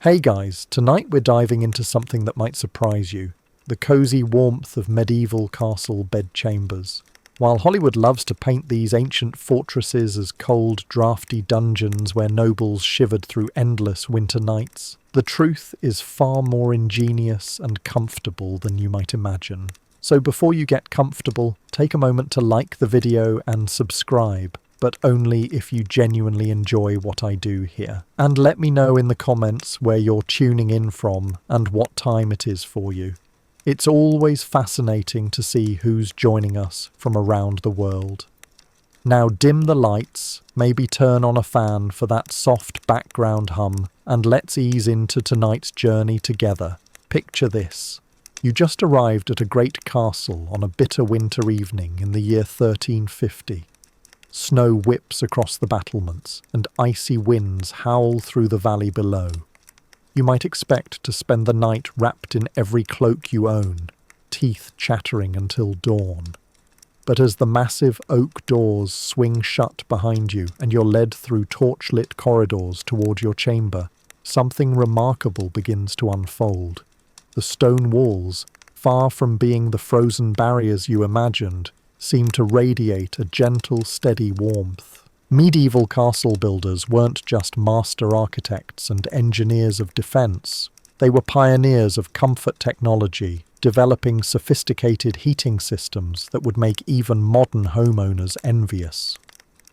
Hey guys, tonight we're diving into something that might surprise you, the cozy warmth of medieval castle bedchambers. While Hollywood loves to paint these ancient fortresses as cold, drafty dungeons where nobles shivered through endless winter nights, the truth is far more ingenious and comfortable than you might imagine. So before you get comfortable, take a moment to like the video and subscribe, but only if you genuinely enjoy what I do here. And let me know in the comments where you're tuning in from and what time it is for you. It's always fascinating to see who's joining us from around the world. Now dim the lights, maybe turn on a fan for that soft background hum, and let's ease into tonight's journey together. Picture this. You just arrived at a great castle on a bitter winter evening in the year 1350. Snow whips across the battlements, and icy winds howl through the valley below. You might expect to spend the night wrapped in every cloak you own, teeth chattering until dawn. But as the massive oak doors swing shut behind you and you're led through torchlit corridors toward your chamber, something remarkable begins to unfold. The stone walls, far from being the frozen barriers you imagined, seem to radiate a gentle, steady warmth. Medieval castle builders weren't just master architects and engineers of defense. They were pioneers of comfort technology, developing sophisticated heating systems that would make even modern homeowners envious.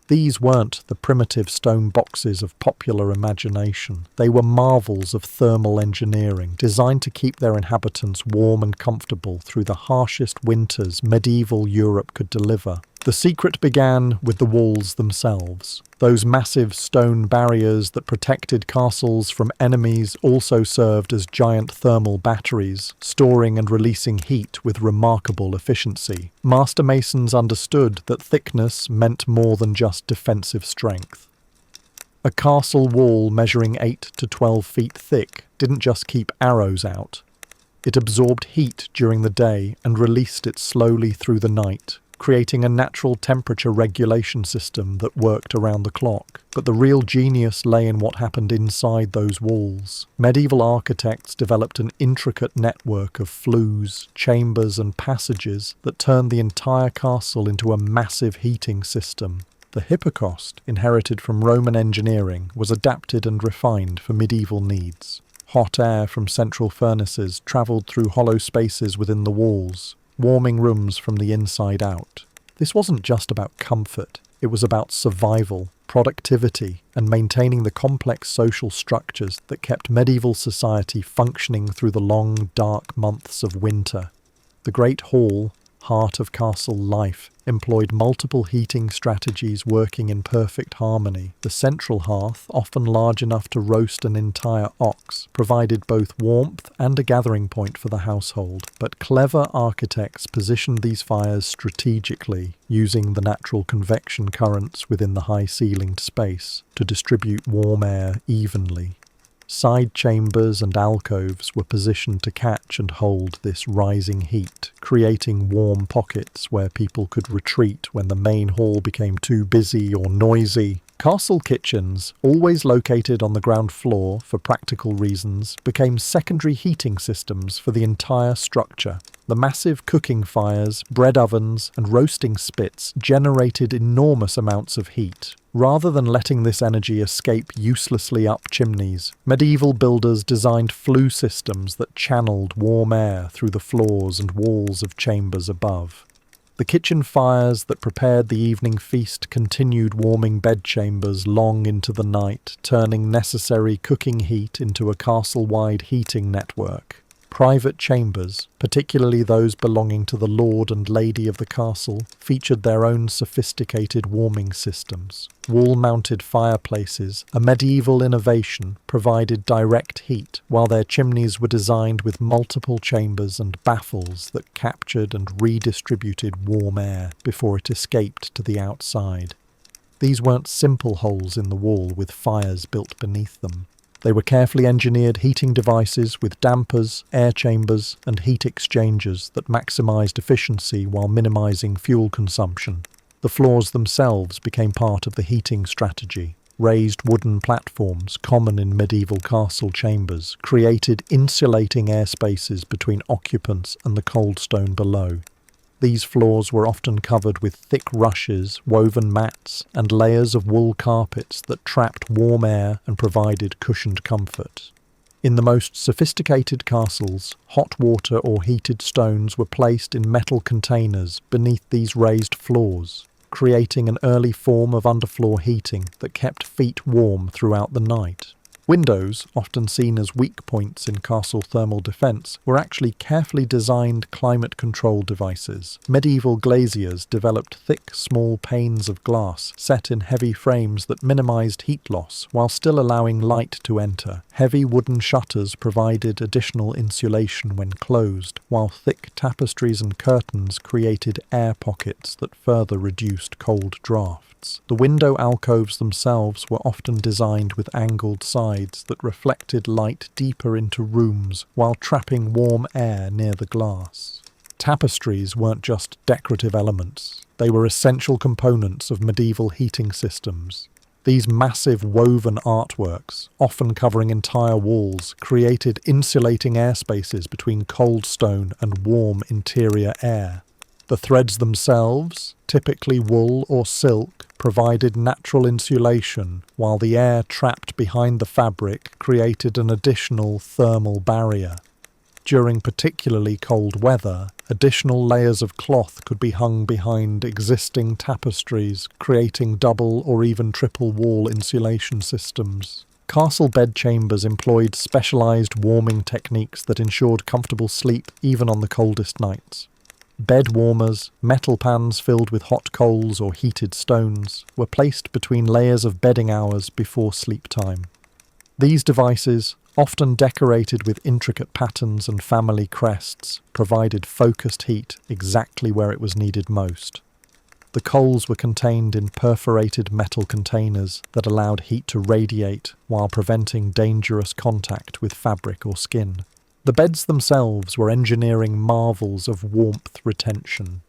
These weren't the primitive stone boxes of popular imagination. They were marvels of thermal engineering, designed to keep their inhabitants warm and comfortable through the harshest winters medieval Europe could deliver. The secret began with the walls themselves. Those massive stone barriers that protected castles from enemies also served as giant thermal batteries, storing and releasing heat with remarkable efficiency. Master masons understood that thickness meant more than just defensive strength. A castle wall measuring 8 to 12 feet thick didn't just keep arrows out. It absorbed heat during the day and released it slowly through the night, creating a natural temperature regulation system that worked around the clock. But the real genius lay in what happened inside those walls. Medieval architects developed an intricate network of flues, chambers, and passages that turned the entire castle into a massive heating system. The hypocaust, inherited from Roman engineering, was adapted and refined for medieval needs. Hot air from central furnaces travelled through hollow spaces within the walls, warming rooms from the inside out. This wasn't just about comfort, it was about survival, productivity, and maintaining the complex social structures that kept medieval society functioning through the long, dark months of winter. The Great Hall, heart of castle life, employed multiple heating strategies working in perfect harmony. The central hearth, often large enough to roast an entire ox, provided both warmth and a gathering point for the household. But clever architects positioned these fires strategically, using the natural convection currents within the high-ceilinged space to distribute warm air evenly. Side chambers and alcoves were positioned to catch and hold this rising heat, creating warm pockets where people could retreat when the main hall became too busy or noisy. Castle kitchens, always located on the ground floor for practical reasons, became secondary heating systems for the entire structure. The massive cooking fires, bread ovens, and roasting spits generated enormous amounts of heat. Rather than letting this energy escape uselessly up chimneys, medieval builders designed flue systems that channeled warm air through the floors and walls of chambers above. The kitchen fires that prepared the evening feast continued warming bedchambers long into the night, turning necessary cooking heat into a castle-wide heating network. Private chambers, particularly those belonging to the lord and lady of the castle, featured their own sophisticated warming systems. Wall-mounted fireplaces, a medieval innovation, provided direct heat, while their chimneys were designed with multiple chambers and baffles that captured and redistributed warm air before it escaped to the outside. These weren't simple holes in the wall with fires built beneath them. They were carefully engineered heating devices with dampers, air chambers, and heat exchangers that maximized efficiency while minimizing fuel consumption. The floors themselves became part of the heating strategy. Raised wooden platforms, common in medieval castle chambers, created insulating airspaces between occupants and the cold stone below. These floors were often covered with thick rushes, woven mats, and layers of wool carpets that trapped warm air and provided cushioned comfort. In the most sophisticated castles, hot water or heated stones were placed in metal containers beneath these raised floors, creating an early form of underfloor heating that kept feet warm throughout the night. Windows, often seen as weak points in castle thermal defence, were actually carefully designed climate control devices. Medieval glaziers developed thick, small panes of glass set in heavy frames that minimised heat loss while still allowing light to enter. Heavy wooden shutters provided additional insulation when closed, while thick tapestries and curtains created air pockets that further reduced cold drafts. The window alcoves themselves were often designed with angled sides that reflected light deeper into rooms while trapping warm air near the glass. Tapestries weren't just decorative elements, they were essential components of medieval heating systems. These massive woven artworks, often covering entire walls, created insulating airspaces between cold stone and warm interior air. The threads themselves, typically wool or silk, provided natural insulation, while the air trapped behind the fabric created an additional thermal barrier. During particularly cold weather, additional layers of cloth could be hung behind existing tapestries, creating double or even triple wall insulation systems. Castle bedchambers employed specialised warming techniques that ensured comfortable sleep even on the coldest nights. Bed warmers, metal pans filled with hot coals or heated stones, were placed between layers of bedding hours before sleep time. These devices, often decorated with intricate patterns and family crests, provided focused heat exactly where it was needed most. The coals were contained in perforated metal containers that allowed heat to radiate while preventing dangerous contact with fabric or skin. The beds themselves were engineering marvels of warmth retention.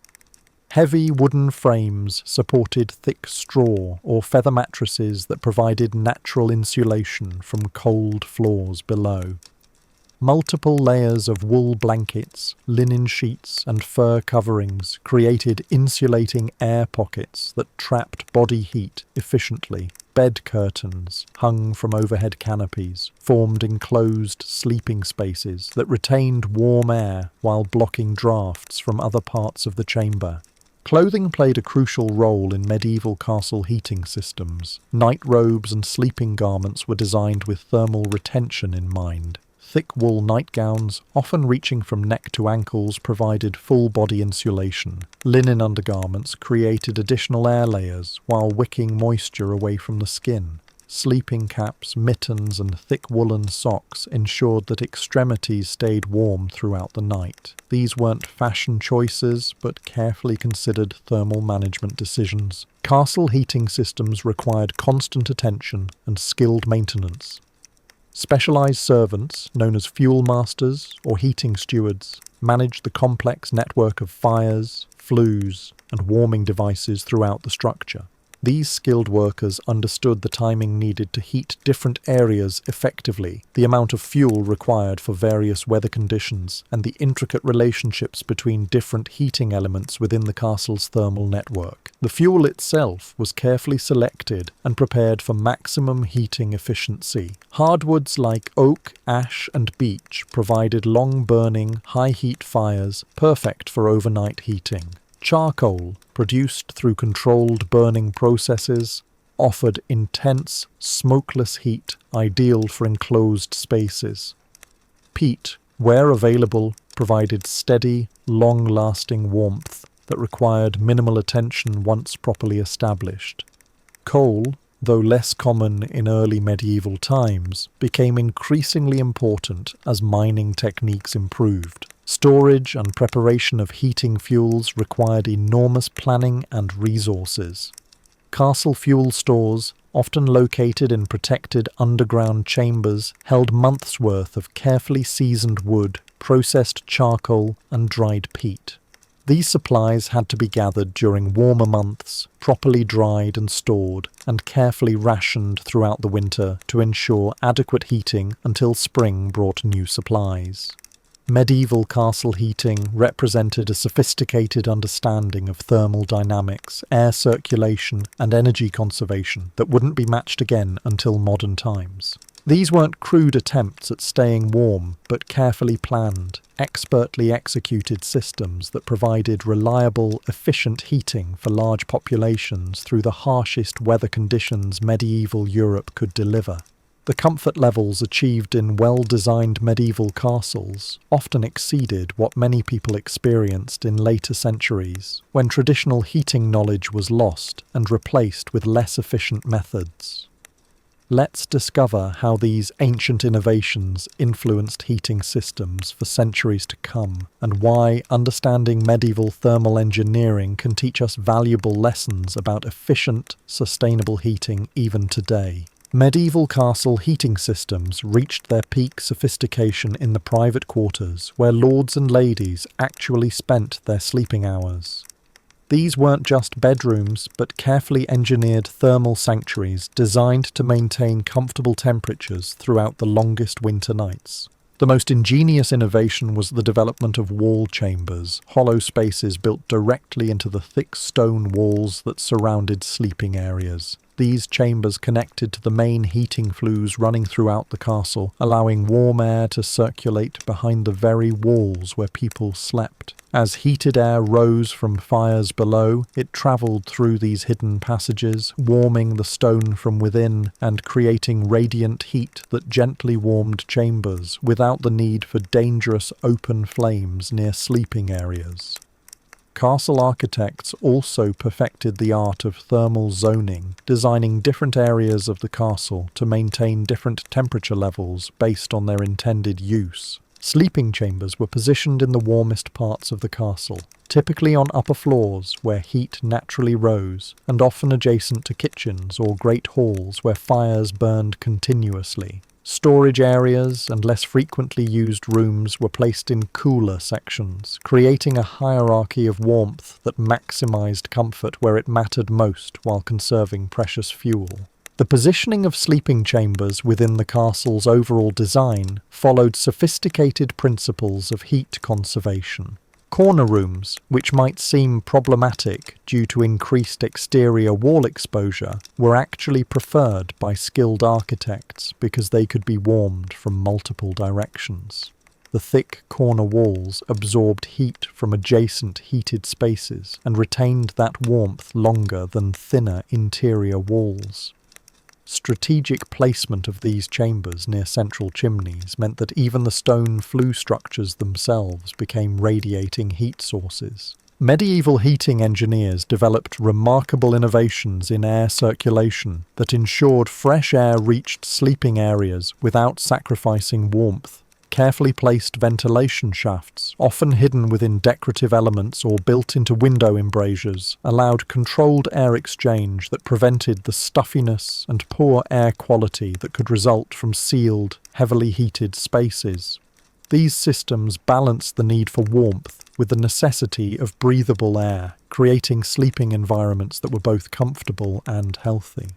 Heavy wooden frames supported thick straw or feather mattresses that provided natural insulation from cold floors below. Multiple layers of wool blankets, linen sheets, and fur coverings created insulating air pockets that trapped body heat efficiently. Bed curtains, hung from overhead canopies, formed enclosed sleeping spaces that retained warm air while blocking drafts from other parts of the chamber. Clothing played a crucial role in medieval castle heating systems. Night robes and sleeping garments were designed with thermal retention in mind. Thick wool nightgowns, often reaching from neck to ankles, provided full-body insulation. Linen undergarments created additional air layers while wicking moisture away from the skin. Sleeping caps, mittens, and thick woolen socks ensured that extremities stayed warm throughout the night. These weren't fashion choices, but carefully considered thermal management decisions. Castle heating systems required constant attention and skilled maintenance. Specialised servants, known as fuel masters or heating stewards, managed the complex network of fires, flues, and warming devices throughout the structure. These skilled workers understood the timing needed to heat different areas effectively, the amount of fuel required for various weather conditions, and the intricate relationships between different heating elements within the castle's thermal network. The fuel itself was carefully selected and prepared for maximum heating efficiency. Hardwoods like oak, ash, and beech provided long-burning, high-heat fires perfect for overnight heating. Charcoal, produced through controlled burning processes, offered intense, smokeless heat ideal for enclosed spaces. Peat, where available, provided steady, long-lasting warmth that required minimal attention once properly established. Coal, though less common in early medieval times, became increasingly important as mining techniques improved. Storage and preparation of heating fuels required enormous planning and resources. Castle fuel stores, often located in protected underground chambers, held months' worth of carefully seasoned wood, processed charcoal, and dried peat. These supplies had to be gathered during warmer months, properly dried and stored, and carefully rationed throughout the winter to ensure adequate heating until spring brought new supplies. Medieval castle heating represented a sophisticated understanding of thermal dynamics, air circulation, and energy conservation that wouldn't be matched again until modern times. These weren't crude attempts at staying warm, but carefully planned, expertly executed systems that provided reliable, efficient heating for large populations through the harshest weather conditions medieval Europe could deliver. The comfort levels achieved in well-designed medieval castles often exceeded what many people experienced in later centuries, when traditional heating knowledge was lost and replaced with less efficient methods. Let's discover how these ancient innovations influenced heating systems for centuries to come, and why understanding medieval thermal engineering can teach us valuable lessons about efficient, sustainable heating even today. Medieval castle heating systems reached their peak sophistication in the private quarters, where lords and ladies actually spent their sleeping hours. These weren't just bedrooms, but carefully engineered thermal sanctuaries designed to maintain comfortable temperatures throughout the longest winter nights. The most ingenious innovation was the development of wall chambers, hollow spaces built directly into the thick stone walls that surrounded sleeping areas. These chambers connected to the main heating flues running throughout the castle, allowing warm air to circulate behind the very walls where people slept. As heated air rose from fires below, it travelled through these hidden passages, warming the stone from within and creating radiant heat that gently warmed chambers without the need for dangerous open flames near sleeping areas. Castle architects also perfected the art of thermal zoning, designing different areas of the castle to maintain different temperature levels based on their intended use. Sleeping chambers were positioned in the warmest parts of the castle, typically on upper floors where heat naturally rose, and often adjacent to kitchens or great halls where fires burned continuously. Storage areas and less frequently used rooms were placed in cooler sections, creating a hierarchy of warmth that maximized comfort where it mattered most while conserving precious fuel. The positioning of sleeping chambers within the castle's overall design followed sophisticated principles of heat conservation. Corner rooms, which might seem problematic due to increased exterior wall exposure, were actually preferred by skilled architects because they could be warmed from multiple directions. The thick corner walls absorbed heat from adjacent heated spaces and retained that warmth longer than thinner interior walls. Strategic placement of these chambers near central chimneys meant that even the stone flue structures themselves became radiating heat sources. Medieval heating engineers developed remarkable innovations in air circulation that ensured fresh air reached sleeping areas without sacrificing warmth. Carefully placed ventilation shafts, often hidden within decorative elements or built into window embrasures, allowed controlled air exchange that prevented the stuffiness and poor air quality that could result from sealed, heavily heated spaces. These systems balanced the need for warmth with the necessity of breathable air, creating sleeping environments that were both comfortable and healthy.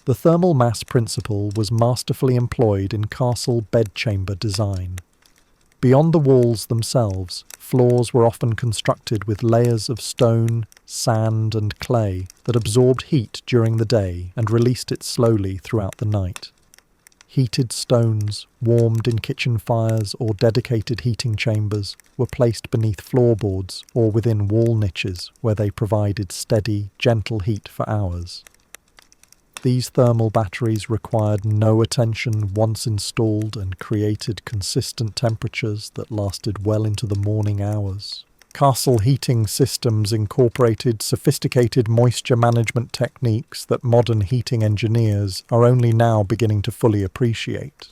The thermal mass principle was masterfully employed in castle bedchamber design. Beyond the walls themselves, floors were often constructed with layers of stone, sand, and clay that absorbed heat during the day and released it slowly throughout the night. Heated stones, warmed in kitchen fires or dedicated heating chambers, were placed beneath floorboards or within wall niches where they provided steady, gentle heat for hours. These thermal batteries required no attention once installed and created consistent temperatures that lasted well into the morning hours. Castle heating systems incorporated sophisticated moisture management techniques that modern heating engineers are only now beginning to fully appreciate.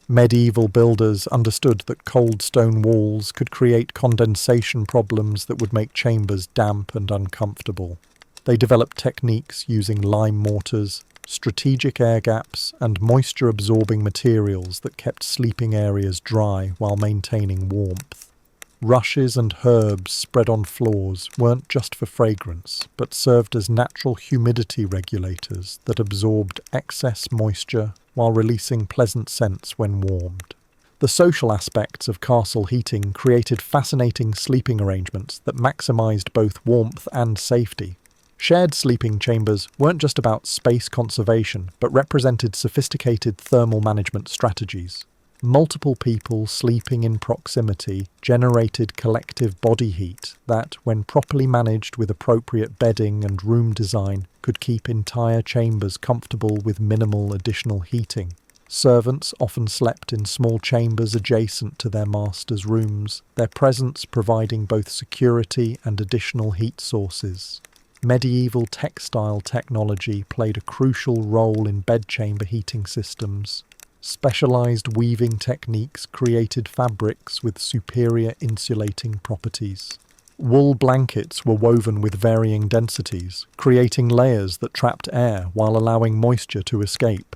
Medieval builders understood that cold stone walls could create condensation problems that would make chambers damp and uncomfortable. They developed techniques using lime mortars, strategic air gaps, and moisture-absorbing materials that kept sleeping areas dry while maintaining warmth. Rushes and herbs spread on floors weren't just for fragrance, but served as natural humidity regulators that absorbed excess moisture while releasing pleasant scents when warmed. The social aspects of castle heating created fascinating sleeping arrangements that maximised both warmth and safety. Shared sleeping chambers weren't just about space conservation, but represented sophisticated thermal management strategies. Multiple people sleeping in proximity generated collective body heat that, when properly managed with appropriate bedding and room design, could keep entire chambers comfortable with minimal additional heating. Servants often slept in small chambers adjacent to their masters' rooms, their presence providing both security and additional heat sources. Medieval textile technology played a crucial role in bedchamber heating systems. Specialized weaving techniques created fabrics with superior insulating properties. Wool blankets were woven with varying densities, creating layers that trapped air while allowing moisture to escape.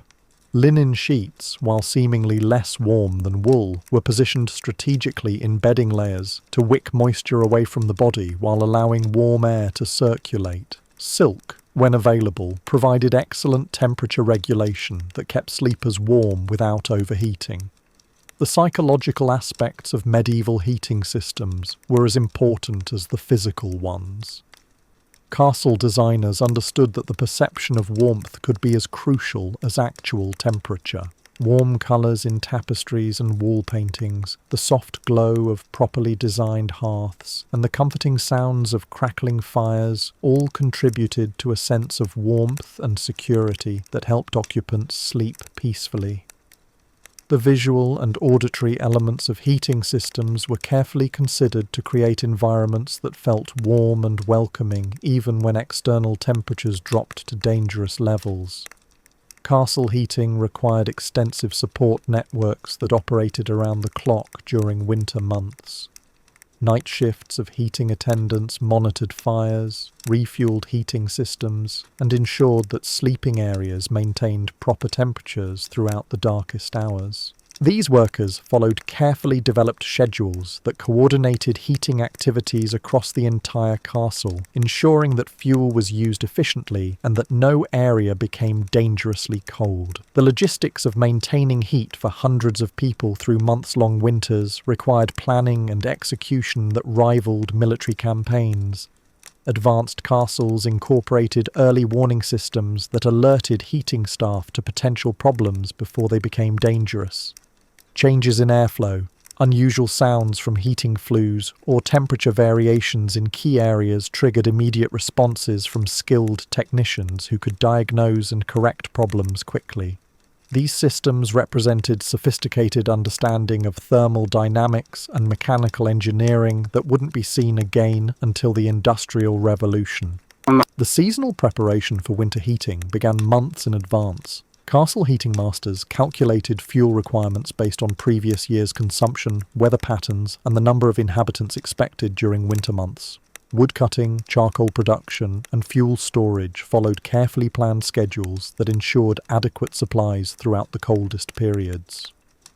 Linen sheets, while seemingly less warm than wool, were positioned strategically in bedding layers to wick moisture away from the body while allowing warm air to circulate. Silk, when available, provided excellent temperature regulation that kept sleepers warm without overheating. The psychological aspects of medieval heating systems were as important as the physical ones. Castle designers understood that the perception of warmth could be as crucial as actual temperature. Warm colours in tapestries and wall paintings, the soft glow of properly designed hearths, and the comforting sounds of crackling fires all contributed to a sense of warmth and security that helped occupants sleep peacefully. The visual and auditory elements of heating systems were carefully considered to create environments that felt warm and welcoming even when external temperatures dropped to dangerous levels. Castle heating required extensive support networks that operated around the clock during winter months. Night shifts of heating attendants monitored fires, refueled heating systems, and ensured that sleeping areas maintained proper temperatures throughout the darkest hours. These workers followed carefully developed schedules that coordinated heating activities across the entire castle, ensuring that fuel was used efficiently and that no area became dangerously cold. The logistics of maintaining heat for hundreds of people through months-long winters required planning and execution that rivaled military campaigns. Advanced castles incorporated early warning systems that alerted heating staff to potential problems before they became dangerous. Changes in airflow, unusual sounds from heating flues, or temperature variations in key areas triggered immediate responses from skilled technicians who could diagnose and correct problems quickly. These systems represented sophisticated understanding of thermal dynamics and mechanical engineering that wouldn't be seen again until the Industrial Revolution. The seasonal preparation for winter heating began months in advance. Castle heating masters calculated fuel requirements based on previous year's consumption, weather patterns, and the number of inhabitants expected during winter months. Woodcutting, charcoal production, and fuel storage followed carefully planned schedules that ensured adequate supplies throughout the coldest periods.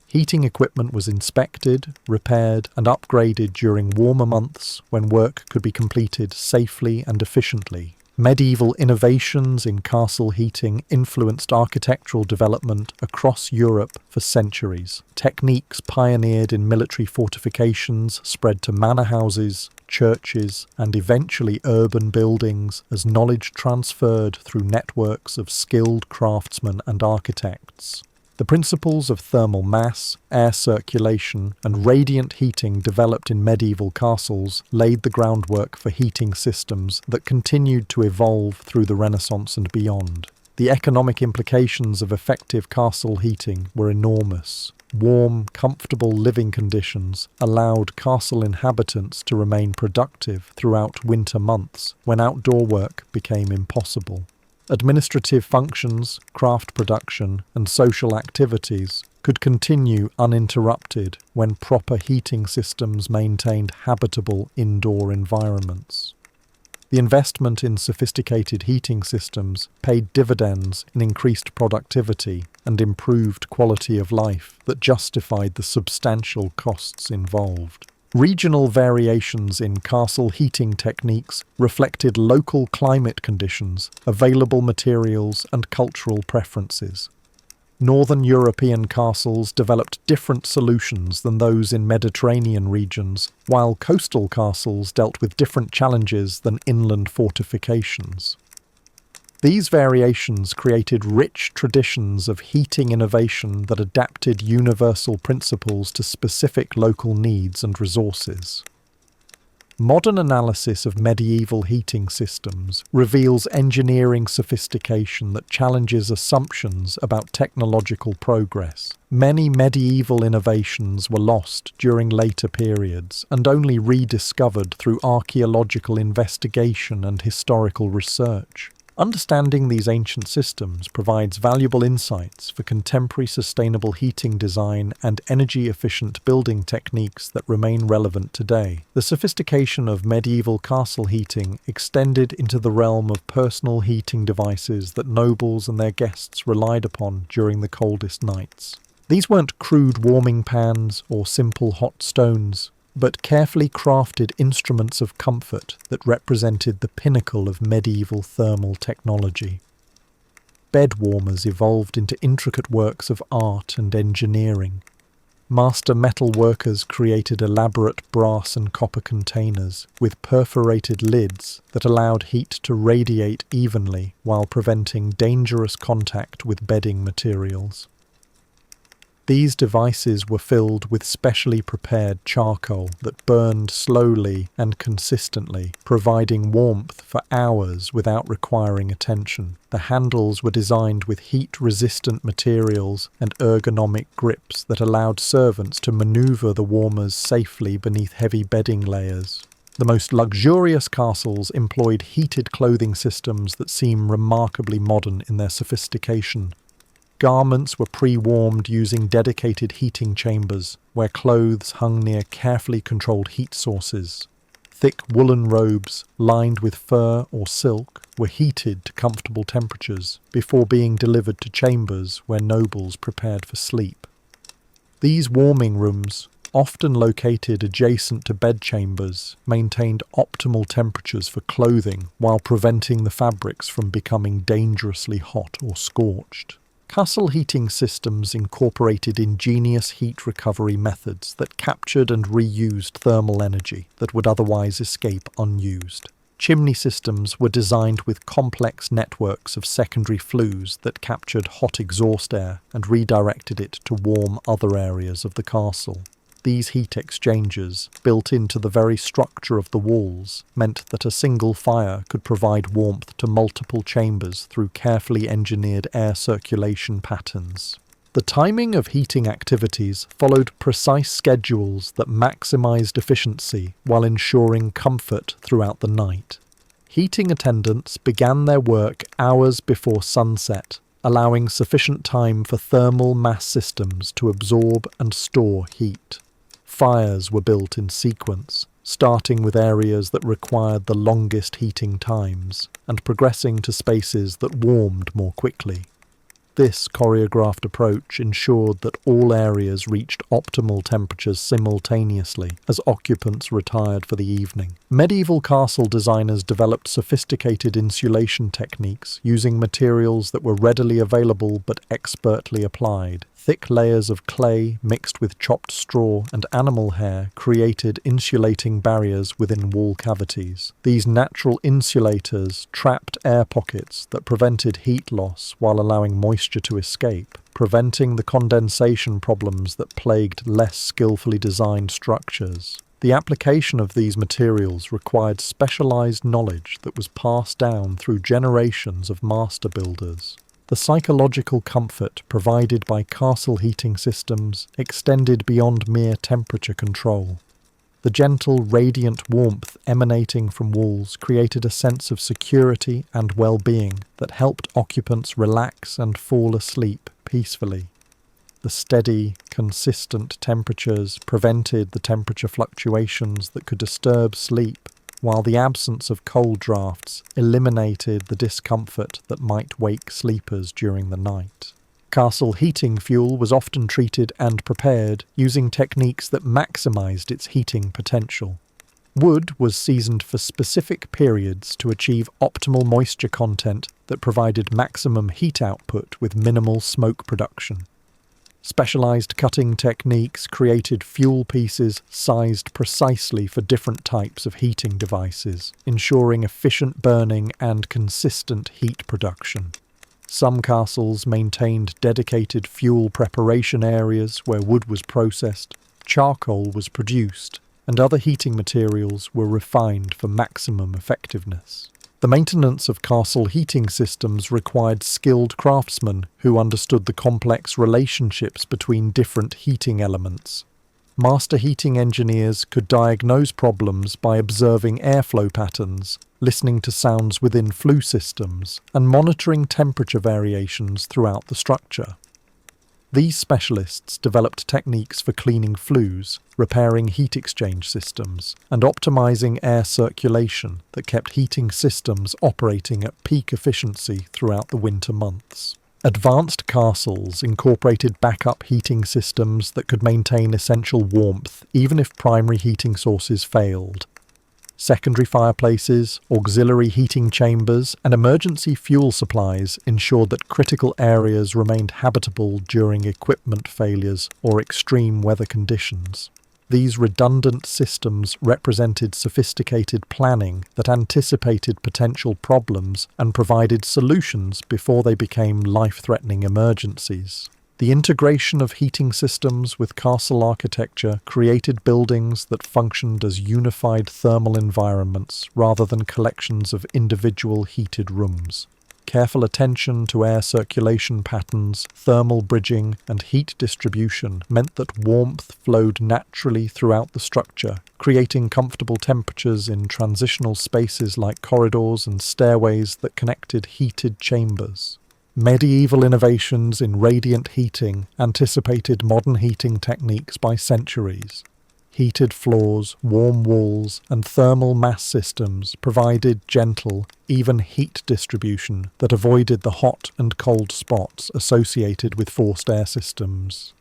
Heating equipment was inspected, repaired, and upgraded during warmer months when work could be completed safely and efficiently. Medieval innovations in castle heating influenced architectural development across Europe for centuries. Techniques pioneered in military fortifications spread to manor houses, churches, and eventually urban buildings as knowledge transferred through networks of skilled craftsmen and architects. The principles of thermal mass, air circulation, and radiant heating developed in medieval castles laid the groundwork for heating systems that continued to evolve through the Renaissance and beyond. The economic implications of effective castle heating were enormous. Warm, comfortable living conditions allowed castle inhabitants to remain productive throughout winter months when outdoor work became impossible. Administrative functions, craft production, and social activities could continue uninterrupted when proper heating systems maintained habitable indoor environments. The investment in sophisticated heating systems paid dividends in increased productivity and improved quality of life that justified the substantial costs involved. Regional variations in castle heating techniques reflected local climate conditions, available materials, and cultural preferences. Northern European castles developed different solutions than those in Mediterranean regions, while coastal castles dealt with different challenges than inland fortifications. These variations created rich traditions of heating innovation that adapted universal principles to specific local needs and resources. Modern analysis of medieval heating systems reveals engineering sophistication that challenges assumptions about technological progress. Many medieval innovations were lost during later periods and only rediscovered through archaeological investigation and historical research. Understanding these ancient systems provides valuable insights for contemporary sustainable heating design and energy-efficient building techniques that remain relevant today. The sophistication of medieval castle heating extended into the realm of personal heating devices that nobles and their guests relied upon during the coldest nights. These weren't crude warming pans or simple hot stones, but carefully crafted instruments of comfort that represented the pinnacle of medieval thermal technology. Bed warmers evolved into intricate works of art and engineering. Master metal workers created elaborate brass and copper containers with perforated lids that allowed heat to radiate evenly while preventing dangerous contact with bedding materials. These devices were filled with specially prepared charcoal that burned slowly and consistently, providing warmth for hours without requiring attention. The handles were designed with heat-resistant materials and ergonomic grips that allowed servants to maneuver the warmers safely beneath heavy bedding layers. The most luxurious castles employed heated clothing systems that seem remarkably modern in their sophistication. Garments were pre-warmed using dedicated heating chambers, where clothes hung near carefully controlled heat sources. Thick woolen robes, lined with fur or silk, were heated to comfortable temperatures before being delivered to chambers where nobles prepared for sleep. These warming rooms, often located adjacent to bedchambers, maintained optimal temperatures for clothing while preventing the fabrics from becoming dangerously hot or scorched. Castle heating systems incorporated ingenious heat recovery methods that captured and reused thermal energy that would otherwise escape unused. Chimney systems were designed with complex networks of secondary flues that captured hot exhaust air and redirected it to warm other areas of the castle. These heat exchangers, built into the very structure of the walls, meant that a single fire could provide warmth to multiple chambers through carefully engineered air circulation patterns. The timing of heating activities followed precise schedules that maximized efficiency while ensuring comfort throughout the night. Heating attendants began their work hours before sunset, allowing sufficient time for thermal mass systems to absorb and store heat. Fires were built in sequence, starting with areas that required the longest heating times, and progressing to spaces that warmed more quickly. This choreographed approach ensured that all areas reached optimal temperatures simultaneously as occupants retired for the evening. Medieval castle designers developed sophisticated insulation techniques using materials that were readily available but expertly applied. Thick layers of clay mixed with chopped straw and animal hair created insulating barriers within wall cavities. These natural insulators trapped air pockets that prevented heat loss while allowing moisture to escape, preventing the condensation problems that plagued less skillfully designed structures. The application of these materials required specialized knowledge that was passed down through generations of master builders. The psychological comfort provided by castle heating systems extended beyond mere temperature control. The gentle, radiant warmth emanating from walls created a sense of security and well-being that helped occupants relax and fall asleep peacefully. The steady, consistent temperatures prevented the temperature fluctuations that could disturb sleep, while the absence of cold drafts eliminated the discomfort that might wake sleepers during the night. Castle heating fuel was often treated and prepared using techniques that maximised its heating potential. Wood was seasoned for specific periods to achieve optimal moisture content that provided maximum heat output with minimal smoke production. Specialised cutting techniques created fuel pieces sized precisely for different types of heating devices, ensuring efficient burning and consistent heat production. Some castles maintained dedicated fuel preparation areas where wood was processed, charcoal was produced, and other heating materials were refined for maximum effectiveness. The maintenance of castle heating systems required skilled craftsmen who understood the complex relationships between different heating elements. Master heating engineers could diagnose problems by observing airflow patterns, listening to sounds within flue systems, and monitoring temperature variations throughout the structure. These specialists developed techniques for cleaning flues, repairing heat exchange systems, and optimizing air circulation that kept heating systems operating at peak efficiency throughout the winter months. Advanced castles incorporated backup heating systems that could maintain essential warmth even if primary heating sources failed. Secondary fireplaces, auxiliary heating chambers, and emergency fuel supplies ensured that critical areas remained habitable during equipment failures or extreme weather conditions. These redundant systems represented sophisticated planning that anticipated potential problems and provided solutions before they became life-threatening emergencies. The integration of heating systems with castle architecture created buildings that functioned as unified thermal environments rather than collections of individual heated rooms. Careful attention to air circulation patterns, thermal bridging, and heat distribution meant that warmth flowed naturally throughout the structure, creating comfortable temperatures in transitional spaces like corridors and stairways that connected heated chambers. Medieval innovations in radiant heating anticipated modern heating techniques by centuries. Heated floors, warm walls, and thermal mass systems provided gentle, even heat distribution that avoided the hot and cold spots associated with forced air systems.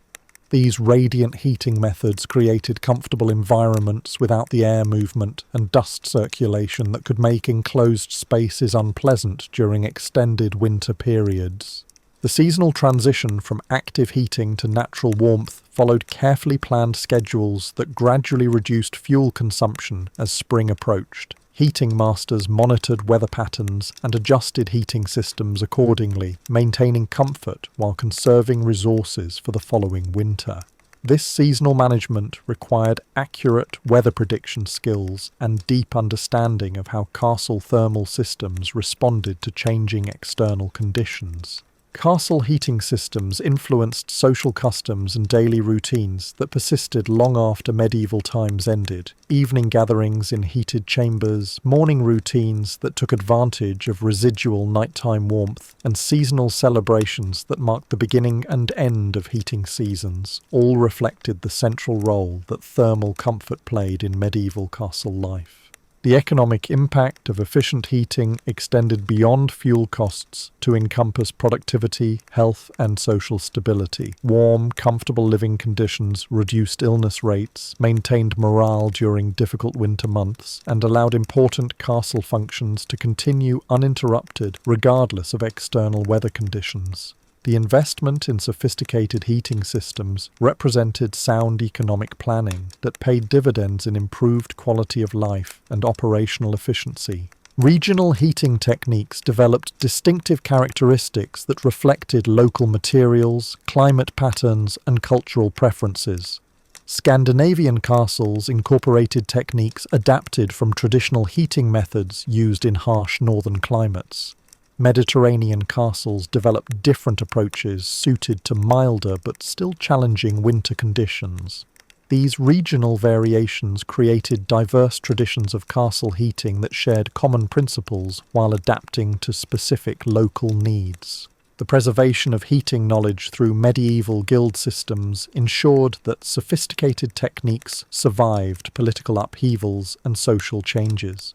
These radiant heating methods created comfortable environments without the air movement and dust circulation that could make enclosed spaces unpleasant during extended winter periods. The seasonal transition from active heating to natural warmth followed carefully planned schedules that gradually reduced fuel consumption as spring approached. Heating masters monitored weather patterns and adjusted heating systems accordingly, maintaining comfort while conserving resources for the following winter. This seasonal management required accurate weather prediction skills and deep understanding of how castle thermal systems responded to changing external conditions. Castle heating systems influenced social customs and daily routines that persisted long after medieval times ended. Evening gatherings in heated chambers, morning routines that took advantage of residual nighttime warmth, and seasonal celebrations that marked the beginning and end of heating seasons all reflected the central role that thermal comfort played in medieval castle life. The economic impact of efficient heating extended beyond fuel costs to encompass productivity, health, and social stability. Warm, comfortable living conditions reduced illness rates, maintained morale during difficult winter months, and allowed important castle functions to continue uninterrupted regardless of external weather conditions. The investment in sophisticated heating systems represented sound economic planning that paid dividends in improved quality of life and operational efficiency. Regional heating techniques developed distinctive characteristics that reflected local materials, climate patterns, and cultural preferences. Scandinavian castles incorporated techniques adapted from traditional heating methods used in harsh northern climates. Mediterranean castles developed different approaches suited to milder but still challenging winter conditions. These regional variations created diverse traditions of castle heating that shared common principles while adapting to specific local needs. The preservation of heating knowledge through medieval guild systems ensured that sophisticated techniques survived political upheavals and social changes.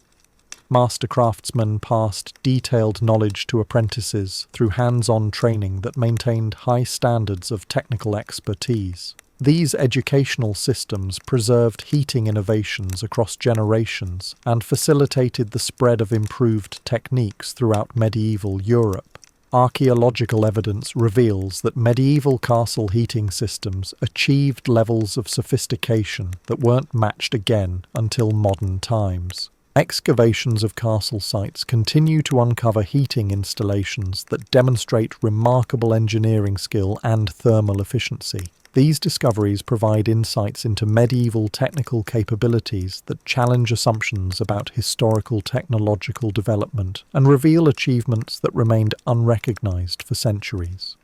Master craftsmen passed detailed knowledge to apprentices through hands-on training that maintained high standards of technical expertise. These educational systems preserved heating innovations across generations and facilitated the spread of improved techniques throughout medieval Europe. Archaeological evidence reveals that medieval castle heating systems achieved levels of sophistication that weren't matched again until modern times. Excavations of castle sites continue to uncover heating installations that demonstrate remarkable engineering skill and thermal efficiency. These discoveries provide insights into medieval technical capabilities that challenge assumptions about historical technological development and reveal achievements that remained unrecognized for centuries.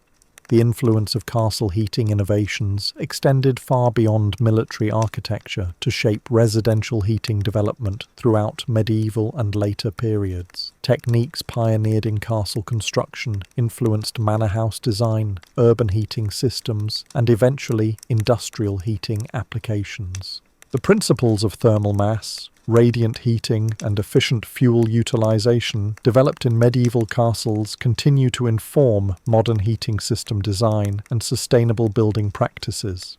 The influence of castle heating innovations extended far beyond military architecture to shape residential heating development throughout medieval and later periods. Techniques pioneered in castle construction influenced manor house design, urban heating systems, and eventually industrial heating applications. The principles of thermal mass, radiant heating, and efficient fuel utilization developed in medieval castles continue to inform modern heating system design and sustainable building practices.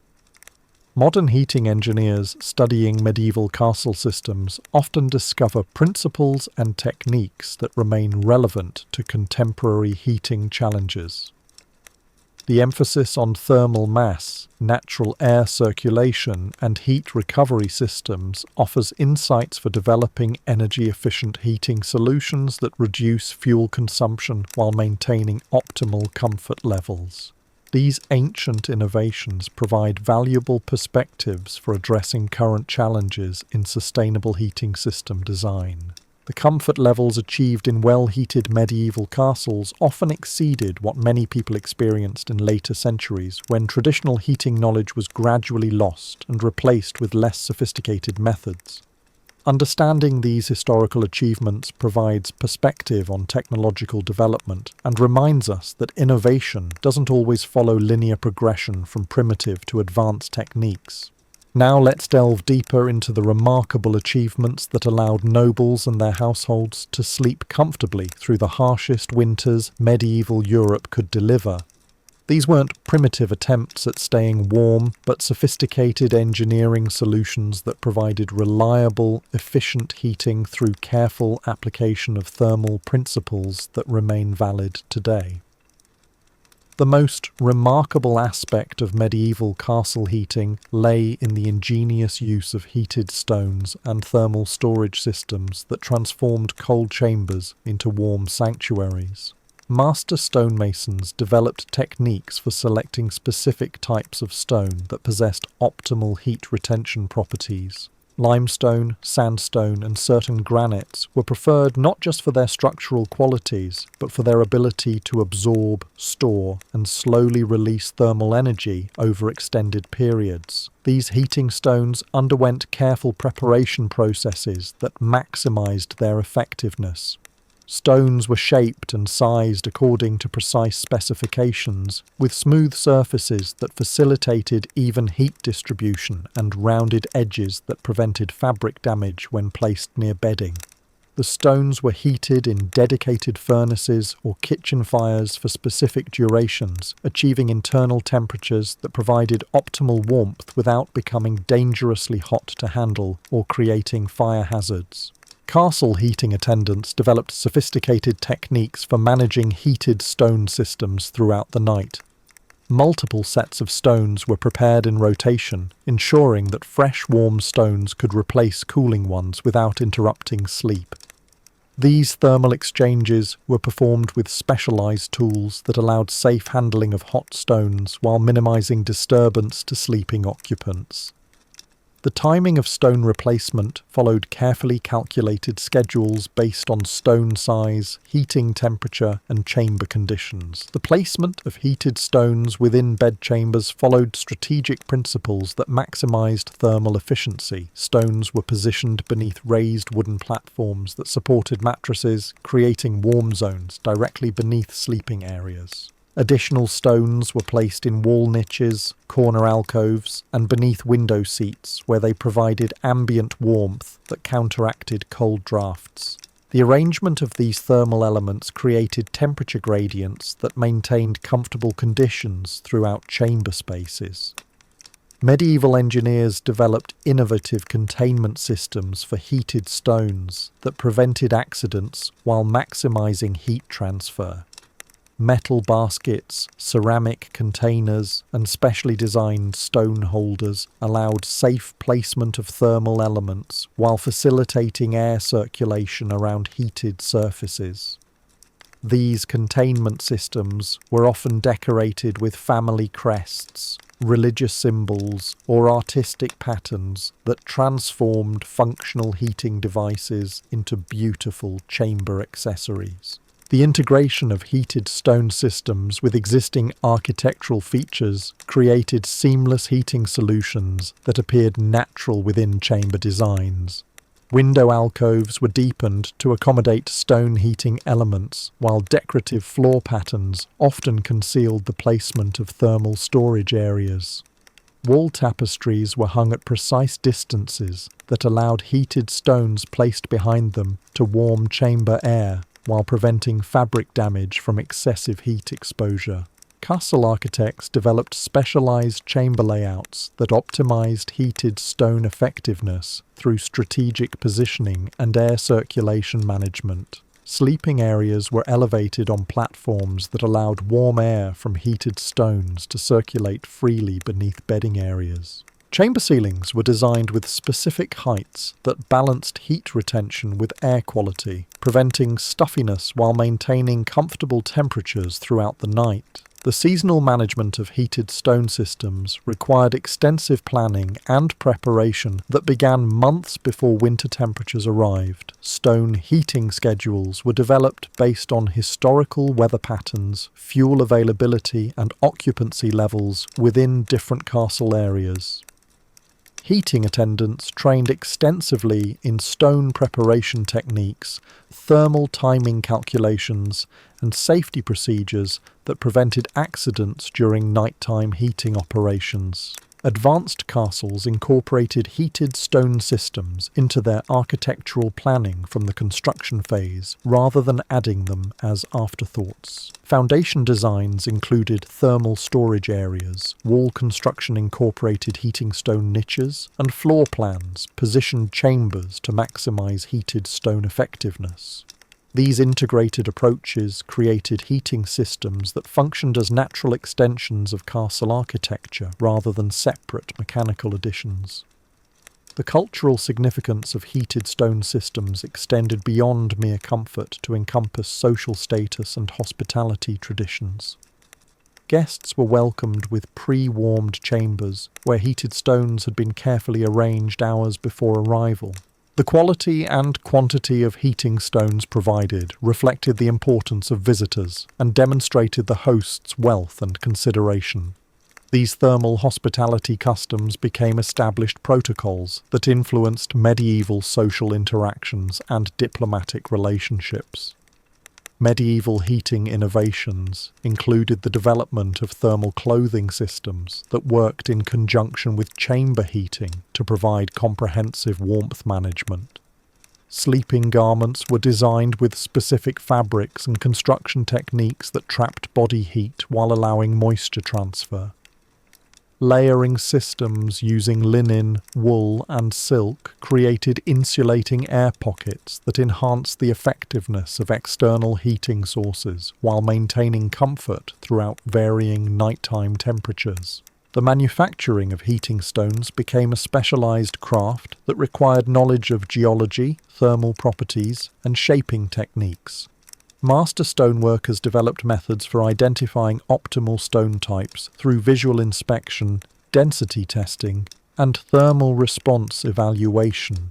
Modern heating engineers studying medieval castle systems often discover principles and techniques that remain relevant to contemporary heating challenges. The emphasis on thermal mass, natural air circulation, and heat recovery systems offers insights for developing energy-efficient heating solutions that reduce fuel consumption while maintaining optimal comfort levels. These ancient innovations provide valuable perspectives for addressing current challenges in sustainable heating system design. The comfort levels achieved in well-heated medieval castles often exceeded what many people experienced in later centuries when traditional heating knowledge was gradually lost and replaced with less sophisticated methods. Understanding these historical achievements provides perspective on technological development and reminds us that innovation doesn't always follow linear progression from primitive to advanced techniques. Now let's delve deeper into the remarkable achievements that allowed nobles and their households to sleep comfortably through the harshest winters medieval Europe could deliver. These weren't primitive attempts at staying warm, but sophisticated engineering solutions that provided reliable, efficient heating through careful application of thermal principles that remain valid today. The most remarkable aspect of medieval castle heating lay in the ingenious use of heated stones and thermal storage systems that transformed cold chambers into warm sanctuaries. Master stonemasons developed techniques for selecting specific types of stone that possessed optimal heat retention properties. Limestone, sandstone, and certain granites were preferred not just for their structural qualities, but for their ability to absorb, store, and slowly release thermal energy over extended periods. These heating stones underwent careful preparation processes that maximized their effectiveness. Stones were shaped and sized according to precise specifications, with smooth surfaces that facilitated even heat distribution and rounded edges that prevented fabric damage when placed near bedding. The stones were heated in dedicated furnaces or kitchen fires for specific durations, achieving internal temperatures that provided optimal warmth without becoming dangerously hot to handle or creating fire hazards. Castle heating attendants developed sophisticated techniques for managing heated stone systems throughout the night. Multiple sets of stones were prepared in rotation, ensuring that fresh warm stones could replace cooling ones without interrupting sleep. These thermal exchanges were performed with specialized tools that allowed safe handling of hot stones while minimizing disturbance to sleeping occupants. The timing of stone replacement followed carefully calculated schedules based on stone size, heating temperature, and chamber conditions. The placement of heated stones within bedchambers followed strategic principles that maximized thermal efficiency. Stones were positioned beneath raised wooden platforms that supported mattresses, creating warm zones directly beneath sleeping areas. Additional stones were placed in wall niches, corner alcoves, and beneath window seats, where they provided ambient warmth that counteracted cold drafts. The arrangement of these thermal elements created temperature gradients that maintained comfortable conditions throughout chamber spaces. Medieval engineers developed innovative containment systems for heated stones that prevented accidents while maximizing heat transfer. Metal baskets, ceramic containers, and specially designed stone holders allowed safe placement of thermal elements while facilitating air circulation around heated surfaces. These containment systems were often decorated with family crests, religious symbols, or artistic patterns that transformed functional heating devices into beautiful chamber accessories. The integration of heated stone systems with existing architectural features created seamless heating solutions that appeared natural within chamber designs. Window alcoves were deepened to accommodate stone heating elements, while decorative floor patterns often concealed the placement of thermal storage areas. Wall tapestries were hung at precise distances that allowed heated stones placed behind them to warm chamber air, while preventing fabric damage from excessive heat exposure. Castle architects developed specialized chamber layouts that optimized heated stone effectiveness through strategic positioning and air circulation management. Sleeping areas were elevated on platforms that allowed warm air from heated stones to circulate freely beneath bedding areas. Chamber ceilings were designed with specific heights that balanced heat retention with air quality, preventing stuffiness while maintaining comfortable temperatures throughout the night. The seasonal management of heated stone systems required extensive planning and preparation that began months before winter temperatures arrived. Stone heating schedules were developed based on historical weather patterns, fuel availability, and occupancy levels within different castle areas. Heating attendants trained extensively in stone preparation techniques, thermal timing calculations, and safety procedures that prevented accidents during nighttime heating operations. Advanced castles incorporated heated stone systems into their architectural planning from the construction phase, rather than adding them as afterthoughts. Foundation designs included thermal storage areas, wall construction incorporated heating stone niches, and floor plans positioned chambers to maximize heated stone effectiveness. These integrated approaches created heating systems that functioned as natural extensions of castle architecture rather than separate mechanical additions. The cultural significance of heated stone systems extended beyond mere comfort to encompass social status and hospitality traditions. Guests were welcomed with pre-warmed chambers where heated stones had been carefully arranged hours before arrival. The quality and quantity of heating stones provided reflected the importance of visitors and demonstrated the host's wealth and consideration. These thermal hospitality customs became established protocols that influenced medieval social interactions and diplomatic relationships. Medieval heating innovations included the development of thermal clothing systems that worked in conjunction with chamber heating to provide comprehensive warmth management. Sleeping garments were designed with specific fabrics and construction techniques that trapped body heat while allowing moisture transfer. Layering systems using linen, wool, and silk created insulating air pockets that enhanced the effectiveness of external heating sources while maintaining comfort throughout varying nighttime temperatures. The manufacturing of heating stones became a specialized craft that required knowledge of geology, thermal properties, and shaping techniques. Master stoneworkers developed methods for identifying optimal stone types through visual inspection, density testing, and thermal response evaluation.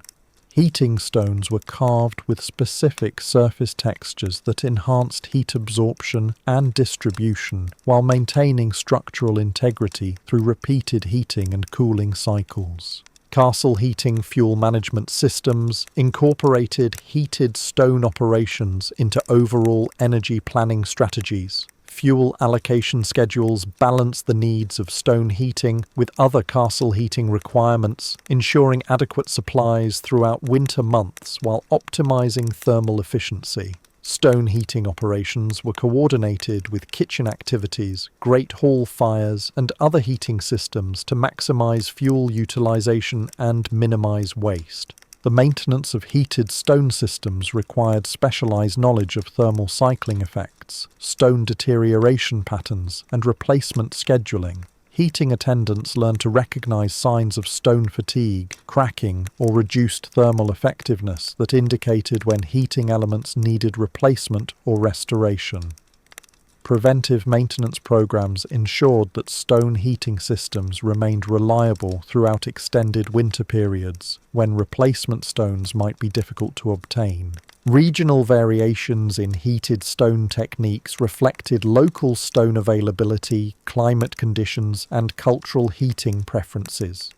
Heating stones were carved with specific surface textures that enhanced heat absorption and distribution while maintaining structural integrity through repeated heating and cooling cycles. Castle heating fuel management systems incorporated heated stone operations into overall energy planning strategies. Fuel allocation schedules balance the needs of stone heating with other castle heating requirements, ensuring adequate supplies throughout winter months while optimizing thermal efficiency. Stone heating operations were coordinated with kitchen activities, great hall fires, and other heating systems to maximize fuel utilization and minimize waste. The maintenance of heated stone systems required specialized knowledge of thermal cycling effects, stone deterioration patterns, and replacement scheduling. Heating attendants learned to recognize signs of stone fatigue, cracking, or reduced thermal effectiveness that indicated when heating elements needed replacement or restoration. Preventive maintenance programs ensured that stone heating systems remained reliable throughout extended winter periods, when replacement stones might be difficult to obtain. Regional variations in heated stone techniques reflected local stone availability, climate conditions, and cultural heating preferences.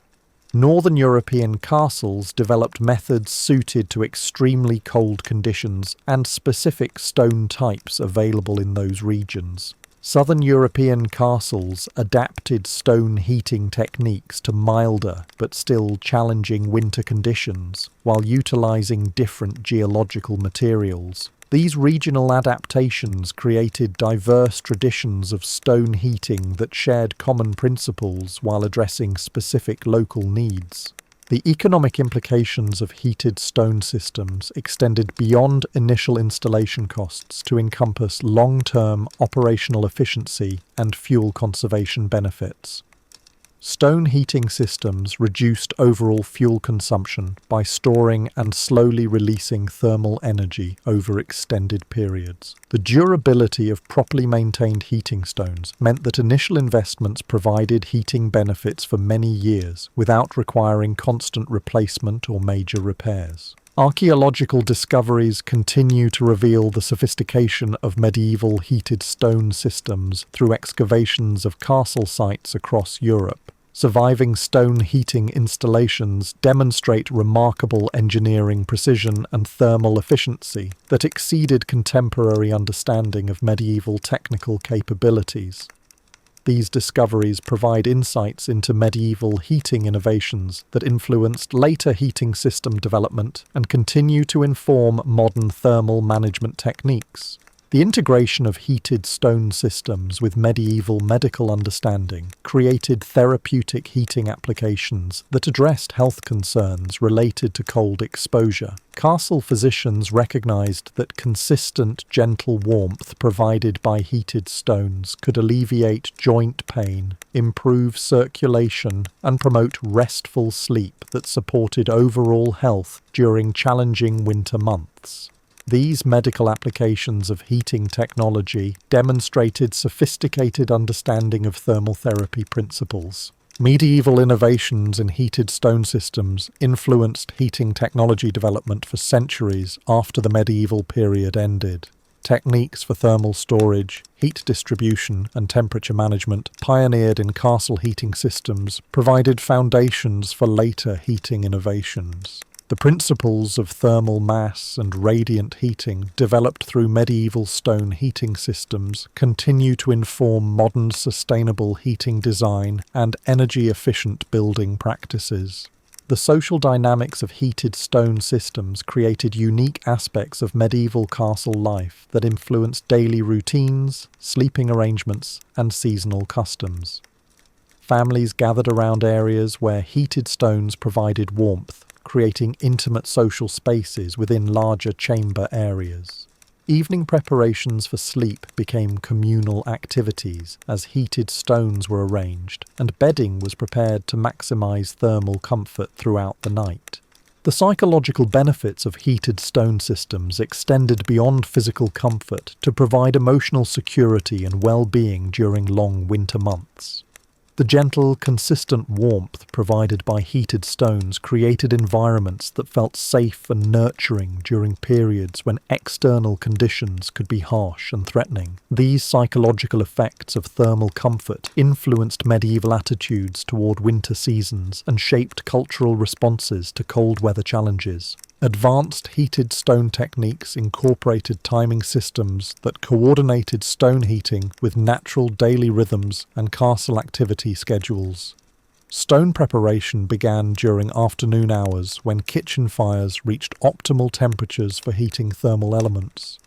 Northern European castles developed methods suited to extremely cold conditions and specific stone types available in those regions. Southern European castles adapted stone heating techniques to milder but still challenging winter conditions while utilizing different geological materials. These regional adaptations created diverse traditions of stone heating that shared common principles while addressing specific local needs. The economic implications of heated stone systems extended beyond initial installation costs to encompass long-term operational efficiency and fuel conservation benefits. Stone heating systems reduced overall fuel consumption by storing and slowly releasing thermal energy over extended periods. The durability of properly maintained heating stones meant that initial investments provided heating benefits for many years without requiring constant replacement or major repairs. Archaeological discoveries continue to reveal the sophistication of medieval heated stone systems through excavations of castle sites across Europe. Surviving stone heating installations demonstrate remarkable engineering precision and thermal efficiency that exceeded contemporary understanding of medieval technical capabilities. These discoveries provide insights into medieval heating innovations that influenced later heating system development and continue to inform modern thermal management techniques. The integration of heated stone systems with medieval medical understanding created therapeutic heating applications that addressed health concerns related to cold exposure. Castle physicians recognized that consistent, gentle warmth provided by heated stones could alleviate joint pain, improve circulation, and promote restful sleep that supported overall health during challenging winter months. These medical applications of heating technology demonstrated sophisticated understanding of thermal therapy principles. Medieval innovations in heated stone systems influenced heating technology development for centuries after the medieval period ended. Techniques for thermal storage, heat distribution, and temperature management pioneered in castle heating systems provided foundations for later heating innovations. The principles of thermal mass and radiant heating developed through medieval stone heating systems continue to inform modern sustainable heating design and energy-efficient building practices. The social dynamics of heated stone systems created unique aspects of medieval castle life that influenced daily routines, sleeping arrangements, and seasonal customs. Families gathered around areas where heated stones provided warmth, creating intimate social spaces within larger chamber areas. Evening preparations for sleep became communal activities as heated stones were arranged, and bedding was prepared to maximize thermal comfort throughout the night. The psychological benefits of heated stone systems extended beyond physical comfort to provide emotional security and well-being during long winter months. The gentle, consistent warmth provided by heated stones created environments that felt safe and nurturing during periods when external conditions could be harsh and threatening. These psychological effects of thermal comfort influenced medieval attitudes toward winter seasons and shaped cultural responses to cold weather challenges. Advanced heated stone techniques incorporated timing systems that coordinated stone heating with natural daily rhythms and castle activity schedules. Stone preparation began during afternoon hours when kitchen fires reached optimal temperatures for heating thermal elements.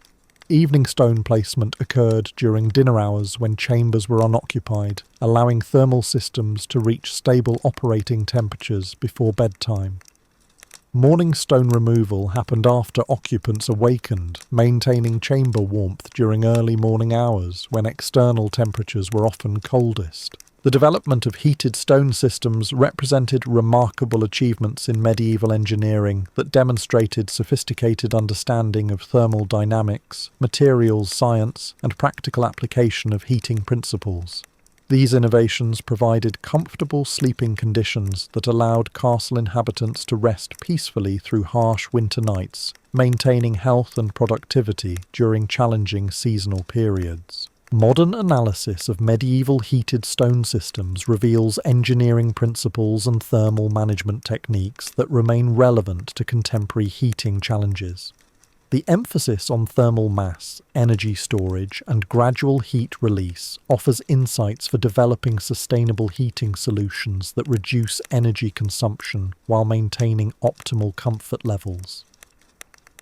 Evening stone placement occurred during dinner hours when chambers were unoccupied, allowing thermal systems to reach stable operating temperatures before bedtime. Morning stone removal happened after occupants awakened, maintaining chamber warmth during early morning hours when external temperatures were often coldest. The development of heated stone systems represented remarkable achievements in medieval engineering that demonstrated sophisticated understanding of thermal dynamics, materials science, and practical application of heating principles. These innovations provided comfortable sleeping conditions that allowed castle inhabitants to rest peacefully through harsh winter nights, maintaining health and productivity during challenging seasonal periods. Modern analysis of medieval heated stone systems reveals engineering principles and thermal management techniques that remain relevant to contemporary heating challenges. The emphasis on thermal mass, energy storage, and gradual heat release offers insights for developing sustainable heating solutions that reduce energy consumption while maintaining optimal comfort levels.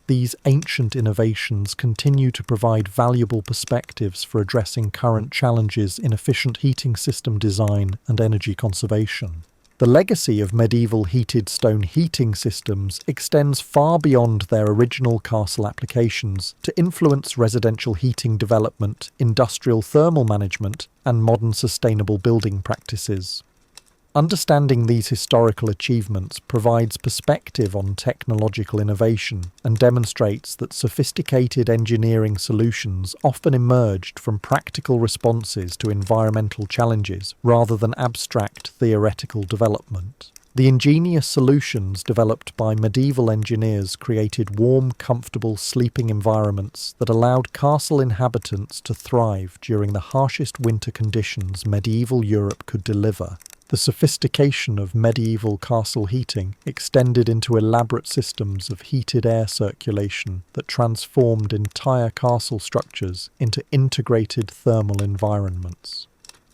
These ancient innovations continue to provide valuable perspectives for addressing current challenges in efficient heating system design and energy conservation. The legacy of medieval heated stone heating systems extends far beyond their original castle applications to influence residential heating development, industrial thermal management, and modern sustainable building practices. Understanding these historical achievements provides perspective on technological innovation and demonstrates that sophisticated engineering solutions often emerged from practical responses to environmental challenges rather than abstract theoretical development. The ingenious solutions developed by medieval engineers created warm, comfortable sleeping environments that allowed castle inhabitants to thrive during the harshest winter conditions medieval Europe could deliver. The sophistication of medieval castle heating extended into elaborate systems of heated air circulation that transformed entire castle structures into integrated thermal environments.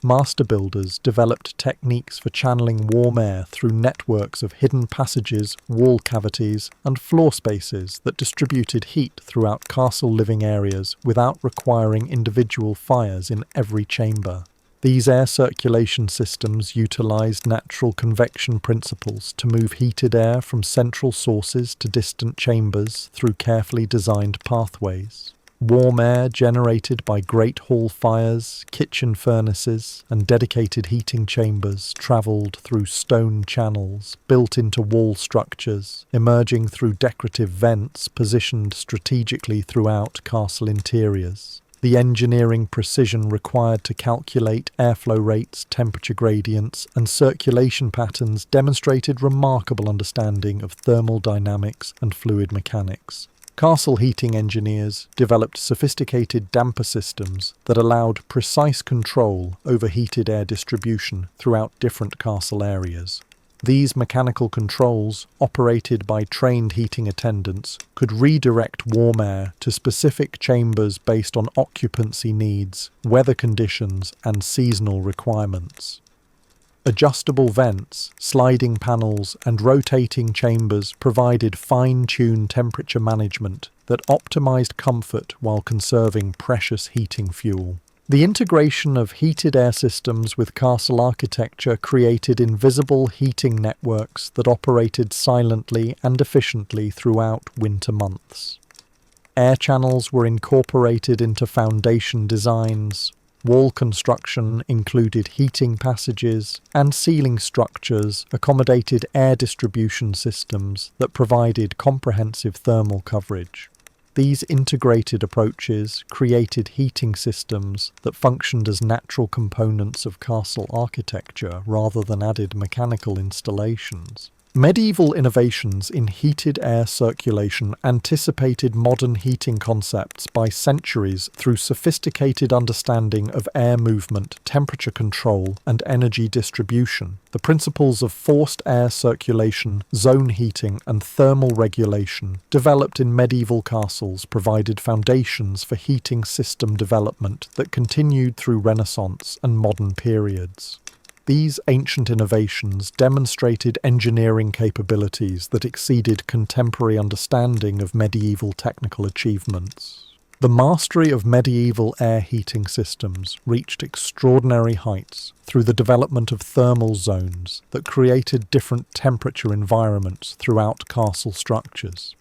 Master builders developed techniques for channeling warm air through networks of hidden passages, wall cavities, and floor spaces that distributed heat throughout castle living areas without requiring individual fires in every chamber. These air circulation systems utilized natural convection principles to move heated air from central sources to distant chambers through carefully designed pathways. Warm air generated by great hall fires, kitchen furnaces, and dedicated heating chambers traveled through stone channels built into wall structures, emerging through decorative vents positioned strategically throughout castle interiors. The engineering precision required to calculate airflow rates, temperature gradients, and circulation patterns demonstrated remarkable understanding of thermal dynamics and fluid mechanics. Castle heating engineers developed sophisticated damper systems that allowed precise control over heated air distribution throughout different castle areas. These mechanical controls, operated by trained heating attendants, could redirect warm air to specific chambers based on occupancy needs, weather conditions, and seasonal requirements. Adjustable vents, sliding panels, and rotating chambers provided fine-tuned temperature management that optimized comfort while conserving precious heating fuel. The integration of heated air systems with castle architecture created invisible heating networks that operated silently and efficiently throughout winter months. Air channels were incorporated into foundation designs. Wall construction included heating passages, and ceiling structures accommodated air distribution systems that provided comprehensive thermal coverage. These integrated approaches created heating systems that functioned as natural components of castle architecture rather than added mechanical installations. Medieval innovations in heated air circulation anticipated modern heating concepts by centuries through sophisticated understanding of air movement, temperature control, and energy distribution. The principles of forced air circulation, zone heating, and thermal regulation, developed in medieval castles, provided foundations for heating system development that continued through Renaissance and modern periods. These ancient innovations demonstrated engineering capabilities that exceeded contemporary understanding of medieval technical achievements. The mastery of medieval air heating systems reached extraordinary heights through the development of thermal zones that created different temperature environments throughout castle structures.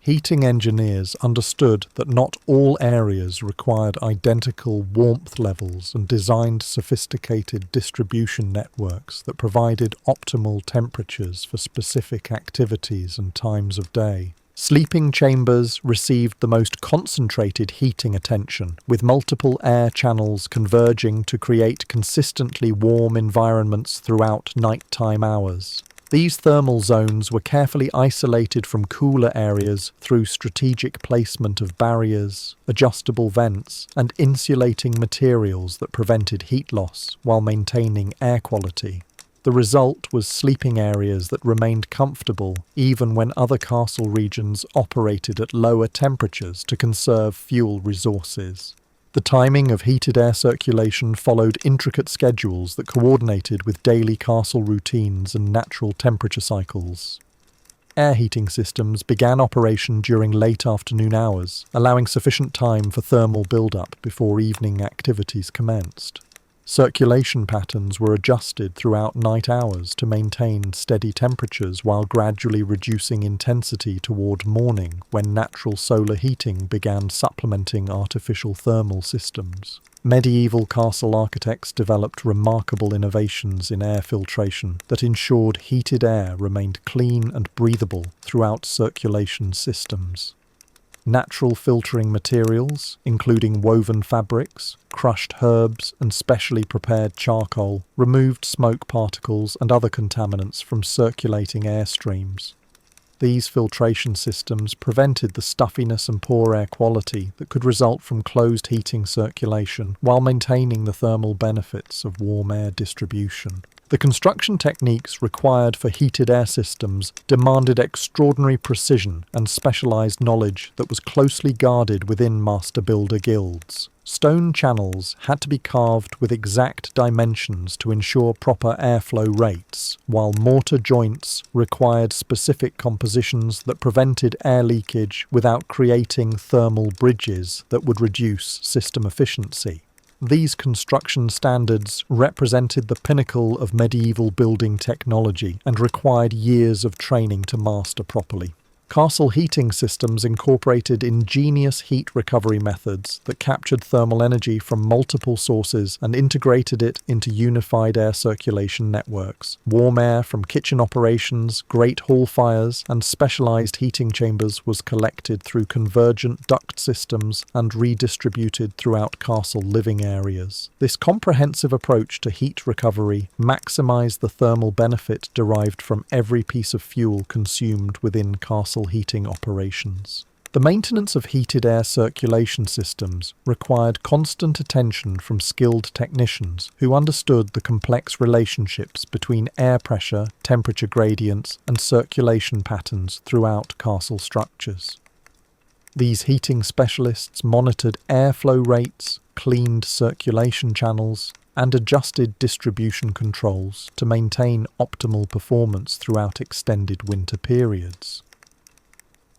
Heating engineers understood that not all areas required identical warmth levels and designed sophisticated distribution networks that provided optimal temperatures for specific activities and times of day. Sleeping chambers received the most concentrated heating attention, with multiple air channels converging to create consistently warm environments throughout nighttime hours. These thermal zones were carefully isolated from cooler areas through strategic placement of barriers, adjustable vents, and insulating materials that prevented heat loss while maintaining air quality. The result was sleeping areas that remained comfortable even when other castle regions operated at lower temperatures to conserve fuel resources. The timing of heated air circulation followed intricate schedules that coordinated with daily castle routines and natural temperature cycles. Air heating systems began operation during late afternoon hours, allowing sufficient time for thermal build-up before evening activities commenced. Circulation patterns were adjusted throughout night hours to maintain steady temperatures while gradually reducing intensity toward morning when natural solar heating began supplementing artificial thermal systems. Medieval castle architects developed remarkable innovations in air filtration that ensured heated air remained clean and breathable throughout circulation systems. Natural filtering materials, including woven fabrics, crushed herbs, and specially prepared charcoal, removed smoke particles and other contaminants from circulating air streams. These filtration systems prevented the stuffiness and poor air quality that could result from closed heating circulation while maintaining the thermal benefits of warm air distribution. The construction techniques required for heated air systems demanded extraordinary precision and specialized knowledge that was closely guarded within master builder guilds. Stone channels had to be carved with exact dimensions to ensure proper airflow rates, while mortar joints required specific compositions that prevented air leakage without creating thermal bridges that would reduce system efficiency. These construction standards represented the pinnacle of medieval building technology and required years of training to master properly. Castle heating systems incorporated ingenious heat recovery methods that captured thermal energy from multiple sources and integrated it into unified air circulation networks. Warm air from kitchen operations, great hall fires, and specialized heating chambers was collected through convergent duct systems and redistributed throughout castle living areas. This comprehensive approach to heat recovery maximized the thermal benefit derived from every piece of fuel consumed within castle heating operations. The maintenance of heated air circulation systems required constant attention from skilled technicians who understood the complex relationships between air pressure, temperature gradients, and circulation patterns throughout castle structures. These heating specialists monitored airflow rates, cleaned circulation channels, and adjusted distribution controls to maintain optimal performance throughout extended winter periods.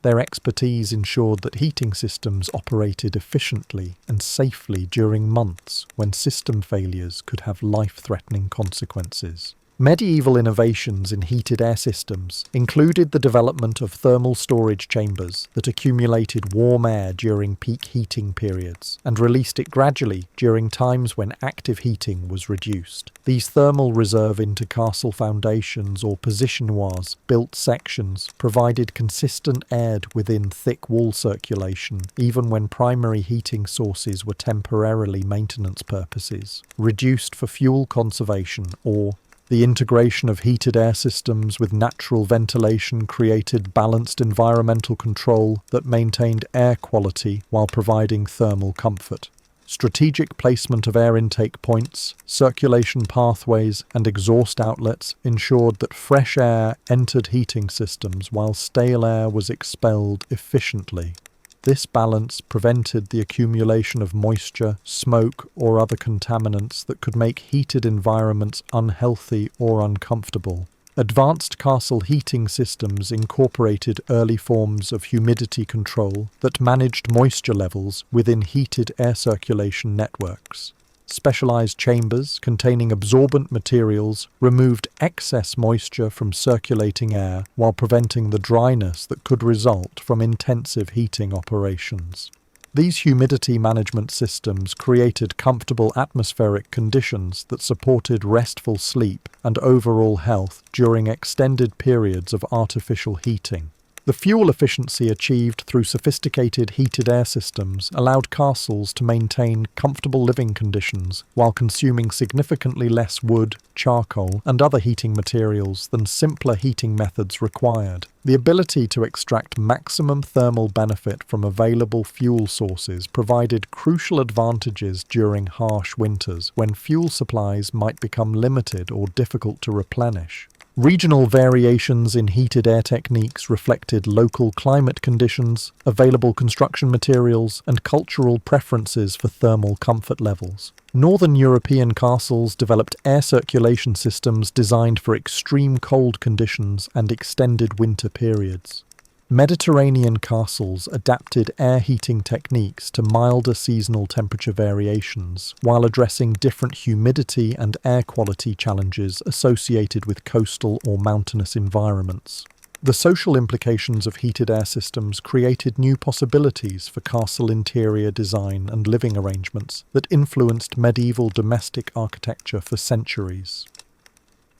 Their expertise ensured that heating systems operated efficiently and safely during months when system failures could have life-threatening consequences. Medieval innovations in heated air systems included the development of thermal storage chambers that accumulated warm air during peak heating periods and released it gradually during times when active heating was reduced. These thermal reserve intercastle foundations or positionnoirs built sections provided consistent air within thick wall circulation even when primary heating sources were temporarily maintenance purposes, reduced for fuel conservation or The integration of heated air systems with natural ventilation created balanced environmental control that maintained air quality while providing thermal comfort. Strategic placement of air intake points, circulation pathways, and exhaust outlets ensured that fresh air entered heating systems while stale air was expelled efficiently. This balance prevented the accumulation of moisture, smoke, or other contaminants that could make heated environments unhealthy or uncomfortable. Advanced castle heating systems incorporated early forms of humidity control that managed moisture levels within heated air circulation networks. Specialized chambers containing absorbent materials removed excess moisture from circulating air while preventing the dryness that could result from intensive heating operations. These humidity management systems created comfortable atmospheric conditions that supported restful sleep and overall health during extended periods of artificial heating. The fuel efficiency achieved through sophisticated heated air systems allowed castles to maintain comfortable living conditions while consuming significantly less wood, charcoal, and other heating materials than simpler heating methods required. The ability to extract maximum thermal benefit from available fuel sources provided crucial advantages during harsh winters when fuel supplies might become limited or difficult to replenish. Regional variations in heated air techniques reflected local climate conditions, available construction materials, and cultural preferences for thermal comfort levels. Northern European castles developed air circulation systems designed for extreme cold conditions and extended winter periods. Mediterranean castles adapted air heating techniques to milder seasonal temperature variations, while addressing different humidity and air quality challenges associated with coastal or mountainous environments. The social implications of heated air systems created new possibilities for castle interior design and living arrangements that influenced medieval domestic architecture for centuries.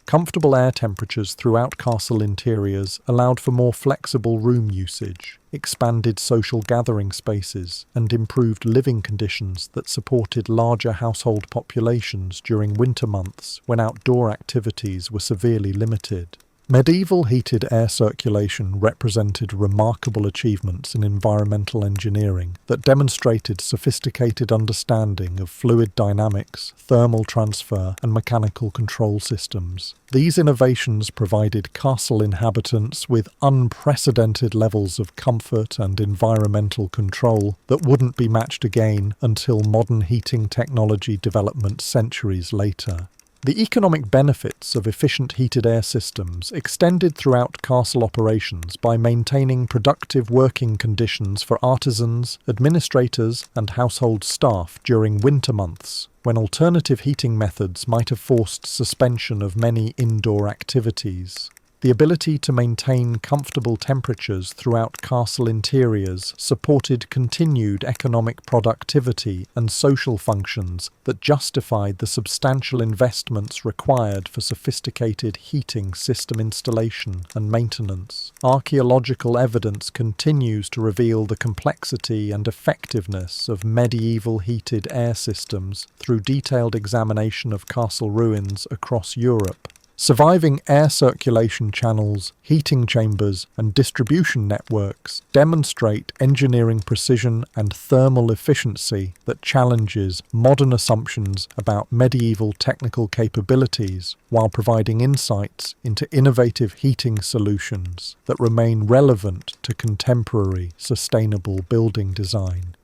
Comfortable air temperatures throughout castle interiors allowed for more flexible room usage, expanded social gathering spaces, and improved living conditions that supported larger household populations during winter months when outdoor activities were severely limited. Medieval heated air circulation represented remarkable achievements in environmental engineering that demonstrated sophisticated understanding of fluid dynamics, thermal transfer, and mechanical control systems. These innovations provided castle inhabitants with unprecedented levels of comfort and environmental control that wouldn't be matched again until modern heating technology development centuries later. The economic benefits of efficient heated air systems extended throughout castle operations by maintaining productive working conditions for artisans, administrators, and household staff during winter months, when alternative heating methods might have forced suspension of many indoor activities. The ability to maintain comfortable temperatures throughout castle interiors supported continued economic productivity and social functions that justified the substantial investments required for sophisticated heating system installation and maintenance. Archaeological evidence continues to reveal the complexity and effectiveness of medieval heated air systems through detailed examination of castle ruins across Europe. Surviving air circulation channels, heating chambers, and distribution networks demonstrate engineering precision and thermal efficiency that challenges modern assumptions about medieval technical capabilities while providing insights into innovative heating solutions that remain relevant to contemporary sustainable building design.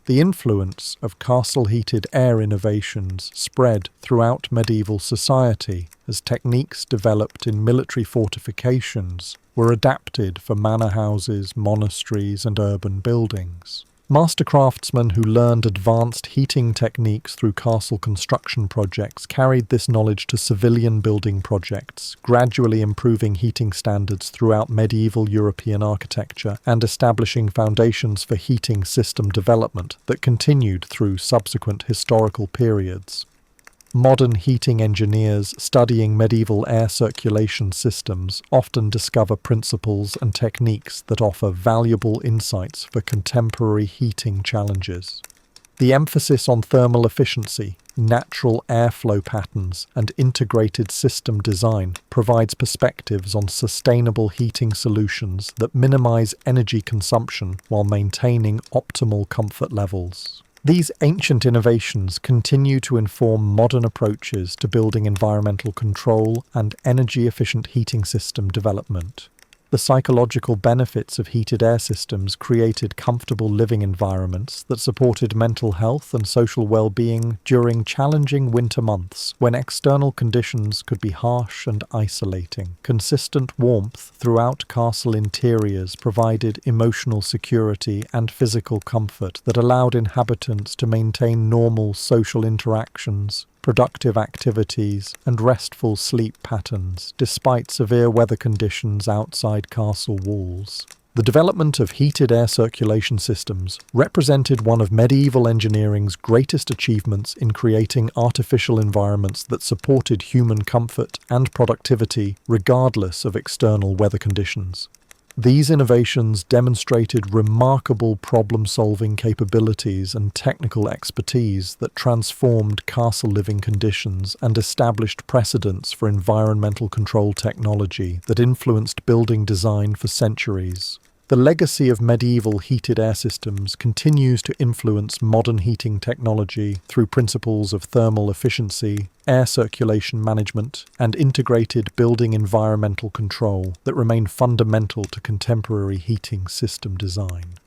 The influence of castle-heated air innovations spread throughout medieval society as techniques developed in military fortifications were adapted for manor houses, monasteries, and urban buildings. Master craftsmen who learned advanced heating techniques through castle construction projects carried this knowledge to civilian building projects, gradually improving heating standards throughout medieval European architecture and establishing foundations for heating system development that continued through subsequent historical periods. Modern heating engineers studying medieval air circulation systems often discover principles and techniques that offer valuable insights for contemporary heating challenges. The emphasis on thermal efficiency, natural airflow patterns, and integrated system design provides perspectives on sustainable heating solutions that minimize energy consumption while maintaining optimal comfort levels. These ancient innovations continue to inform modern approaches to building environmental control and energy-efficient heating system development. The psychological benefits of heated air systems created comfortable living environments that supported mental health and social well-being during challenging winter months when external conditions could be harsh and isolating. Consistent warmth throughout castle interiors provided emotional security and physical comfort that allowed inhabitants to maintain normal social interactions, productive activities, and restful sleep patterns, despite severe weather conditions outside castle walls. The development of heated air circulation systems represented one of medieval engineering's greatest achievements in creating artificial environments that supported human comfort and productivity regardless of external weather conditions. These innovations demonstrated remarkable problem-solving capabilities and technical expertise that transformed castle living conditions and established precedents for environmental control technology that influenced building design for centuries. The legacy of medieval heated air systems continues to influence modern heating technology through principles of thermal efficiency, air circulation management, and integrated building environmental control that remain fundamental to contemporary heating system design.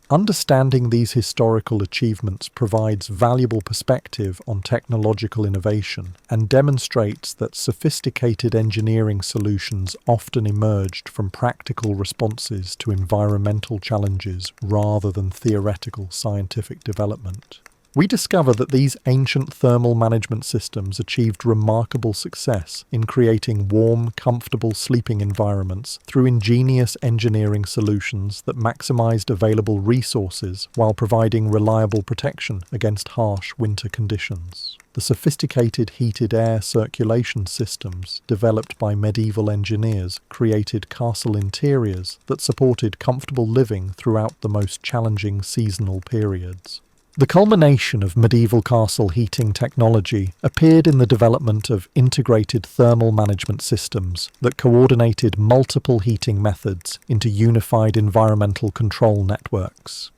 Understanding these historical achievements provides valuable perspective on technological innovation and demonstrates that sophisticated engineering solutions often emerged from practical responses to environmental challenges rather than theoretical scientific development. We discover that these ancient thermal management systems achieved remarkable success in creating warm, comfortable sleeping environments through ingenious engineering solutions that maximized available resources while providing reliable protection against harsh winter conditions. The sophisticated heated air circulation systems developed by medieval engineers created castle interiors that supported comfortable living throughout the most challenging seasonal periods. The culmination of medieval castle heating technology appeared in the development of integrated thermal management systems that coordinated multiple heating methods into unified environmental control networks.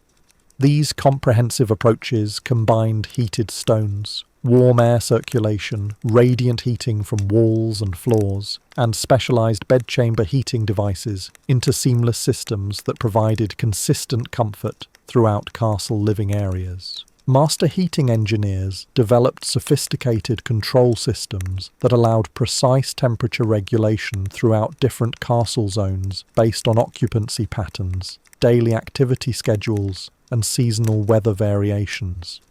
These comprehensive approaches combined heated stones, warm air circulation, radiant heating from walls and floors, and specialized bedchamber heating devices into seamless systems that provided consistent comfort throughout castle living areas. Master heating engineers developed sophisticated control systems that allowed precise temperature regulation throughout different castle zones based on occupancy patterns, daily activity schedules, and seasonal weather variations.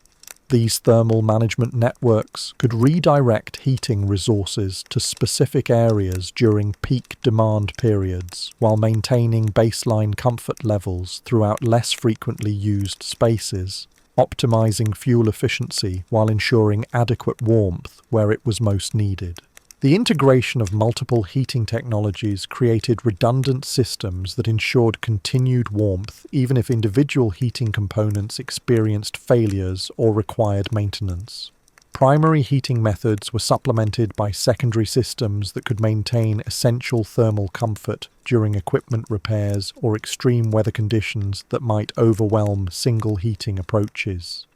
These thermal management networks could redirect heating resources to specific areas during peak demand periods, while maintaining baseline comfort levels throughout less frequently used spaces, optimizing fuel efficiency while ensuring adequate warmth where it was most needed. The integration of multiple heating technologies created redundant systems that ensured continued warmth even if individual heating components experienced failures or required maintenance. Primary heating methods were supplemented by secondary systems that could maintain essential thermal comfort during equipment repairs or extreme weather conditions that might overwhelm single heating approaches.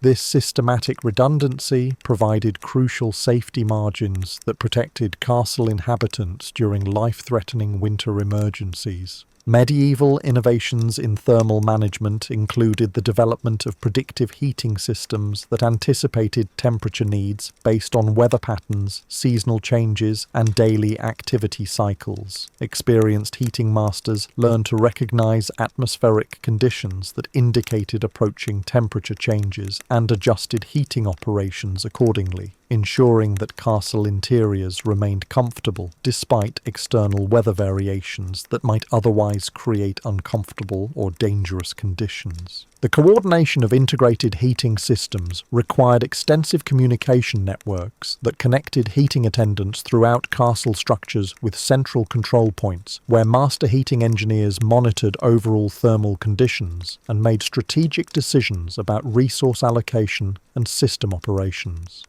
This systematic redundancy provided crucial safety margins that protected castle inhabitants during life-threatening winter emergencies. Medieval innovations in thermal management included the development of predictive heating systems that anticipated temperature needs based on weather patterns, seasonal changes, and daily activity cycles. Experienced heating masters learned to recognize atmospheric conditions that indicated approaching temperature changes and adjusted heating operations accordingly. ensuring that castle interiors remained comfortable despite external weather variations that might otherwise create uncomfortable or dangerous conditions. The coordination of integrated heating systems required extensive communication networks that connected heating attendants throughout castle structures with central control points, where master heating engineers monitored overall thermal conditions and made strategic decisions about resource allocation and system operations.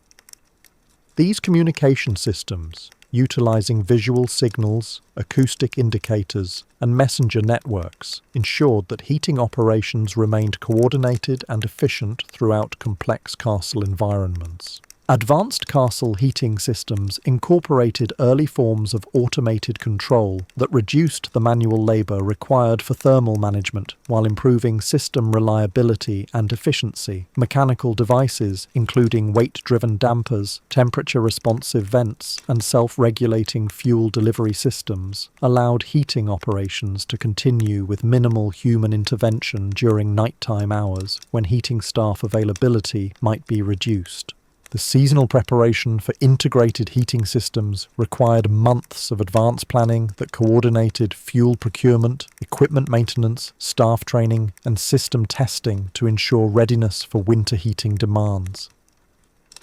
These communication systems, utilizing visual signals, acoustic indicators, and messenger networks, ensured that heating operations remained coordinated and efficient throughout complex castle environments. Advanced castle heating systems incorporated early forms of automated control that reduced the manual labor required for thermal management while improving system reliability and efficiency. Mechanical devices, including weight-driven dampers, temperature-responsive vents, and self-regulating fuel delivery systems, allowed heating operations to continue with minimal human intervention during nighttime hours when heating staff availability might be reduced. The seasonal preparation for integrated heating systems required months of advanced planning that coordinated fuel procurement, equipment maintenance, staff training, and system testing to ensure readiness for winter heating demands.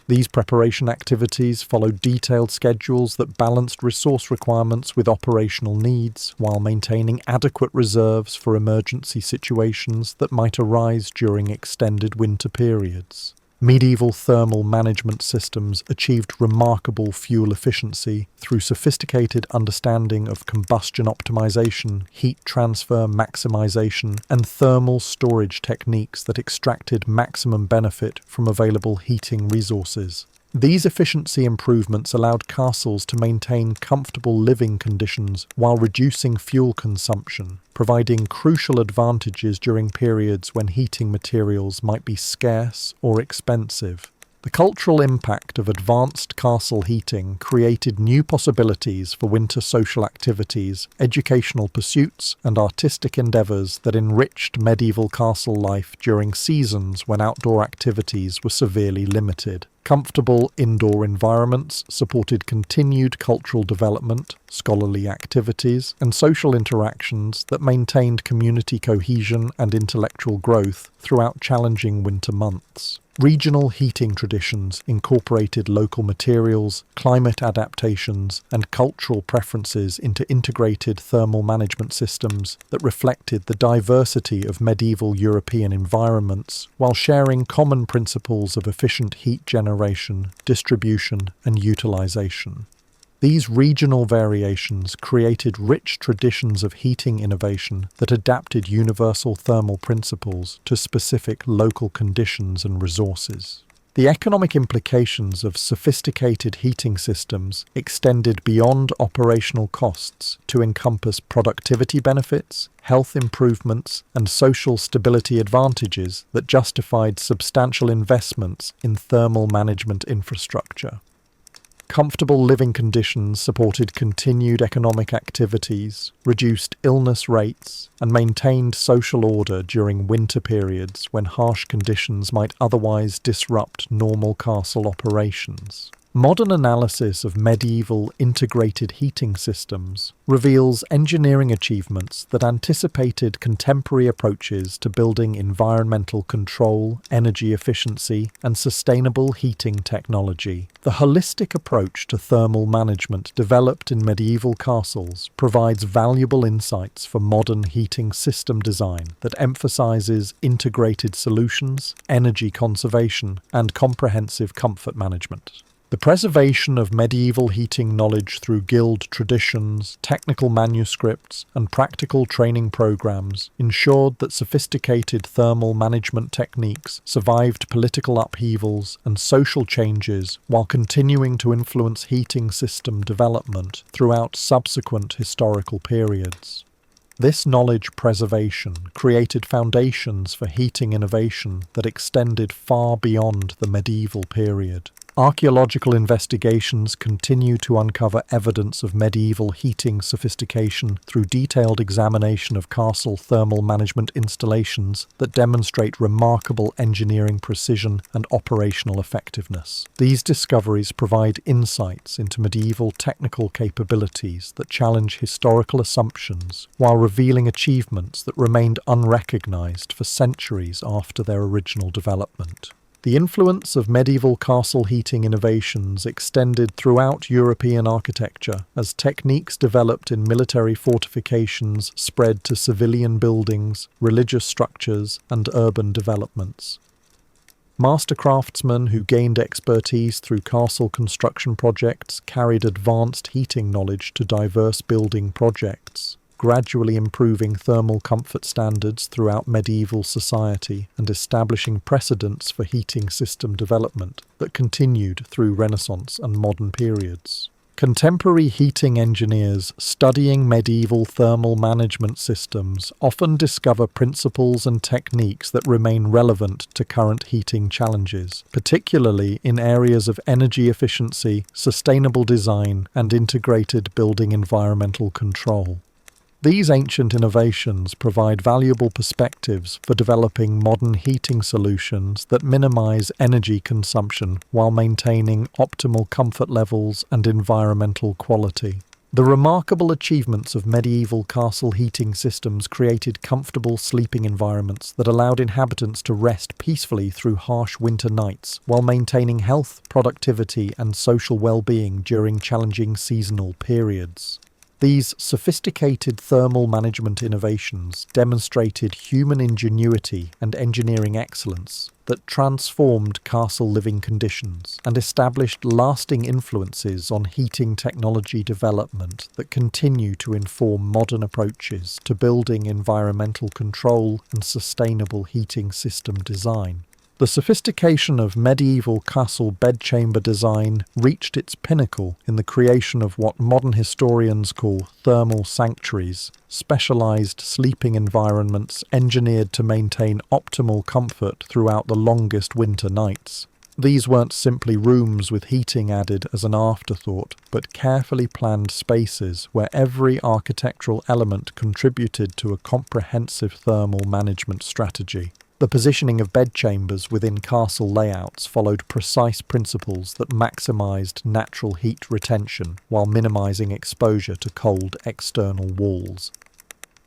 These preparation activities followed detailed schedules that balanced resource requirements with operational needs while maintaining adequate reserves for emergency situations that might arise during extended winter periods. Medieval thermal management systems achieved remarkable fuel efficiency through sophisticated understanding of combustion optimization, heat transfer maximization, and thermal storage techniques that extracted maximum benefit from available heating resources. These efficiency improvements allowed castles to maintain comfortable living conditions while reducing fuel consumption, providing crucial advantages during periods when heating materials might be scarce or expensive. The cultural impact of advanced castle heating created new possibilities for winter social activities, educational pursuits, and artistic endeavours that enriched medieval castle life during seasons when outdoor activities were severely limited. Comfortable indoor environments supported continued cultural development, scholarly activities, and social interactions that maintained community cohesion and intellectual growth throughout challenging winter months. Regional heating traditions incorporated local materials, climate adaptations, and cultural preferences into integrated thermal management systems that reflected the diversity of medieval European environments while sharing common principles of efficient heat generation, distribution, and utilization. These regional variations created rich traditions of heating innovation that adapted universal thermal principles to specific local conditions and resources. The economic implications of sophisticated heating systems extended beyond operational costs to encompass productivity benefits, health improvements, and social stability advantages that justified substantial investments in thermal management infrastructure. Comfortable living conditions supported continued economic activities, reduced illness rates, and maintained social order during winter periods when harsh conditions might otherwise disrupt normal castle operations. Modern analysis of medieval integrated heating systems reveals engineering achievements that anticipated contemporary approaches to building environmental control, energy efficiency, and sustainable heating technology. The holistic approach to thermal management developed in medieval castles provides valuable insights for modern heating system design that emphasizes integrated solutions, energy conservation, and comprehensive comfort management. The preservation of medieval heating knowledge through guild traditions, technical manuscripts, and practical training programs ensured that sophisticated thermal management techniques survived political upheavals and social changes while continuing to influence heating system development throughout subsequent historical periods. This knowledge preservation created foundations for heating innovation that extended far beyond the medieval period. Archaeological investigations continue to uncover evidence of medieval heating sophistication through detailed examination of castle thermal management installations that demonstrate remarkable engineering precision and operational effectiveness. These discoveries provide insights into medieval technical capabilities that challenge historical assumptions while revealing achievements that remained unrecognized for centuries after their original development. The influence of medieval castle heating innovations extended throughout European architecture as techniques developed in military fortifications spread to civilian buildings, religious structures, and urban developments. Master craftsmen who gained expertise through castle construction projects carried advanced heating knowledge to diverse building projects, gradually improving thermal comfort standards throughout medieval society and establishing precedents for heating system development that continued through Renaissance and modern periods. Contemporary heating engineers studying medieval thermal management systems often discover principles and techniques that remain relevant to current heating challenges, particularly in areas of energy efficiency, sustainable design, and integrated building environmental control. These ancient innovations provide valuable perspectives for developing modern heating solutions that minimize energy consumption while maintaining optimal comfort levels and environmental quality. The remarkable achievements of medieval castle heating systems created comfortable sleeping environments that allowed inhabitants to rest peacefully through harsh winter nights while maintaining health, productivity, and social well-being during challenging seasonal periods. These sophisticated thermal management innovations demonstrated human ingenuity and engineering excellence that transformed castle living conditions and established lasting influences on heating technology development that continue to inform modern approaches to building environmental control and sustainable heating system design. The sophistication of medieval castle bedchamber design reached its pinnacle in the creation of what modern historians call thermal sanctuaries, specialized sleeping environments engineered to maintain optimal comfort throughout the longest winter nights. These weren't simply rooms with heating added as an afterthought, but carefully planned spaces where every architectural element contributed to a comprehensive thermal management strategy. The positioning of bedchambers within castle layouts followed precise principles that maximized natural heat retention while minimizing exposure to cold external walls.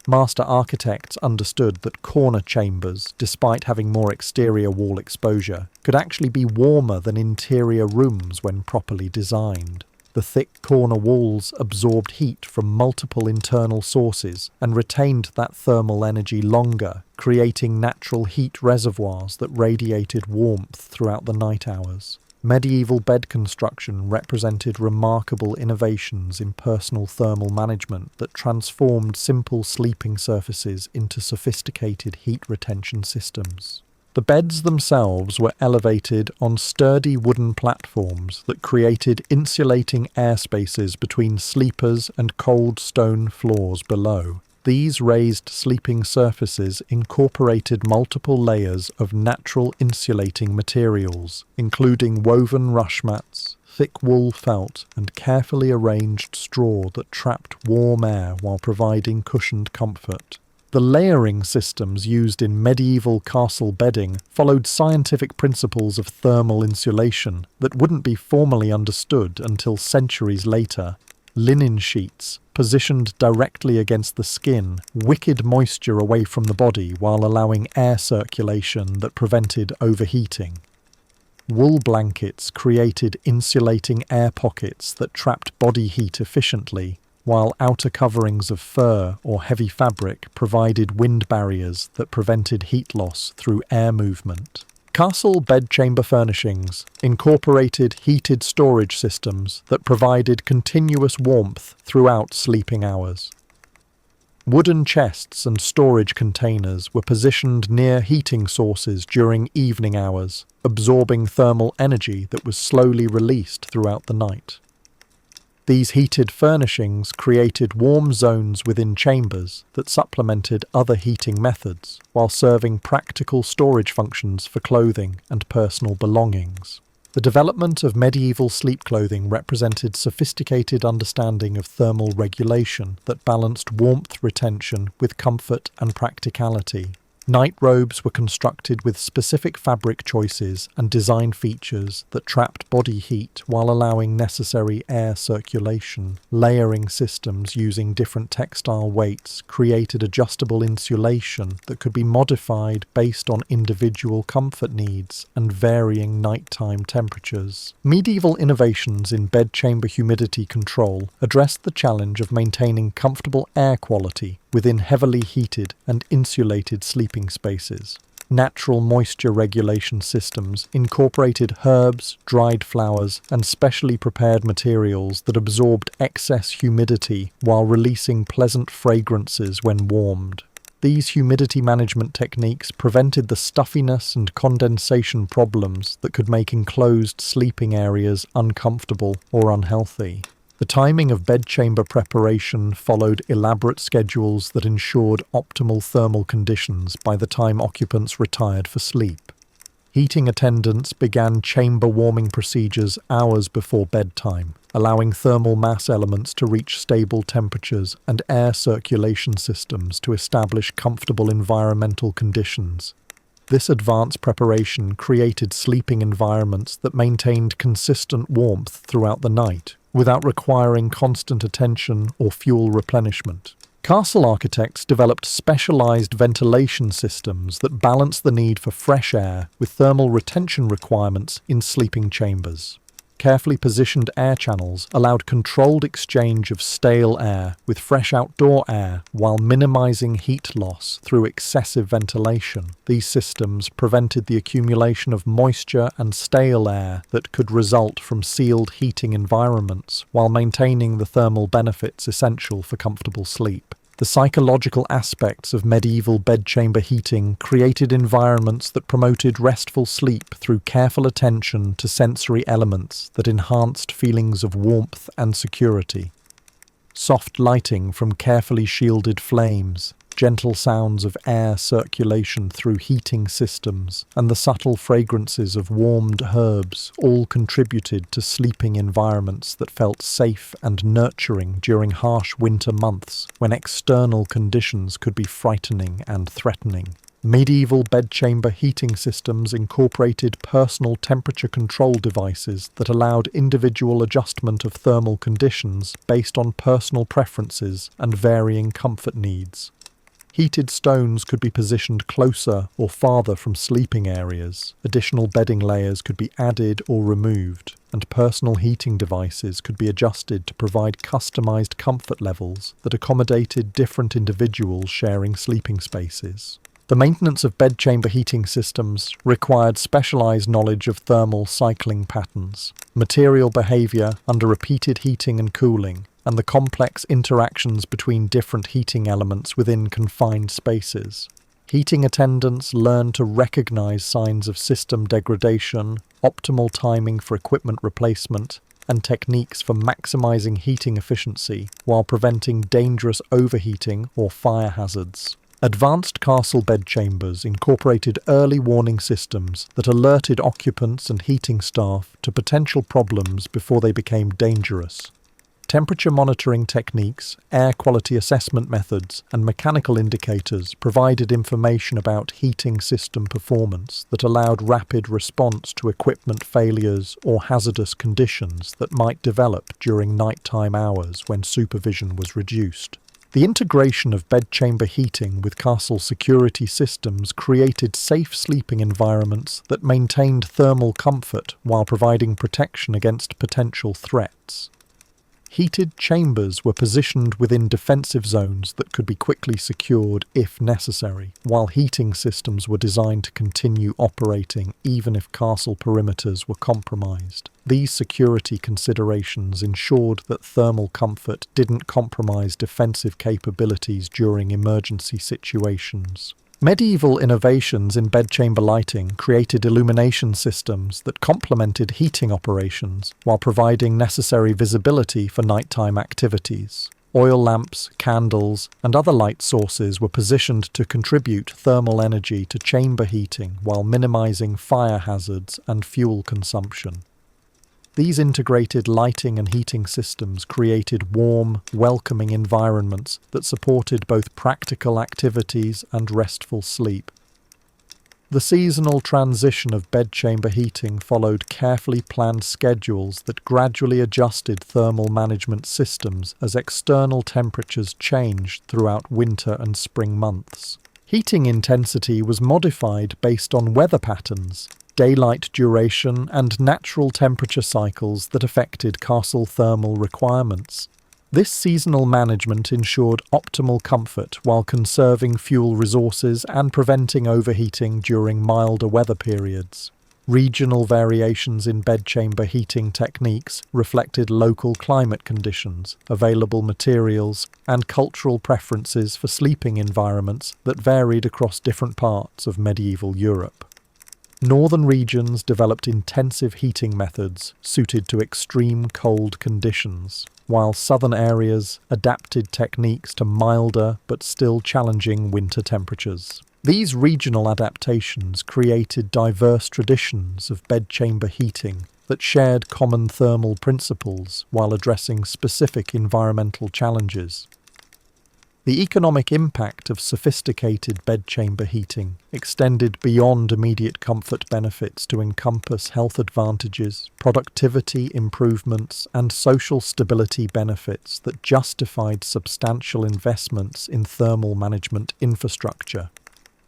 Master architects understood that corner chambers, despite having more exterior wall exposure, could actually be warmer than interior rooms when properly designed. The thick corner walls absorbed heat from multiple internal sources and retained that thermal energy longer, creating natural heat reservoirs that radiated warmth throughout the night hours. Medieval bed construction represented remarkable innovations in personal thermal management that transformed simple sleeping surfaces into sophisticated heat retention systems. The beds themselves were elevated on sturdy wooden platforms that created insulating airspaces between sleepers and cold stone floors below. These raised sleeping surfaces incorporated multiple layers of natural insulating materials, including woven rush mats, thick wool felt, and carefully arranged straw that trapped warm air while providing cushioned comfort. The layering systems used in medieval castle bedding followed scientific principles of thermal insulation that wouldn't be formally understood until centuries later. Linen sheets, positioned directly against the skin, wicking moisture away from the body while allowing air circulation that prevented overheating. Wool blankets created insulating air pockets that trapped body heat efficiently, while outer coverings of fur or heavy fabric provided wind barriers that prevented heat loss through air movement. Castle bedchamber furnishings incorporated heated storage systems that provided continuous warmth throughout sleeping hours. Wooden chests and storage containers were positioned near heating sources during evening hours, absorbing thermal energy that was slowly released throughout the night. These heated furnishings created warm zones within chambers that supplemented other heating methods, while serving practical storage functions for clothing and personal belongings. The development of medieval sleep clothing represented sophisticated understanding of thermal regulation that balanced warmth retention with comfort and practicality. Night robes were constructed with specific fabric choices and design features that trapped body heat while allowing necessary air circulation. Layering systems using different textile weights created adjustable insulation that could be modified based on individual comfort needs and varying nighttime temperatures. Medieval innovations in bedchamber humidity control addressed the challenge of maintaining comfortable air quality within heavily heated and insulated sleeping spaces. Natural moisture regulation systems incorporated herbs, dried flowers, and specially prepared materials that absorbed excess humidity while releasing pleasant fragrances when warmed. These humidity management techniques prevented the stuffiness and condensation problems that could make enclosed sleeping areas uncomfortable or unhealthy. The timing of bedchamber preparation followed elaborate schedules that ensured optimal thermal conditions by the time occupants retired for sleep. Heating attendants began chamber warming procedures hours before bedtime, allowing thermal mass elements to reach stable temperatures and air circulation systems to establish comfortable environmental conditions. This advanced preparation created sleeping environments that maintained consistent warmth throughout the night, without requiring constant attention or fuel replenishment. Castle architects developed specialized ventilation systems that balanced the need for fresh air with thermal retention requirements in sleeping chambers. Carefully positioned air channels allowed controlled exchange of stale air with fresh outdoor air while minimizing heat loss through excessive ventilation. These systems prevented the accumulation of moisture and stale air that could result from sealed heating environments while maintaining the thermal benefits essential for comfortable sleep. The psychological aspects of medieval bedchamber heating created environments that promoted restful sleep through careful attention to sensory elements that enhanced feelings of warmth and security. Soft lighting from carefully shielded flames, gentle sounds of air circulation through heating systems, and the subtle fragrances of warmed herbs all contributed to sleeping environments that felt safe and nurturing during harsh winter months when external conditions could be frightening and threatening. Medieval bedchamber heating systems incorporated personal temperature control devices that allowed individual adjustment of thermal conditions based on personal preferences and varying comfort needs. Heated stones could be positioned closer or farther from sleeping areas, additional bedding layers could be added or removed, and personal heating devices could be adjusted to provide customized comfort levels that accommodated different individuals sharing sleeping spaces. The maintenance of bedchamber heating systems required specialized knowledge of thermal cycling patterns, material behavior under repeated heating and cooling, and the complex interactions between different heating elements within confined spaces. Heating attendants learned to recognize signs of system degradation, optimal timing for equipment replacement, and techniques for maximizing heating efficiency while preventing dangerous overheating or fire hazards. Advanced castle bedchambers incorporated early warning systems that alerted occupants and heating staff to potential problems before they became dangerous. Temperature monitoring techniques, air quality assessment methods, and mechanical indicators provided information about heating system performance that allowed rapid response to equipment failures or hazardous conditions that might develop during nighttime hours when supervision was reduced. The integration of bedchamber heating with castle security systems created safe sleeping environments that maintained thermal comfort while providing protection against potential threats. Heated chambers were positioned within defensive zones that could be quickly secured if necessary, while heating systems were designed to continue operating even if castle perimeters were compromised. These security considerations ensured that thermal comfort didn't compromise defensive capabilities during emergency situations. Medieval innovations in bedchamber lighting created illumination systems that complemented heating operations while providing necessary visibility for nighttime activities. Oil lamps, candles, and other light sources were positioned to contribute thermal energy to chamber heating while minimizing fire hazards and fuel consumption. These integrated lighting and heating systems created warm, welcoming environments that supported both practical activities and restful sleep. The seasonal transition of bedchamber heating followed carefully planned schedules that gradually adjusted thermal management systems as external temperatures changed throughout winter and spring months. Heating intensity was modified based on weather patterns, daylight duration, and natural temperature cycles that affected castle thermal requirements. This seasonal management ensured optimal comfort while conserving fuel resources and preventing overheating during milder weather periods. Regional variations in bedchamber heating techniques reflected local climate conditions, available materials, and cultural preferences for sleeping environments that varied across different parts of medieval Europe. Northern regions developed intensive heating methods suited to extreme cold conditions, while southern areas adapted techniques to milder but still challenging winter temperatures. These regional adaptations created diverse traditions of bedchamber heating that shared common thermal principles while addressing specific environmental challenges. The economic impact of sophisticated bedchamber heating extended beyond immediate comfort benefits to encompass health advantages, productivity improvements, and social stability benefits that justified substantial investments in thermal management infrastructure.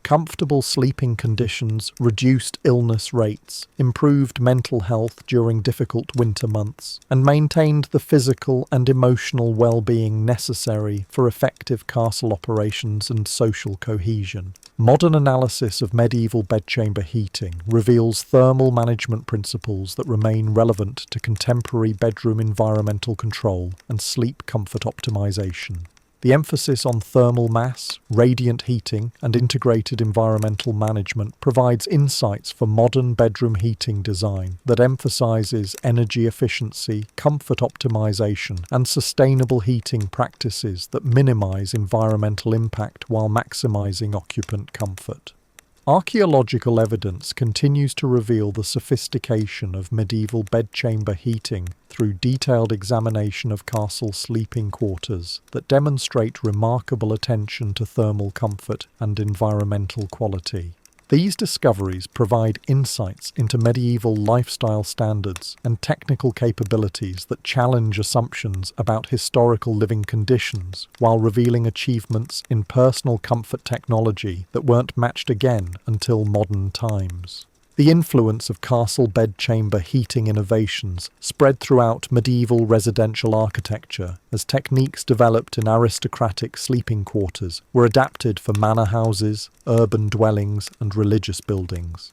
Comfortable sleeping conditions reduced illness rates, improved mental health during difficult winter months, and maintained the physical and emotional well-being necessary for effective castle operations and social cohesion. Modern analysis of medieval bedchamber heating reveals thermal management principles that remain relevant to contemporary bedroom environmental control and sleep comfort optimization. The emphasis on thermal mass, radiant heating, and integrated environmental management provides insights for modern bedroom heating design that emphasizes energy efficiency, comfort optimization, and sustainable heating practices that minimize environmental impact while maximizing occupant comfort. Archaeological evidence continues to reveal the sophistication of medieval bedchamber heating through detailed examination of castle sleeping quarters that demonstrate remarkable attention to thermal comfort and environmental quality. These discoveries provide insights into medieval lifestyle standards and technical capabilities that challenge assumptions about historical living conditions, while revealing achievements in personal comfort technology that weren't matched again until modern times. The influence of castle bedchamber heating innovations spread throughout medieval residential architecture as techniques developed in aristocratic sleeping quarters were adapted for manor houses, urban dwellings, and religious buildings.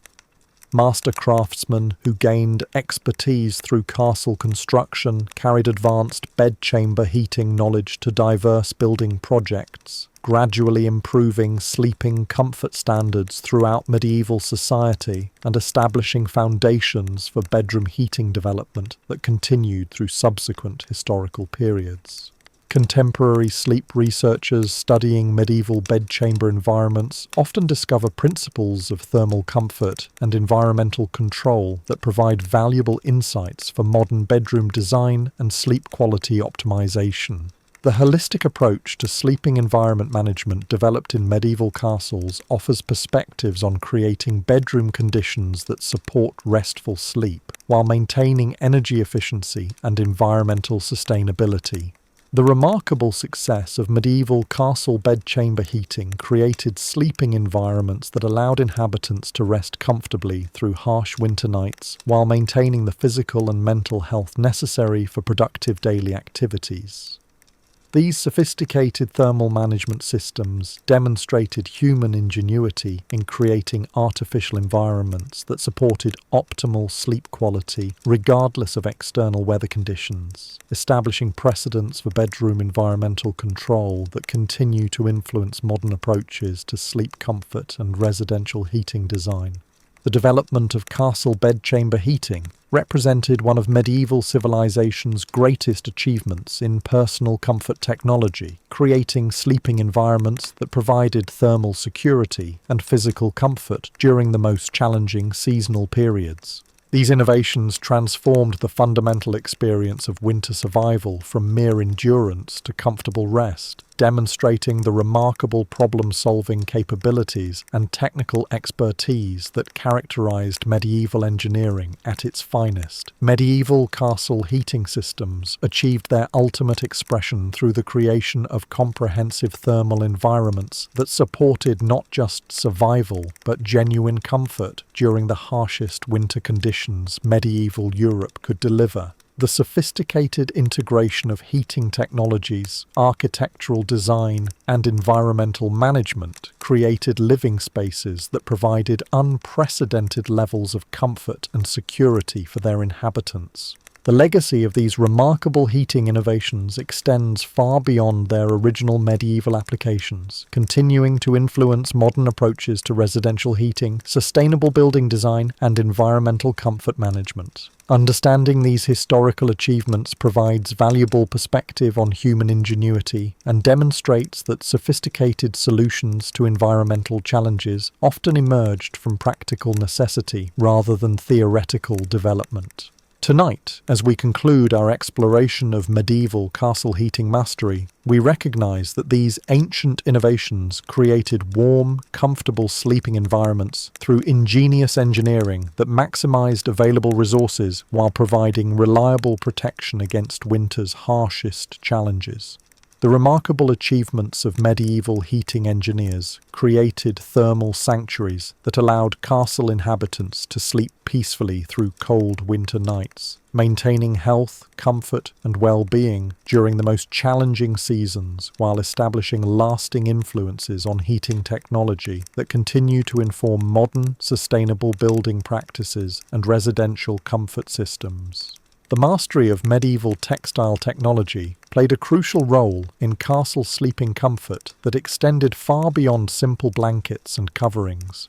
Master craftsmen who gained expertise through castle construction carried advanced bedchamber heating knowledge to diverse building projects, gradually improving sleeping comfort standards throughout medieval society and establishing foundations for bedroom heating development that continued through subsequent historical periods. Contemporary sleep researchers studying medieval bedchamber environments often discover principles of thermal comfort and environmental control that provide valuable insights for modern bedroom design and sleep quality optimization. The holistic approach to sleeping environment management developed in medieval castles offers perspectives on creating bedroom conditions that support restful sleep, while maintaining energy efficiency and environmental sustainability. The remarkable success of medieval castle bedchamber heating created sleeping environments that allowed inhabitants to rest comfortably through harsh winter nights, while maintaining the physical and mental health necessary for productive daily activities. These sophisticated thermal management systems demonstrated human ingenuity in creating artificial environments that supported optimal sleep quality regardless of external weather conditions, establishing precedents for bedroom environmental control that continue to influence modern approaches to sleep comfort and residential heating design. The development of castle bedchamber heating represented one of medieval civilization's greatest achievements in personal comfort technology, creating sleeping environments that provided thermal security and physical comfort during the most challenging seasonal periods. These innovations transformed the fundamental experience of winter survival from mere endurance to comfortable rest, demonstrating the remarkable problem-solving capabilities and technical expertise that characterized medieval engineering at its finest. Medieval castle heating systems achieved their ultimate expression through the creation of comprehensive thermal environments that supported not just survival but genuine comfort during the harshest winter conditions medieval Europe could deliver. The sophisticated integration of heating technologies, architectural design, and environmental management created living spaces that provided unprecedented levels of comfort and security for their inhabitants. The legacy of these remarkable heating innovations extends far beyond their original medieval applications, continuing to influence modern approaches to residential heating, sustainable building design, and environmental comfort management. Understanding these historical achievements provides valuable perspective on human ingenuity and demonstrates that sophisticated solutions to environmental challenges often emerged from practical necessity rather than theoretical development. Tonight, as we conclude our exploration of medieval castle heating mastery, we recognize that these ancient innovations created warm, comfortable sleeping environments through ingenious engineering that maximized available resources while providing reliable protection against winter's harshest challenges. The remarkable achievements of medieval heating engineers created thermal sanctuaries that allowed castle inhabitants to sleep peacefully through cold winter nights, maintaining health, comfort, and well-being during the most challenging seasons while establishing lasting influences on heating technology that continue to inform modern, sustainable building practices and residential comfort systems. The mastery of medieval textile technology played a crucial role in castle sleeping comfort that extended far beyond simple blankets and coverings.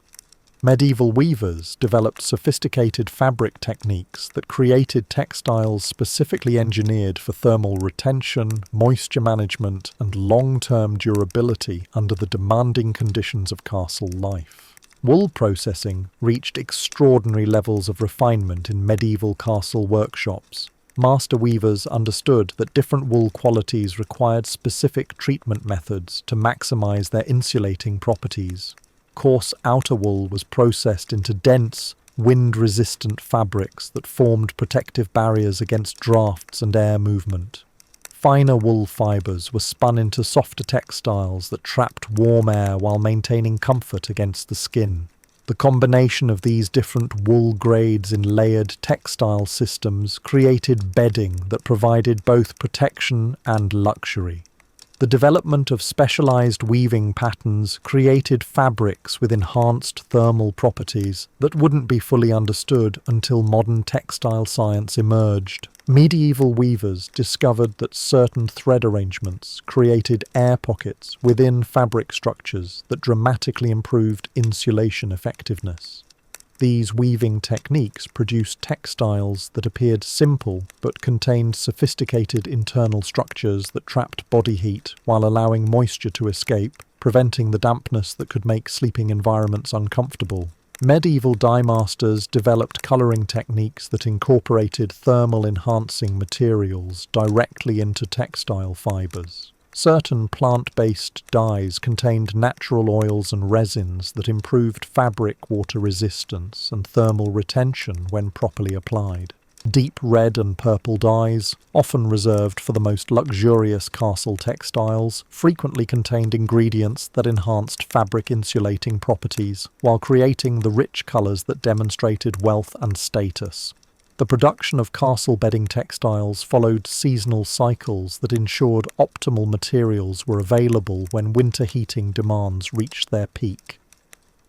Medieval weavers developed sophisticated fabric techniques that created textiles specifically engineered for thermal retention, moisture management, and long-term durability under the demanding conditions of castle life. Wool processing reached extraordinary levels of refinement in medieval castle workshops. Master weavers understood that different wool qualities required specific treatment methods to maximize their insulating properties. Coarse outer wool was processed into dense, wind-resistant fabrics that formed protective barriers against drafts and air movement. Finer wool fibers were spun into softer textiles that trapped warm air while maintaining comfort against the skin. The combination of these different wool grades in layered textile systems created bedding that provided both protection and luxury. The development of specialized weaving patterns created fabrics with enhanced thermal properties that wouldn't be fully understood until modern textile science emerged. Medieval weavers discovered that certain thread arrangements created air pockets within fabric structures that dramatically improved insulation effectiveness. These weaving techniques produced textiles that appeared simple but contained sophisticated internal structures that trapped body heat while allowing moisture to escape, preventing the dampness that could make sleeping environments uncomfortable. Medieval dye masters developed coloring techniques that incorporated thermal enhancing materials directly into textile fibers. Certain plant-based dyes contained natural oils and resins that improved fabric water resistance and thermal retention when properly applied. Deep red and purple dyes, often reserved for the most luxurious castle textiles, frequently contained ingredients that enhanced fabric insulating properties, while creating the rich colours that demonstrated wealth and status. The production of castle bedding textiles followed seasonal cycles that ensured optimal materials were available when winter heating demands reached their peak.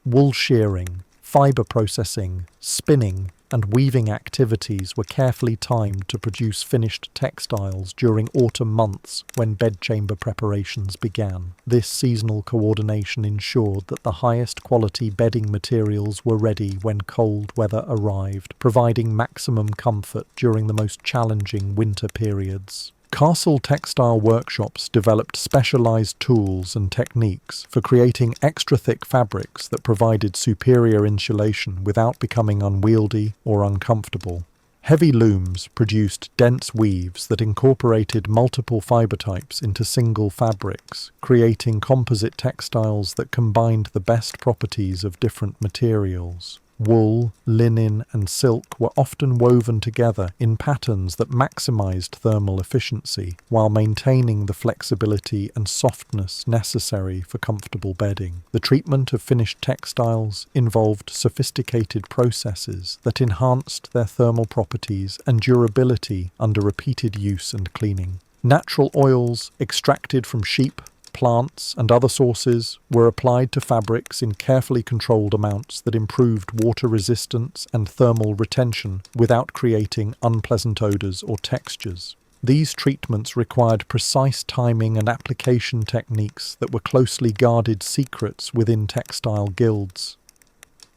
Wool shearing, fibre processing, spinning, and weaving activities were carefully timed to produce finished textiles during autumn months when bedchamber preparations began. This seasonal coordination ensured that the highest quality bedding materials were ready when cold weather arrived, providing maximum comfort during the most challenging winter periods. Castle textile workshops developed specialized tools and techniques for creating extra-thick fabrics that provided superior insulation without becoming unwieldy or uncomfortable. Heavy looms produced dense weaves that incorporated multiple fiber types into single fabrics, creating composite textiles that combined the best properties of different materials. Wool, linen, and silk were often woven together in patterns that maximized thermal efficiency while maintaining the flexibility and softness necessary for comfortable bedding. The treatment of finished textiles involved sophisticated processes that enhanced their thermal properties and durability under repeated use and cleaning. Natural oils extracted from sheep, plants, and other sources were applied to fabrics in carefully controlled amounts that improved water resistance and thermal retention without creating unpleasant odors or textures. These treatments required precise timing and application techniques that were closely guarded secrets within textile guilds.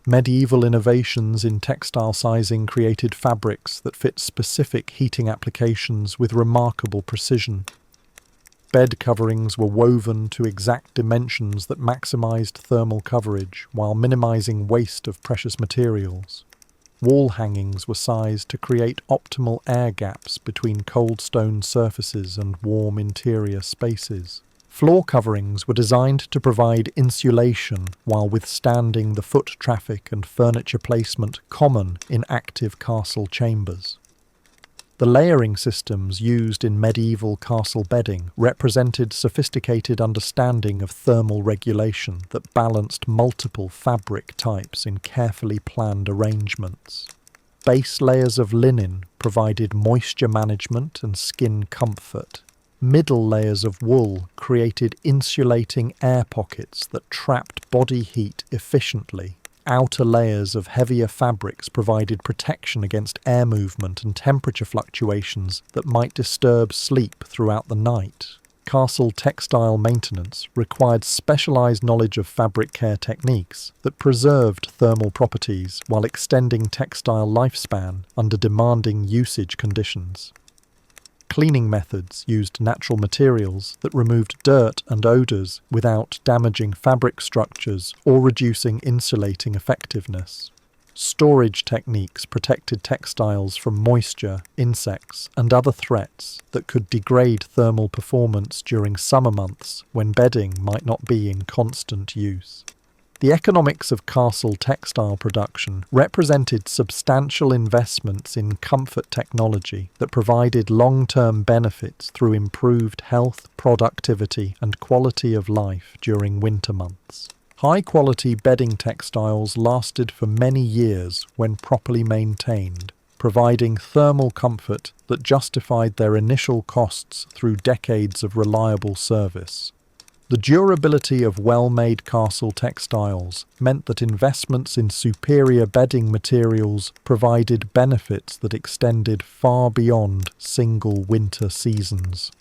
Medieval innovations in textile sizing created fabrics that fit specific heating applications with remarkable precision. Bed coverings were woven to exact dimensions that maximized thermal coverage while minimizing waste of precious materials. Wall hangings were sized to create optimal air gaps between cold stone surfaces and warm interior spaces. Floor coverings were designed to provide insulation while withstanding the foot traffic and furniture placement common in active castle chambers. The layering systems used in medieval castle bedding represented sophisticated understanding of thermal regulation that balanced multiple fabric types in carefully planned arrangements. Base layers of linen provided moisture management and skin comfort. Middle layers of wool created insulating air pockets that trapped body heat efficiently. Outer layers of heavier fabrics provided protection against air movement and temperature fluctuations that might disturb sleep throughout the night. Castle textile maintenance required specialized knowledge of fabric care techniques that preserved thermal properties while extending textile lifespan under demanding usage conditions. Cleaning methods used natural materials that removed dirt and odors without damaging fabric structures or reducing insulating effectiveness. Storage techniques protected textiles from moisture, insects, and other threats that could degrade thermal performance during summer months when bedding might not be in constant use. The economics of castle textile production represented substantial investments in comfort technology that provided long-term benefits through improved health, productivity, and quality of life during winter months. High-quality bedding textiles lasted for many years when properly maintained, providing thermal comfort that justified their initial costs through decades of reliable service. The durability of well-made castle textiles meant that investments in superior bedding materials provided benefits that extended far beyond single winter seasons.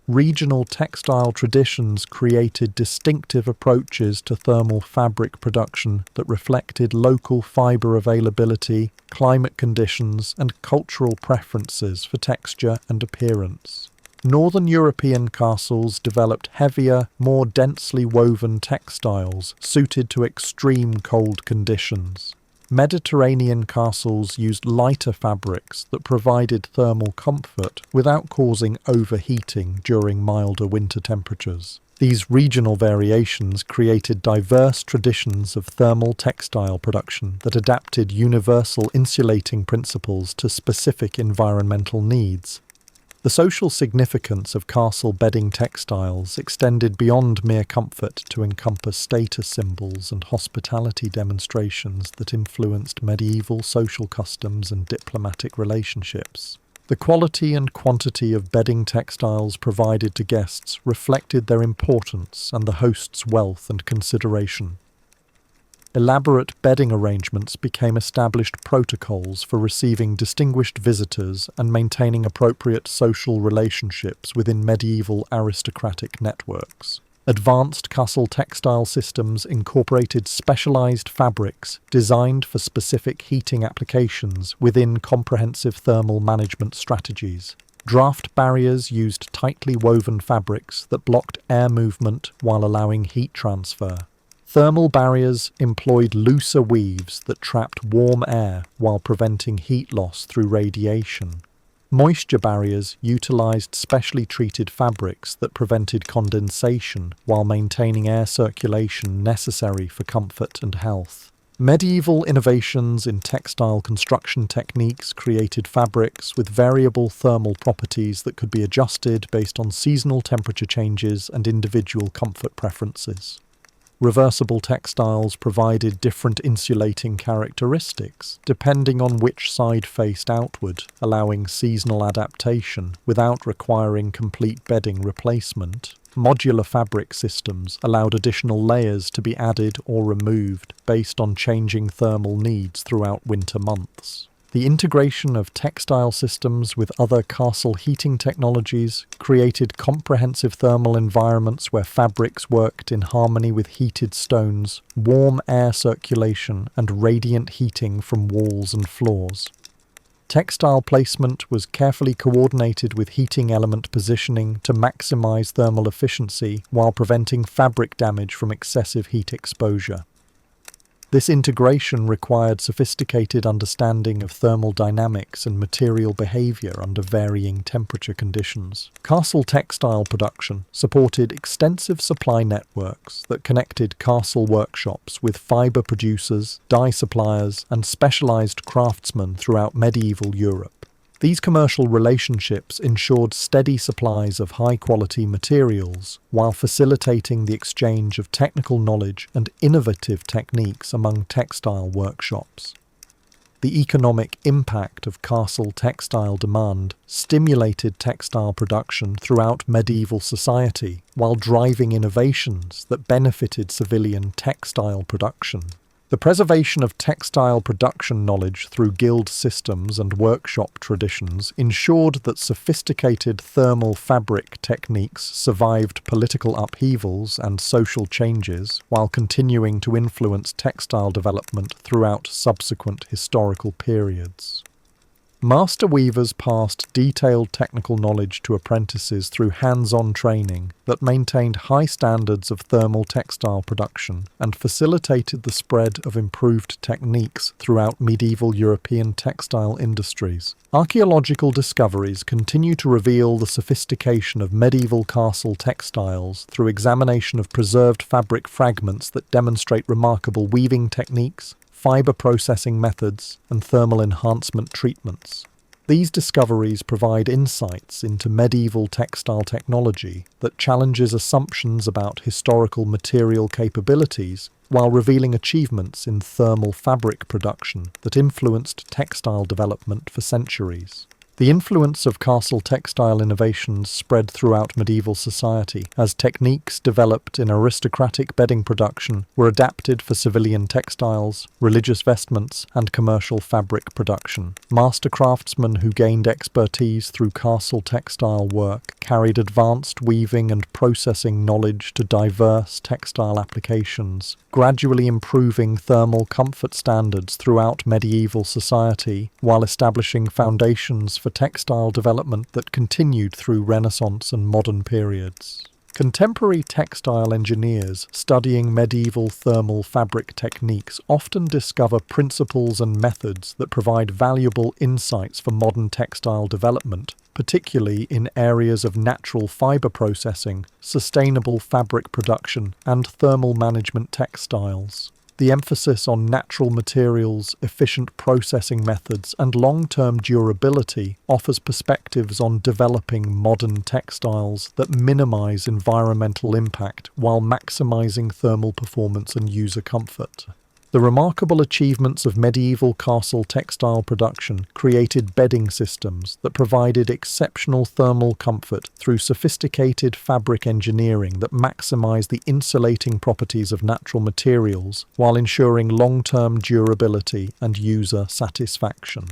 Regional textile traditions created distinctive approaches to thermal fabric production that reflected local fiber availability, climate conditions, and cultural preferences for texture and appearance. Northern European castles developed heavier, more densely woven textiles suited to extreme cold conditions. Mediterranean castles used lighter fabrics that provided thermal comfort without causing overheating during milder winter temperatures. These regional variations created diverse traditions of thermal textile production that adapted universal insulating principles to specific environmental needs. The social significance of castle bedding textiles extended beyond mere comfort to encompass status symbols and hospitality demonstrations that influenced medieval social customs and diplomatic relationships. The quality and quantity of bedding textiles provided to guests reflected their importance and the host's wealth and consideration. elaborate bedding arrangements became established protocols for receiving distinguished visitors and maintaining appropriate social relationships within medieval aristocratic networks. Advanced castle textile systems incorporated specialized fabrics designed for specific heating applications within comprehensive thermal management strategies. Draft barriers used tightly woven fabrics that blocked air movement while allowing heat transfer. Thermal barriers employed looser weaves that trapped warm air while preventing heat loss through radiation. Moisture barriers utilized specially treated fabrics that prevented condensation while maintaining air circulation necessary for comfort and health. Medieval innovations in textile construction techniques created fabrics with variable thermal properties that could be adjusted based on seasonal temperature changes and individual comfort preferences. Reversible textiles provided different insulating characteristics, depending on which side faced outward, allowing seasonal adaptation without requiring complete bedding replacement. Modular fabric systems allowed additional layers to be added or removed based on changing thermal needs throughout winter months. The integration of textile systems with other castle heating technologies created comprehensive thermal environments where fabrics worked in harmony with heated stones, warm air circulation, and radiant heating from walls and floors. Textile placement was carefully coordinated with heating element positioning to maximize thermal efficiency while preventing fabric damage from excessive heat exposure. This integration required sophisticated understanding of thermal dynamics and material behavior under varying temperature conditions. Castle textile production supported extensive supply networks that connected castle workshops with fiber producers, dye suppliers, and specialized craftsmen throughout medieval Europe. These commercial relationships ensured steady supplies of high-quality materials while facilitating the exchange of technical knowledge and innovative techniques among textile workshops. The economic impact of castle textile demand stimulated textile production throughout medieval society while driving innovations that benefited civilian textile production. The preservation of textile production knowledge through guild systems and workshop traditions ensured that sophisticated thermal fabric techniques survived political upheavals and social changes while continuing to influence textile development throughout subsequent historical periods. Master weavers passed detailed technical knowledge to apprentices through hands-on training that maintained high standards of thermal textile production and facilitated the spread of improved techniques throughout medieval European textile industries. Archaeological discoveries continue to reveal the sophistication of medieval castle textiles through examination of preserved fabric fragments that demonstrate remarkable weaving techniques, fiber processing methods, and thermal enhancement treatments. These discoveries provide insights into medieval textile technology that challenges assumptions about historical material capabilities while revealing achievements in thermal fabric production that influenced textile development for centuries. The influence of castle textile innovations spread throughout medieval society as techniques developed in aristocratic bedding production were adapted for civilian textiles, religious vestments, and commercial fabric production. Master craftsmen who gained expertise through castle textile work carried advanced weaving and processing knowledge to diverse textile applications, gradually improving thermal comfort standards throughout medieval society while establishing foundations for textile development that continued through Renaissance and modern periods. Contemporary textile engineers studying medieval thermal fabric techniques often discover principles and methods that provide valuable insights for modern textile development, particularly in areas of natural fiber processing, sustainable fabric production, and thermal management textiles. The emphasis on natural materials, efficient processing methods, and long-term durability offers perspectives on developing modern textiles that minimize environmental impact while maximizing thermal performance and user comfort. The remarkable achievements of medieval castle textile production created bedding systems that provided exceptional thermal comfort through sophisticated fabric engineering that maximized the insulating properties of natural materials while ensuring long-term durability and user satisfaction.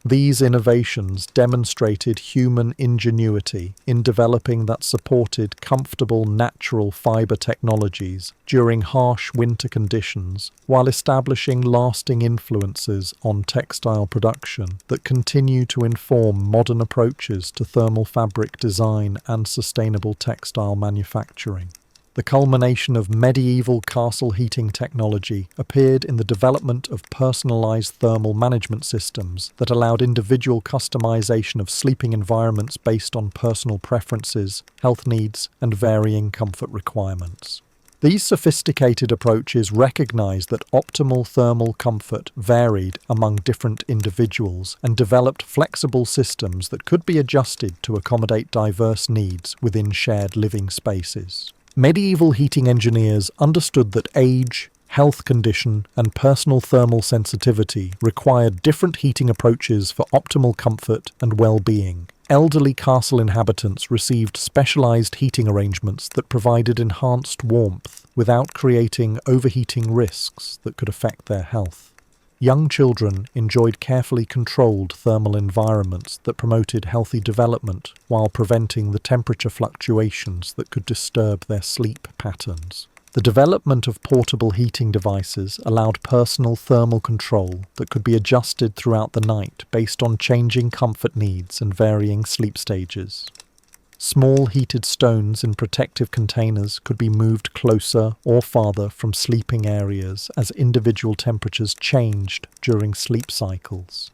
These innovations demonstrated human ingenuity in developing that supported comfortable natural fiber technologies during harsh winter conditions, while establishing lasting influences on textile production that continue to inform modern approaches to thermal fabric design and sustainable textile manufacturing. The culmination of medieval castle heating technology appeared in the development of personalized thermal management systems that allowed individual customization of sleeping environments based on personal preferences, health needs, and varying comfort requirements. These sophisticated approaches recognized that optimal thermal comfort varied among different individuals and developed flexible systems that could be adjusted to accommodate diverse needs within shared living spaces. Medieval heating engineers understood that age, health condition, and personal thermal sensitivity required different heating approaches for optimal comfort and well-being. Elderly castle inhabitants received specialized heating arrangements that provided enhanced warmth without creating overheating risks that could affect their health. Young children enjoyed carefully controlled thermal environments that promoted healthy development while preventing the temperature fluctuations that could disturb their sleep patterns. The development of portable heating devices allowed personal thermal control that could be adjusted throughout the night based on changing comfort needs and varying sleep stages. Small heated stones in protective containers could be moved closer or farther from sleeping areas as individual temperatures changed during sleep cycles.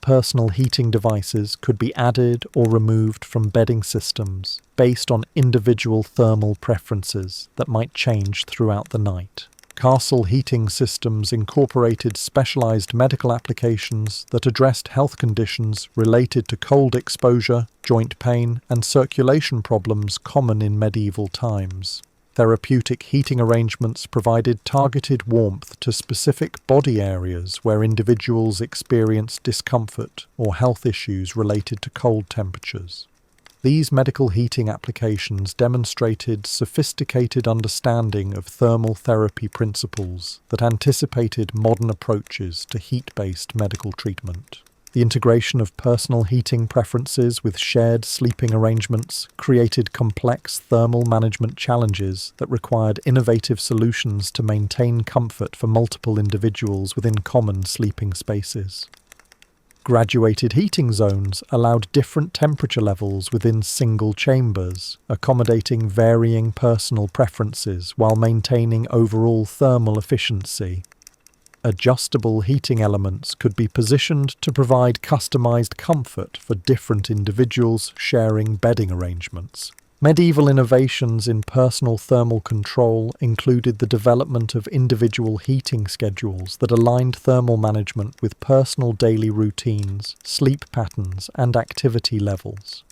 Personal heating devices could be added or removed from bedding systems based on individual thermal preferences that might change throughout the night. Castle heating systems incorporated specialized medical applications that addressed health conditions related to cold exposure, joint pain, and circulation problems common in medieval times. Therapeutic heating arrangements provided targeted warmth to specific body areas where individuals experienced discomfort or health issues related to cold temperatures. These medical heating applications demonstrated sophisticated understanding of thermal therapy principles that anticipated modern approaches to heat-based medical treatment. The integration of personal heating preferences with shared sleeping arrangements created complex thermal management challenges that required innovative solutions to maintain comfort for multiple individuals within common sleeping spaces. Graduated heating zones allowed different temperature levels within single chambers, accommodating varying personal preferences while maintaining overall thermal efficiency. Adjustable heating elements could be positioned to provide customized comfort for different individuals sharing bedding arrangements. Medieval innovations in personal thermal control included the development of individual heating schedules that aligned thermal management with personal daily routines, sleep patterns, and activity levels.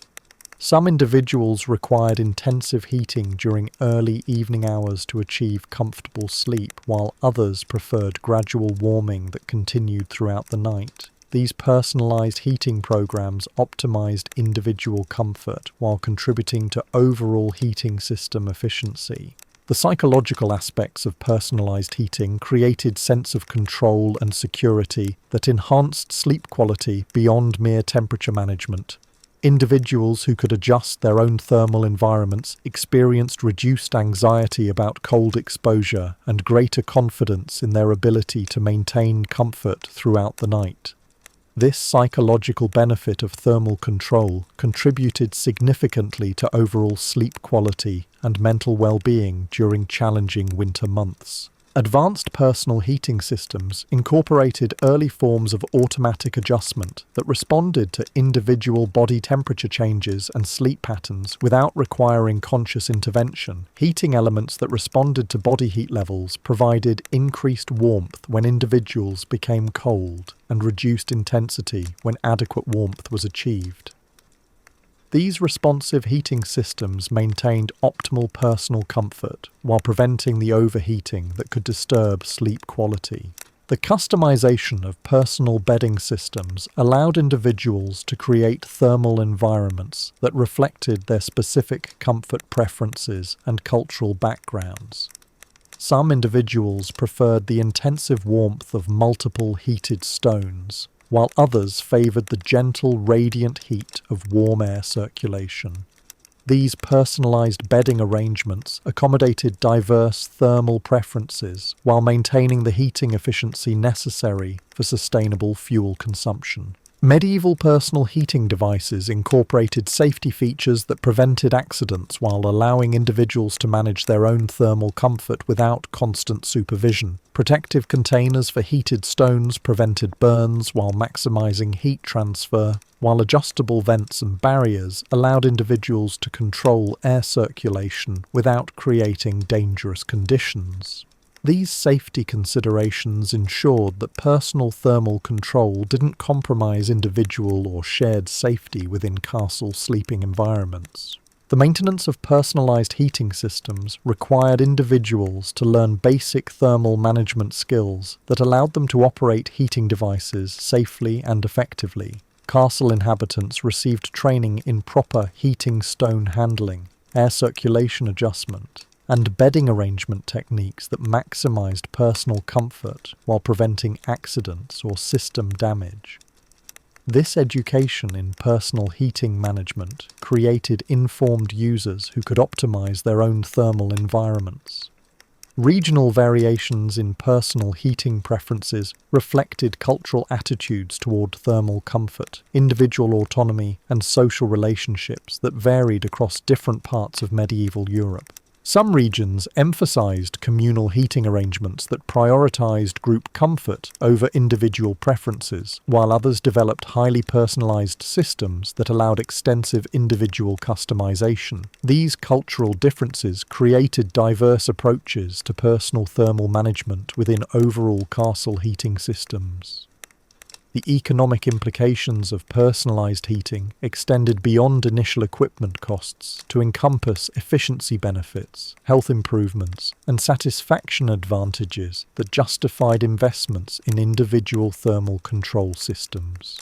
Some individuals required intensive heating during early evening hours to achieve comfortable sleep, while others preferred gradual warming that continued throughout the night. These personalized heating programs optimized individual comfort while contributing to overall heating system efficiency. The psychological aspects of personalized heating created sense of control and security that enhanced sleep quality beyond mere temperature management. Individuals who could adjust their own thermal environments experienced reduced anxiety about cold exposure and greater confidence in their ability to maintain comfort throughout the night. This psychological benefit of thermal control contributed significantly to overall sleep quality and mental well-being during challenging winter months. Advanced personal heating systems incorporated early forms of automatic adjustment that responded to individual body temperature changes and sleep patterns without requiring conscious intervention. Heating elements that responded to body heat levels provided increased warmth when individuals became cold and reduced intensity when adequate warmth was achieved. These responsive heating systems maintained optimal personal comfort while preventing the overheating that could disturb sleep quality. The customization of personal bedding systems allowed individuals to create thermal environments that reflected their specific comfort preferences and cultural backgrounds. Some individuals preferred the intensive warmth of multiple heated stones, while others favoured the gentle, radiant heat of warm air circulation. These personalised bedding arrangements accommodated diverse thermal preferences while maintaining the heating efficiency necessary for sustainable fuel consumption. Medieval personal heating devices incorporated safety features that prevented accidents while allowing individuals to manage their own thermal comfort without constant supervision. Protective containers for heated stones prevented burns while maximising heat transfer, while adjustable vents and barriers allowed individuals to control air circulation without creating dangerous conditions. These safety considerations ensured that personal thermal control didn't compromise individual or shared safety within castle sleeping environments. The maintenance of personalised heating systems required individuals to learn basic thermal management skills that allowed them to operate heating devices safely and effectively. Castle inhabitants received training in proper heating stone handling, air circulation adjustment, and bedding arrangement techniques that maximised personal comfort while preventing accidents or system damage. This education in personal heating management created informed users who could optimise their own thermal environments. Regional variations in personal heating preferences reflected cultural attitudes toward thermal comfort, individual autonomy, and social relationships that varied across different parts of medieval Europe. Some regions emphasized communal heating arrangements that prioritized group comfort over individual preferences, while others developed highly personalized systems that allowed extensive individual customization. These cultural differences created diverse approaches to personal thermal management within overall castle heating systems. The economic implications of personalised heating extended beyond initial equipment costs to encompass efficiency benefits, health improvements, and satisfaction advantages that justified investments in individual thermal control systems.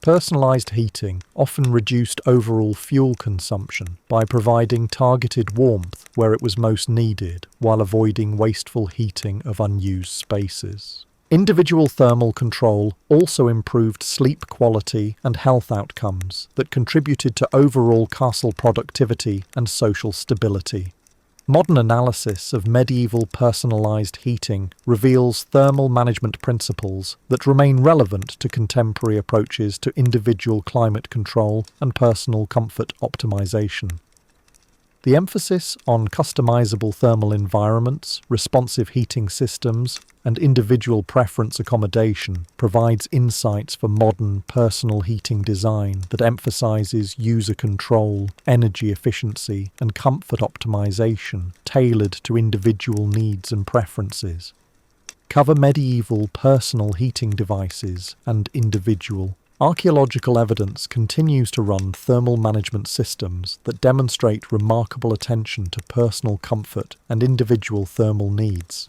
Personalised heating often reduced overall fuel consumption by providing targeted warmth where it was most needed, while avoiding wasteful heating of unused spaces. Individual thermal control also improved sleep quality and health outcomes that contributed to overall castle productivity and social stability. Modern analysis of medieval personalised heating reveals thermal management principles that remain relevant to contemporary approaches to individual climate control and personal comfort optimisation. The emphasis on customizable thermal environments, responsive heating systems, and individual preference accommodation provides insights for modern personal heating design that emphasizes user control, energy efficiency, and comfort optimization tailored to individual needs and preferences. Cover medieval personal heating devices and individual. Archaeological evidence continues to run thermal management systems that demonstrate remarkable attention to personal comfort and individual thermal needs.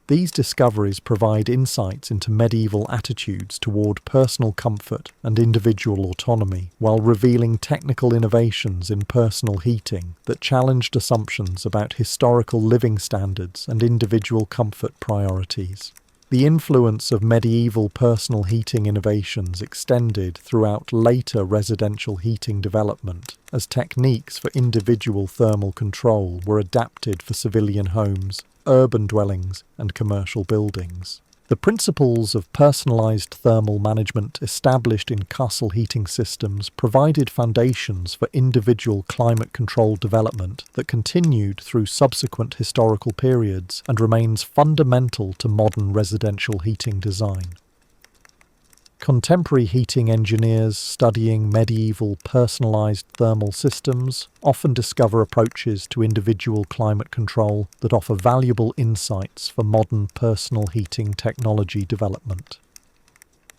These discoveries provide insights into medieval attitudes toward personal comfort and individual autonomy, while revealing technical innovations in personal heating that challenged assumptions about historical living standards and individual comfort priorities. The influence of medieval personal heating innovations extended throughout later residential heating development, as techniques for individual thermal control were adapted for civilian homes, urban dwellings, and commercial buildings. The principles of personalised thermal management established in castle heating systems provided foundations for individual climate-controlled development that continued through subsequent historical periods and remains fundamental to modern residential heating design. Contemporary heating engineers studying medieval personalised thermal systems often discover approaches to individual climate control that offer valuable insights for modern personal heating technology development.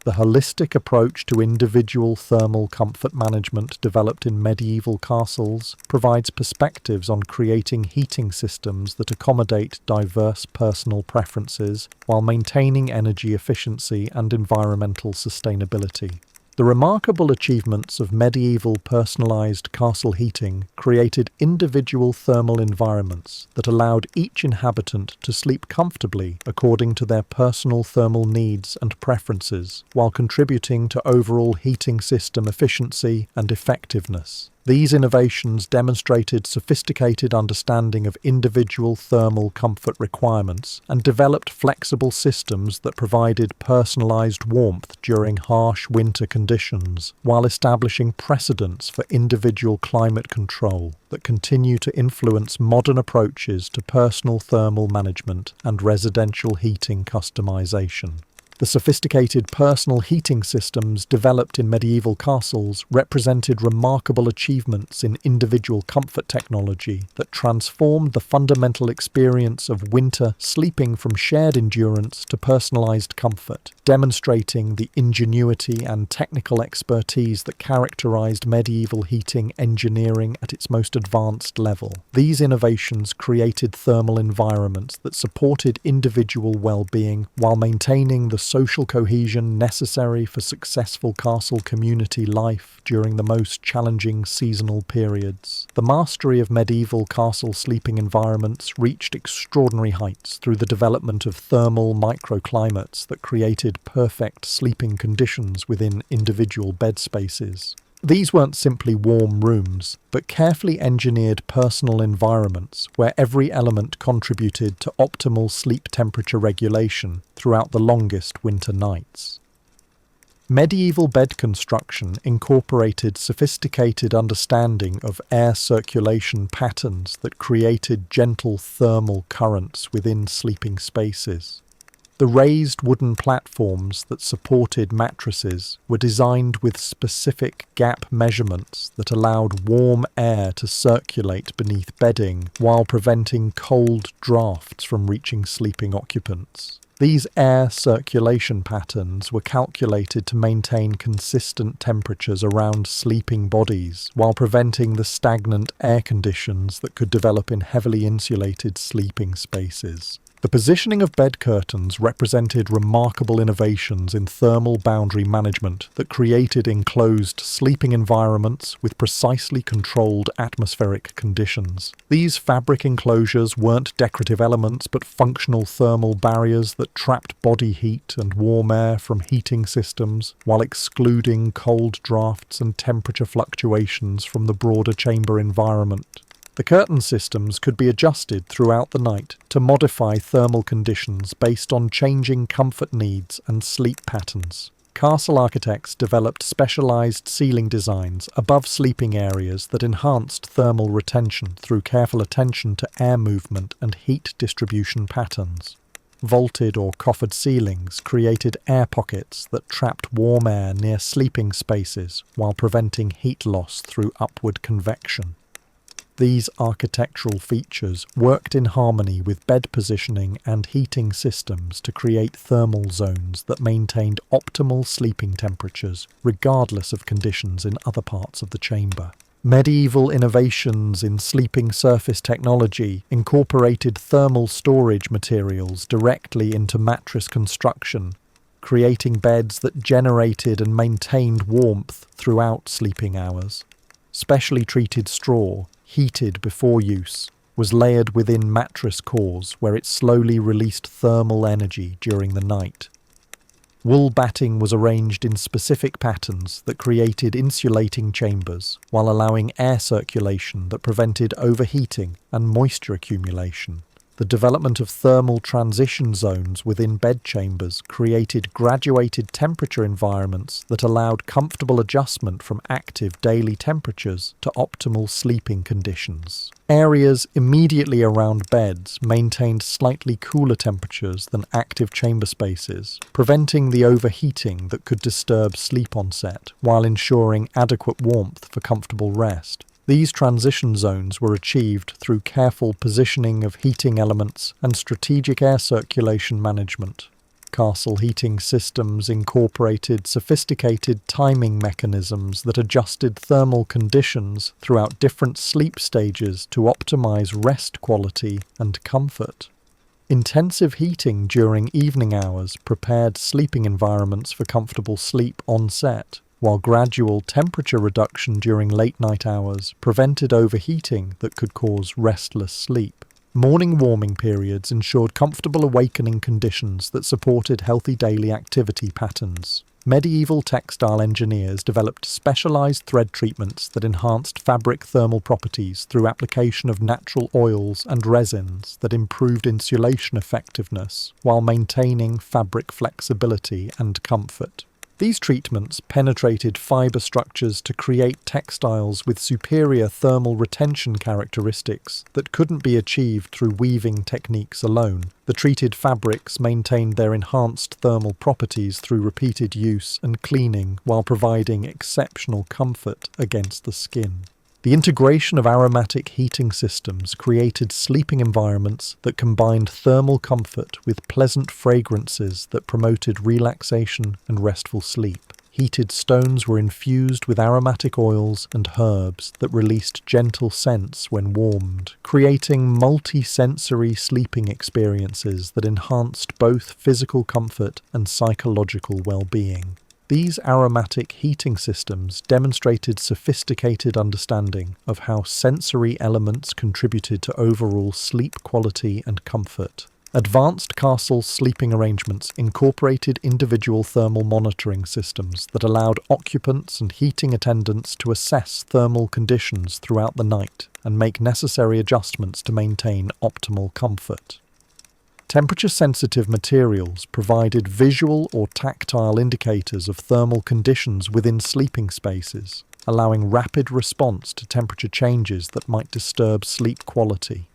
The holistic approach to individual thermal comfort management developed in medieval castles provides perspectives on creating heating systems that accommodate diverse personal preferences while maintaining energy efficiency and environmental sustainability. The remarkable achievements of medieval personalized castle heating created individual thermal environments that allowed each inhabitant to sleep comfortably according to their personal thermal needs and preferences, while contributing to overall heating system efficiency and effectiveness. These innovations demonstrated sophisticated understanding of individual thermal comfort requirements and developed flexible systems that provided personalized warmth during harsh winter conditions, while establishing precedents for individual climate control that continue to influence modern approaches to personal thermal management and residential heating customization. The sophisticated personal heating systems developed in medieval castles represented remarkable achievements in individual comfort technology that transformed the fundamental experience of winter sleeping from shared endurance to personalized comfort, demonstrating the ingenuity and technical expertise that characterized medieval heating engineering at its most advanced level. These innovations created thermal environments that supported individual well-being while maintaining the social cohesion necessary for successful castle community life during the most challenging seasonal periods. The mastery of medieval castle sleeping environments reached extraordinary heights through the development of thermal microclimates that created perfect sleeping conditions within individual bed spaces. These weren't simply warm rooms, but carefully engineered personal environments where every element contributed to optimal sleep temperature regulation throughout the longest winter nights. Medieval bed construction incorporated sophisticated understanding of air circulation patterns that created gentle thermal currents within sleeping spaces. The raised wooden platforms that supported mattresses were designed with specific gap measurements that allowed warm air to circulate beneath bedding while preventing cold drafts from reaching sleeping occupants. These air circulation patterns were calculated to maintain consistent temperatures around sleeping bodies while preventing the stagnant air conditions that could develop in heavily insulated sleeping spaces. The positioning of bed curtains represented remarkable innovations in thermal boundary management that created enclosed sleeping environments with precisely controlled atmospheric conditions. These fabric enclosures weren't decorative elements but functional thermal barriers that trapped body heat and warm air from heating systems while excluding cold drafts and temperature fluctuations from the broader chamber environment. The curtain systems could be adjusted throughout the night to modify thermal conditions based on changing comfort needs and sleep patterns. Castle architects developed specialized ceiling designs above sleeping areas that enhanced thermal retention through careful attention to air movement and heat distribution patterns. Vaulted or coffered ceilings created air pockets that trapped warm air near sleeping spaces while preventing heat loss through upward convection. These architectural features worked in harmony with bed positioning and heating systems to create thermal zones that maintained optimal sleeping temperatures regardless of conditions in other parts of the chamber. Medieval innovations in sleeping surface technology incorporated thermal storage materials directly into mattress construction, creating beds that generated and maintained warmth throughout sleeping hours. Specially treated straw, heated before use, was layered within mattress cores where it slowly released thermal energy during the night. Wool batting was arranged in specific patterns that created insulating chambers while allowing air circulation that prevented overheating and moisture accumulation. The development of thermal transition zones within bed chambers created graduated temperature environments that allowed comfortable adjustment from active daily temperatures to optimal sleeping conditions. Areas immediately around beds maintained slightly cooler temperatures than active chamber spaces, preventing the overheating that could disturb sleep onset while ensuring adequate warmth for comfortable rest. These transition zones were achieved through careful positioning of heating elements and strategic air circulation management. castle heating systems incorporated sophisticated timing mechanisms that adjusted thermal conditions throughout different sleep stages to optimize rest quality and comfort. Intensive heating during evening hours prepared sleeping environments for comfortable sleep on set, while gradual temperature reduction during late-night hours prevented overheating that could cause restless sleep. Morning warming periods ensured comfortable awakening conditions that supported healthy daily activity patterns. Medieval textile engineers developed specialized thread treatments that enhanced fabric thermal properties through application of natural oils and resins that improved insulation effectiveness while maintaining fabric flexibility and comfort. These treatments penetrated fiber structures to create textiles with superior thermal retention characteristics that couldn't be achieved through weaving techniques alone. The treated fabrics maintained their enhanced thermal properties through repeated use and cleaning while providing exceptional comfort against the skin. The integration of aromatic heating systems created sleeping environments that combined thermal comfort with pleasant fragrances that promoted relaxation and restful sleep. Heated stones were infused with aromatic oils and herbs that released gentle scents when warmed, creating multi-sensory sleeping experiences that enhanced both physical comfort and psychological well-being. These aromatic heating systems demonstrated sophisticated understanding of how sensory elements contributed to overall sleep quality and comfort. Advanced castle sleeping arrangements incorporated individual thermal monitoring systems that allowed occupants and heating attendants to assess thermal conditions throughout the night and make necessary adjustments to maintain optimal comfort. Temperature-sensitive materials provided visual or tactile indicators of thermal conditions within sleeping spaces, allowing rapid response to temperature changes that might disturb sleep quality.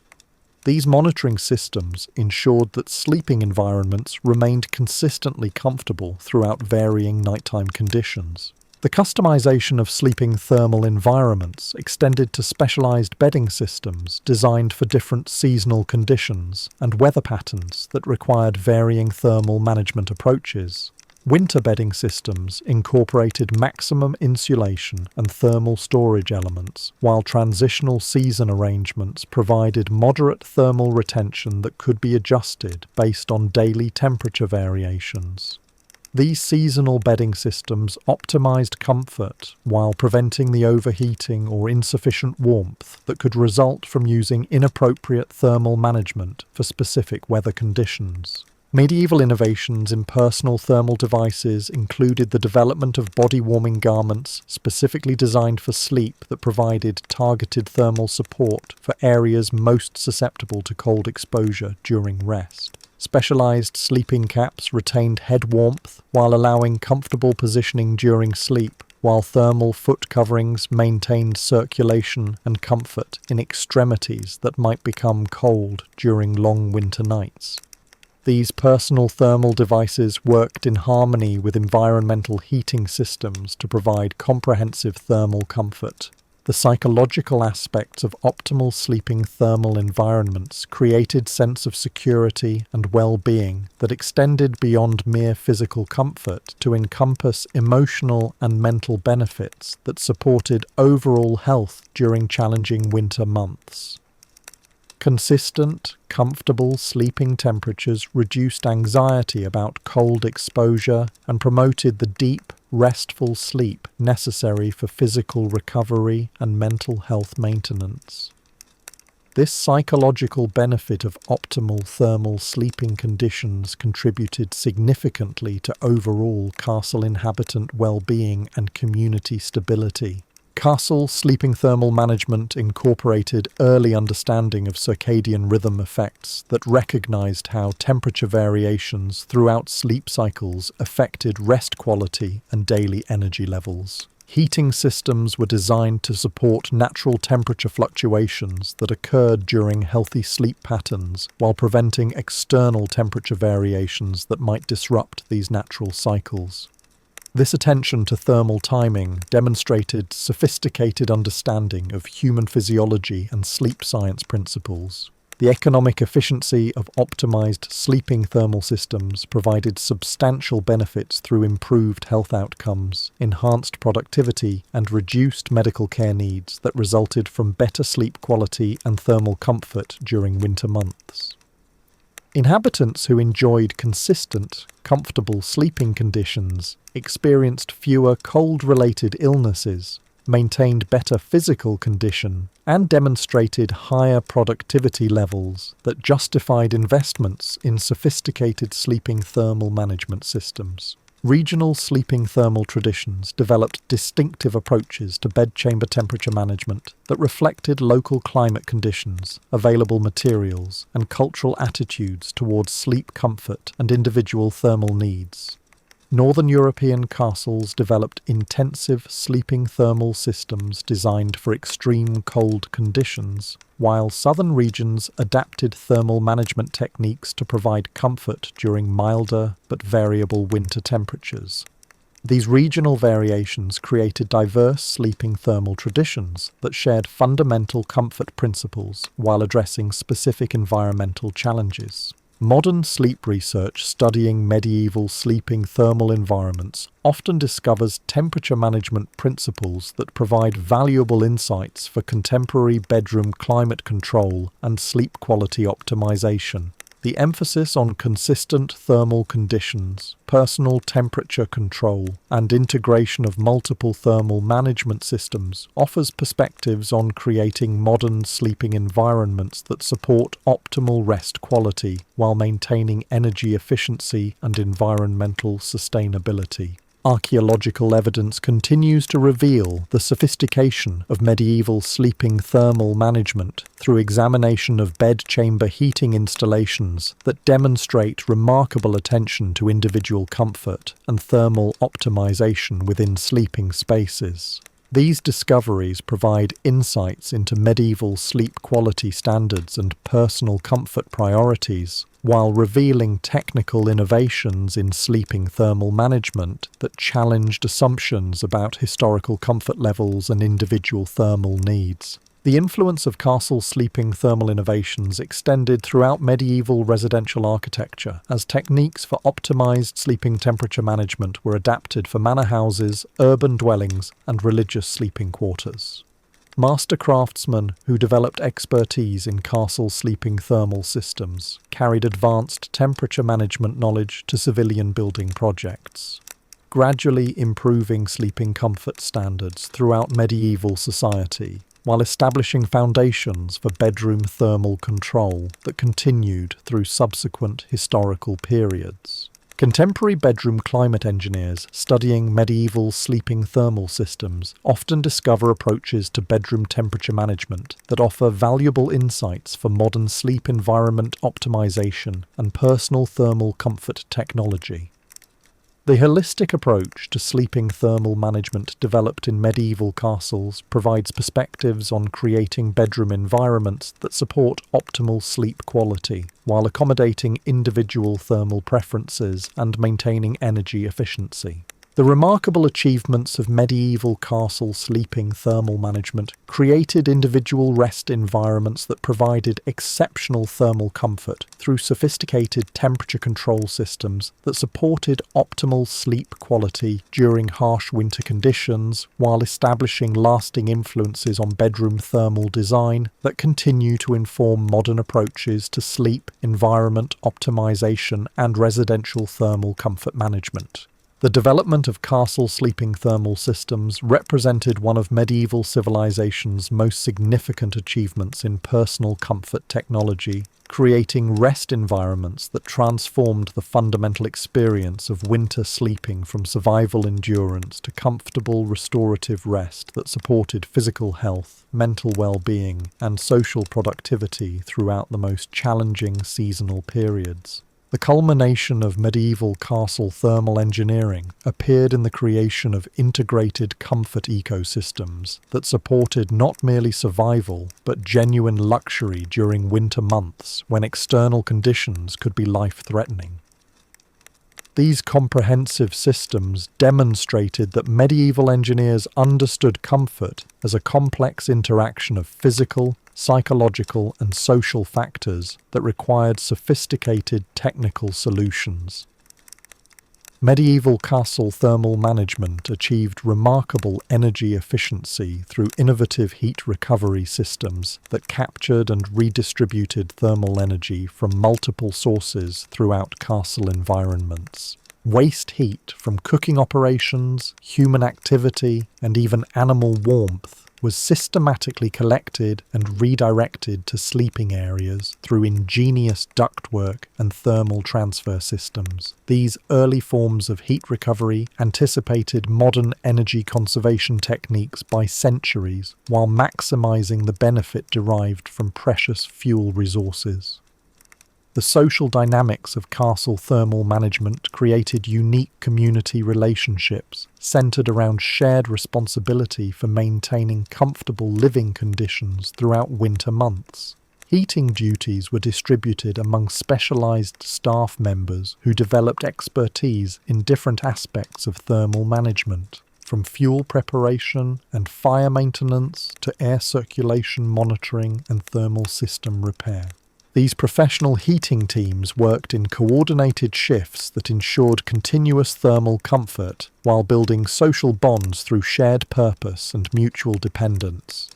These monitoring systems ensured that sleeping environments remained consistently comfortable throughout varying nighttime conditions. The customization of sleeping thermal environments extended to specialized bedding systems designed for different seasonal conditions and weather patterns that required varying thermal management approaches. Winter bedding systems incorporated maximum insulation and thermal storage elements, while transitional season arrangements provided moderate thermal retention that could be adjusted based on daily temperature variations. These seasonal bedding systems optimized comfort while preventing the overheating or insufficient warmth that could result from using inappropriate thermal management for specific weather conditions. Medieval innovations in personal thermal devices included the development of body-warming garments specifically designed for sleep that provided targeted thermal support for areas most susceptible to cold exposure during rest. Specialized sleeping caps retained head warmth while allowing comfortable positioning during sleep, while thermal foot coverings maintained circulation and comfort in extremities that might become cold during long winter nights. These personal thermal devices worked in harmony with environmental heating systems to provide comprehensive thermal comfort. The psychological aspects of optimal sleeping thermal environments created a sense of security and well-being that extended beyond mere physical comfort to encompass emotional and mental benefits that supported overall health during challenging winter months. Consistent, comfortable sleeping temperatures reduced anxiety about cold exposure and promoted the deep, restful sleep necessary for physical recovery and mental health maintenance. This psychological benefit of optimal thermal sleeping conditions contributed significantly to overall castle inhabitant well-being and community stability. Castle sleeping thermal management incorporated early understanding of circadian rhythm effects that recognized how temperature variations throughout sleep cycles affected rest quality and daily energy levels. Heating systems were designed to support natural temperature fluctuations that occurred during healthy sleep patterns while preventing external temperature variations that might disrupt these natural cycles. This attention to thermal timing demonstrated sophisticated understanding of human physiology and sleep science principles. The economic efficiency of optimized sleeping thermal systems provided substantial benefits through improved health outcomes, enhanced productivity, and reduced medical care needs that resulted from better sleep quality and thermal comfort during winter months. Inhabitants who enjoyed consistent, comfortable sleeping conditions experienced fewer cold-related illnesses, maintained better physical condition, and demonstrated higher productivity levels that justified investments in sophisticated sleeping thermal management systems. Regional sleeping thermal traditions developed distinctive approaches to bedchamber temperature management that reflected local climate conditions, available materials, and cultural attitudes towards sleep comfort and individual thermal needs. Northern European castles developed intensive sleeping thermal systems designed for extreme cold conditions, while southern regions adapted thermal management techniques to provide comfort during milder but variable winter temperatures. These regional variations created diverse sleeping thermal traditions that shared fundamental comfort principles while addressing specific environmental challenges. Modern sleep research studying medieval sleeping thermal environments often discovers temperature management principles that provide valuable insights for contemporary bedroom climate control and sleep quality optimization. The emphasis on consistent thermal conditions, personal temperature control, and integration of multiple thermal management systems offers perspectives on creating modern sleeping environments that support optimal rest quality while maintaining energy efficiency and environmental sustainability. Archaeological evidence continues to reveal the sophistication of medieval sleeping thermal management through examination of bedchamber heating installations that demonstrate remarkable attention to individual comfort and thermal optimization within sleeping spaces. These discoveries provide insights into medieval sleep quality standards and personal comfort priorities, while revealing technical innovations in sleeping thermal management that challenged assumptions about historical comfort levels and individual thermal needs. The influence of castle sleeping thermal innovations extended throughout medieval residential architecture as techniques for optimized sleeping temperature management were adapted for manor houses, urban dwellings, and religious sleeping quarters. Master craftsmen who developed expertise in castle sleeping thermal systems carried advanced temperature management knowledge to civilian building projects, gradually improving sleeping comfort standards throughout medieval society, while establishing foundations for bedroom thermal control that continued through subsequent historical periods. Contemporary bedroom climate engineers studying medieval sleeping thermal systems often discover approaches to bedroom temperature management that offer valuable insights for modern sleep environment optimization and personal thermal comfort technology. The holistic approach to sleeping thermal management developed in medieval castles provides perspectives on creating bedroom environments that support optimal sleep quality, while accommodating individual thermal preferences and maintaining energy efficiency. The remarkable achievements of medieval castle sleeping thermal management created individual rest environments that provided exceptional thermal comfort through sophisticated temperature control systems that supported optimal sleep quality during harsh winter conditions, while establishing lasting influences on bedroom thermal design that continue to inform modern approaches to sleep, environment optimization, and residential thermal comfort management. The development of castle sleeping thermal systems represented one of medieval civilization's most significant achievements in personal comfort technology, creating rest environments that transformed the fundamental experience of winter sleeping from survival endurance to comfortable restorative rest that supported physical health, mental well-being, and social productivity throughout the most challenging seasonal periods. The culmination of medieval castle thermal engineering appeared in the creation of integrated comfort ecosystems that supported not merely survival, but genuine luxury during winter months when external conditions could be life-threatening. These comprehensive systems demonstrated that medieval engineers understood comfort as a complex interaction of physical, psychological and social factors that required sophisticated technical solutions. Medieval castle thermal management achieved remarkable energy efficiency through innovative heat recovery systems that captured and redistributed thermal energy from multiple sources throughout castle environments. Waste heat from cooking operations, human activity, and even animal warmth was systematically collected and redirected to sleeping areas through ingenious ductwork and thermal transfer systems. These early forms of heat recovery anticipated modern energy conservation techniques by centuries, while maximizing the benefit derived from precious fuel resources. The social dynamics of castle thermal management created unique community relationships centered around shared responsibility for maintaining comfortable living conditions throughout winter months. Heating duties were distributed among specialized staff members who developed expertise in different aspects of thermal management, from fuel preparation and fire maintenance to air circulation monitoring and thermal system repair. These professional heating teams worked in coordinated shifts that ensured continuous thermal comfort while building social bonds through shared purpose and mutual dependence.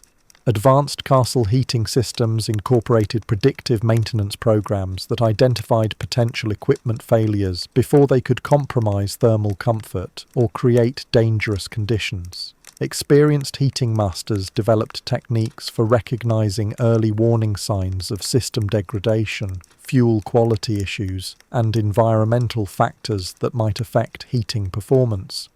Advanced castle heating systems incorporated predictive maintenance programs that identified potential equipment failures before they could compromise thermal comfort or create dangerous conditions. Experienced heating masters developed techniques for recognizing early warning signs of system degradation, fuel quality issues, and environmental factors that might affect heating performance.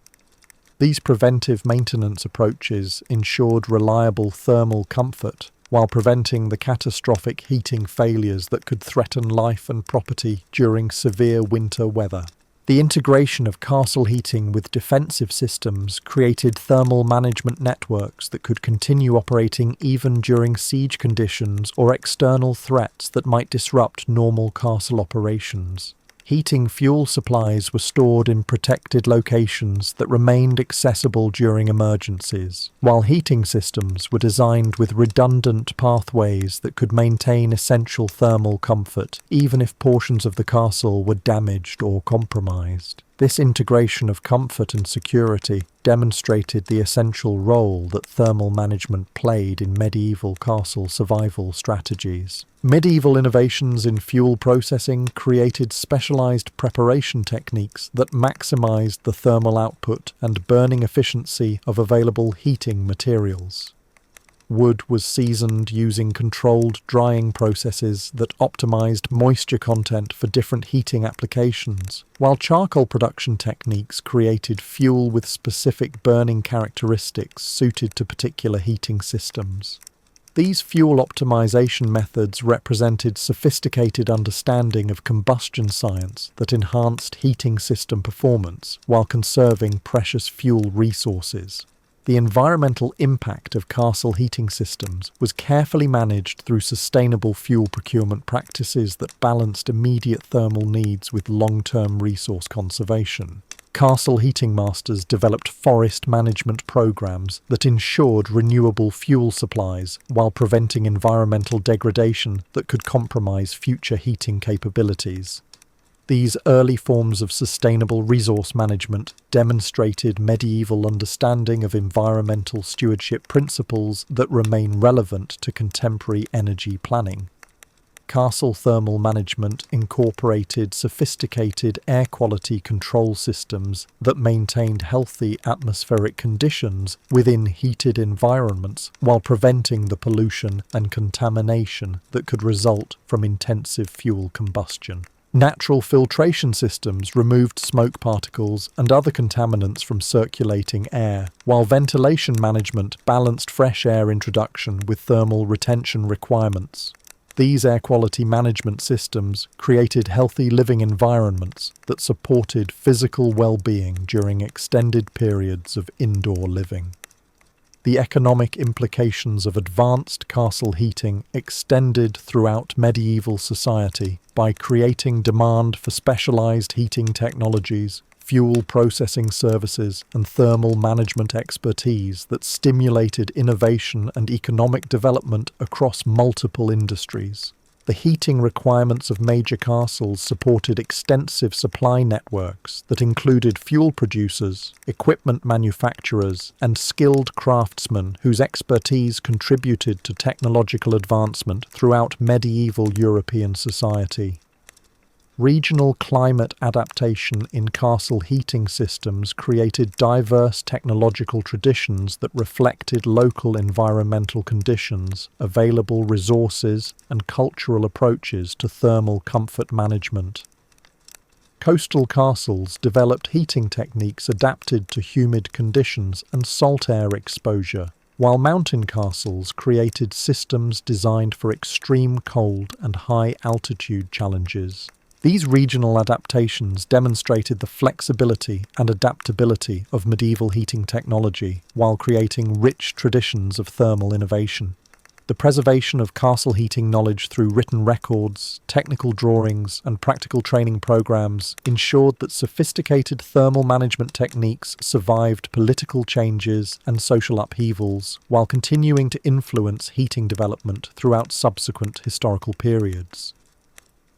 These preventive maintenance approaches ensured reliable thermal comfort while preventing the catastrophic heating failures that could threaten life and property during severe winter weather. The integration of castle heating with defensive systems created thermal management networks that could continue operating even during siege conditions or external threats that might disrupt normal castle operations. Heating fuel supplies were stored in protected locations that remained accessible during emergencies, while heating systems were designed with redundant pathways that could maintain essential thermal comfort, even if portions of the castle were damaged or compromised. This integration of comfort and security demonstrated the essential role that thermal management played in medieval castle survival strategies. Medieval innovations in fuel processing created specialized preparation techniques that maximized the thermal output and burning efficiency of available heating materials. Wood was seasoned using controlled drying processes that optimized moisture content for different heating applications, while charcoal production techniques created fuel with specific burning characteristics suited to particular heating systems. These fuel optimization methods represented sophisticated understanding of combustion science that enhanced heating system performance while conserving precious fuel resources. The environmental impact of castle heating systems was carefully managed through sustainable fuel procurement practices that balanced immediate thermal needs with long-term resource conservation. Castle heating masters developed forest management programs that ensured renewable fuel supplies while preventing environmental degradation that could compromise future heating capabilities. These early forms of sustainable resource management demonstrated medieval understanding of environmental stewardship principles that remain relevant to contemporary energy planning. Castle thermal management incorporated sophisticated air quality control systems that maintained healthy atmospheric conditions within heated environments while preventing the pollution and contamination that could result from intensive fuel combustion. Natural filtration systems removed smoke particles and other contaminants from circulating air, while ventilation management balanced fresh air introduction with thermal retention requirements. These air quality management systems created healthy living environments that supported physical well-being during extended periods of indoor living. The economic implications of advanced castle heating extended throughout medieval society by creating demand for specialized heating technologies, fuel processing services, and thermal management expertise that stimulated innovation and economic development across multiple industries. The heating requirements of major castles supported extensive supply networks that included fuel producers, equipment manufacturers, and skilled craftsmen whose expertise contributed to technological advancement throughout medieval European society. Regional climate adaptation in castle heating systems created diverse technological traditions that reflected local environmental conditions, available resources, and cultural approaches to thermal comfort management. Coastal castles developed heating techniques adapted to humid conditions and salt air exposure, while mountain castles created systems designed for extreme cold and high altitude challenges. These regional adaptations demonstrated the flexibility and adaptability of medieval heating technology while creating rich traditions of thermal innovation. The preservation of castle heating knowledge through written records, technical drawings, and practical training programs ensured that sophisticated thermal management techniques survived political changes and social upheavals while continuing to influence heating development throughout subsequent historical periods.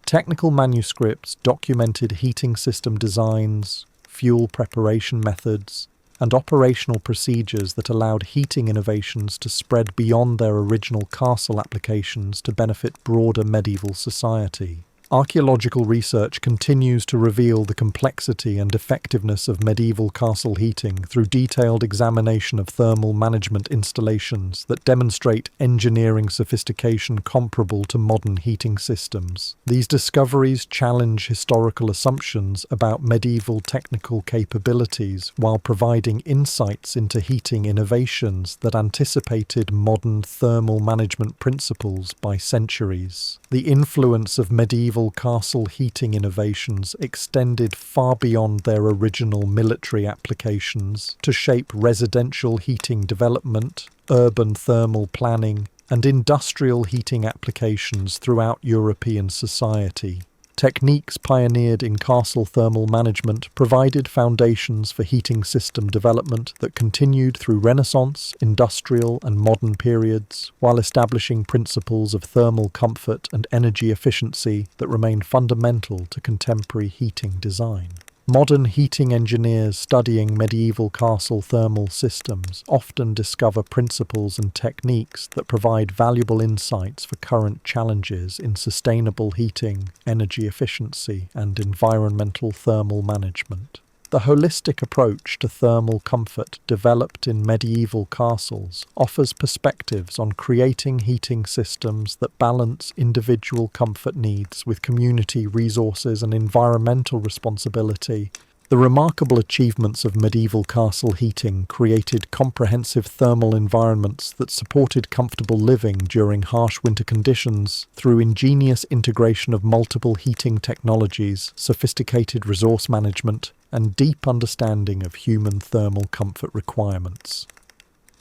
Technical manuscripts documented heating system designs, fuel preparation methods, and operational procedures that allowed heating innovations to spread beyond their original castle applications to benefit broader medieval society. Archaeological research continues to reveal the complexity and effectiveness of medieval castle heating through detailed examination of thermal management installations that demonstrate engineering sophistication comparable to modern heating systems. These discoveries challenge historical assumptions about medieval technical capabilities while providing insights into heating innovations that anticipated modern thermal management principles by centuries. The influence of medieval castle heating innovations extended far beyond their original military applications to shape residential heating development, urban thermal planning, and industrial heating applications throughout European society. Techniques pioneered in castle thermal management provided foundations for heating system development that continued through Renaissance, industrial, and modern periods, while establishing principles of thermal comfort and energy efficiency that remain fundamental to contemporary heating design. Modern heating engineers studying medieval castle thermal systems often discover principles and techniques that provide valuable insights for current challenges in sustainable heating, energy efficiency, and environmental thermal management. The holistic approach to thermal comfort developed in medieval castles offers perspectives on creating heating systems that balance individual comfort needs with community resources and environmental responsibility. The remarkable achievements of medieval castle heating created comprehensive thermal environments that supported comfortable living during harsh winter conditions through ingenious integration of multiple heating technologies, sophisticated resource management, and deep understanding of human thermal comfort requirements.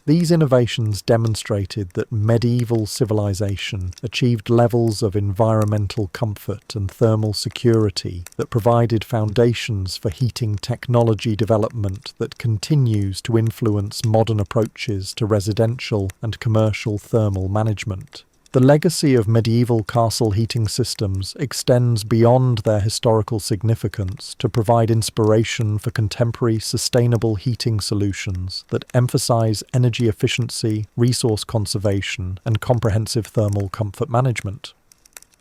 These innovations demonstrated that medieval civilization achieved levels of environmental comfort and thermal security that provided foundations for heating technology development that continues to influence modern approaches to residential and commercial thermal management. The legacy of medieval castle heating systems extends beyond their historical significance to provide inspiration for contemporary sustainable heating solutions that emphasize energy efficiency, resource conservation, and comprehensive thermal comfort management.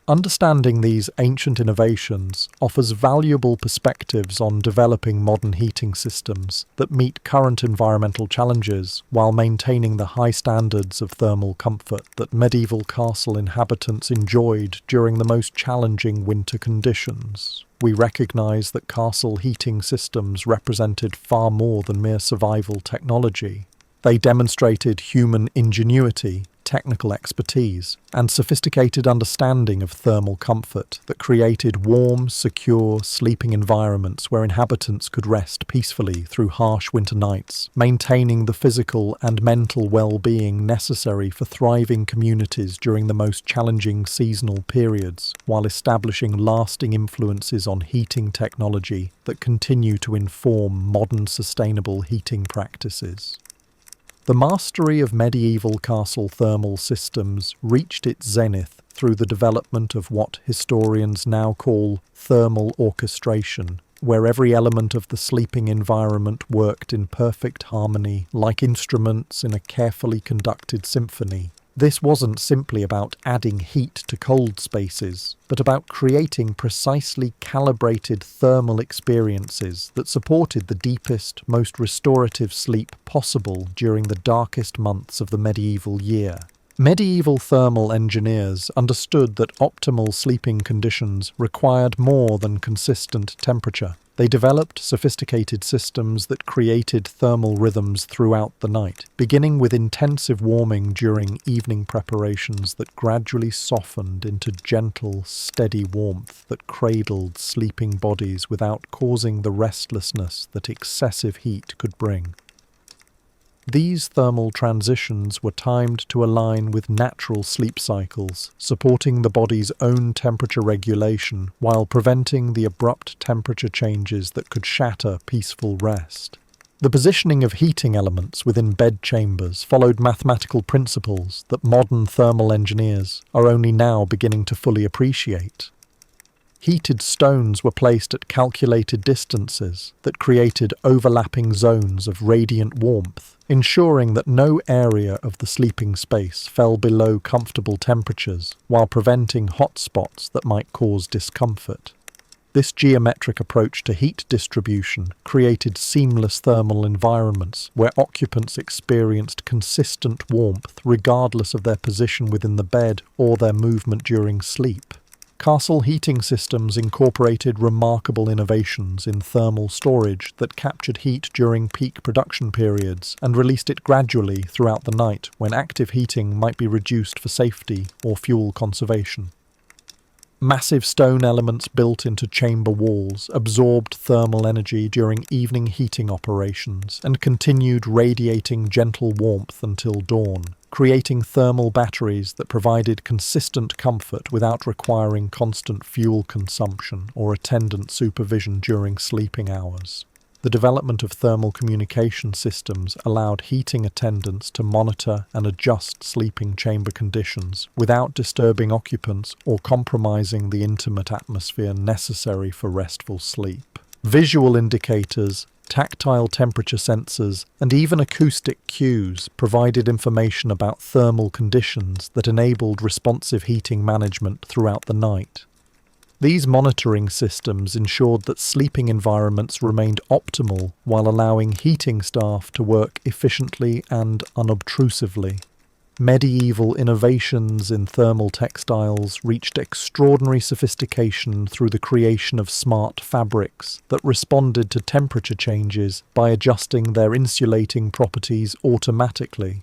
Understanding these ancient innovations offers valuable perspectives on developing modern heating systems that meet current environmental challenges while maintaining the high standards of thermal comfort that medieval castle inhabitants enjoyed during the most challenging winter conditions. We recognize that castle heating systems represented far more than mere survival technology. They demonstrated human ingenuity, technical expertise and sophisticated understanding of thermal comfort that created warm, secure sleeping environments where inhabitants could rest peacefully through harsh winter nights, maintaining the physical and mental well-being necessary for thriving communities during the most challenging seasonal periods, while establishing lasting influences on heating technology that continue to inform modern sustainable heating practices. The mastery of medieval castle thermal systems reached its zenith through the development of what historians now call thermal orchestration, where every element of the sleeping environment worked in perfect harmony, like instruments in a carefully conducted symphony. This wasn't simply about adding heat to cold spaces, but about creating precisely calibrated thermal experiences that supported the deepest, most restorative sleep possible during the darkest months of the medieval year. Medieval thermal engineers understood that optimal sleeping conditions required more than consistent temperature. They developed sophisticated systems that created thermal rhythms throughout the night, beginning with intensive warming during evening preparations that gradually softened into gentle, steady warmth that cradled sleeping bodies without causing the restlessness that excessive heat could bring. These thermal transitions were timed to align with natural sleep cycles, supporting the body's own temperature regulation while preventing the abrupt temperature changes that could shatter peaceful rest. The positioning of heating elements within bed chambers followed mathematical principles that modern thermal engineers are only now beginning to fully appreciate. Heated stones were placed at calculated distances that created overlapping zones of radiant warmth, ensuring that no area of the sleeping space fell below comfortable temperatures while preventing hot spots that might cause discomfort. This geometric approach to heat distribution created seamless thermal environments where occupants experienced consistent warmth regardless of their position within the bed or their movement during sleep. Castle heating systems incorporated remarkable innovations in thermal storage that captured heat during peak production periods and released it gradually throughout the night when active heating might be reduced for safety or fuel conservation. Massive stone elements built into chamber walls absorbed thermal energy during evening heating operations and continued radiating gentle warmth until dawn, creating thermal batteries that provided consistent comfort without requiring constant fuel consumption or attendant supervision during sleeping hours. The development of thermal communication systems allowed heating attendants to monitor and adjust sleeping chamber conditions without disturbing occupants or compromising the intimate atmosphere necessary for restful sleep. Visual indicators, tactile temperature sensors, and even acoustic cues provided information about thermal conditions that enabled responsive heating management throughout the night. These monitoring systems ensured that sleeping environments remained optimal while allowing heating staff to work efficiently and unobtrusively. Medieval innovations in thermal textiles reached extraordinary sophistication through the creation of smart fabrics that responded to temperature changes by adjusting their insulating properties automatically.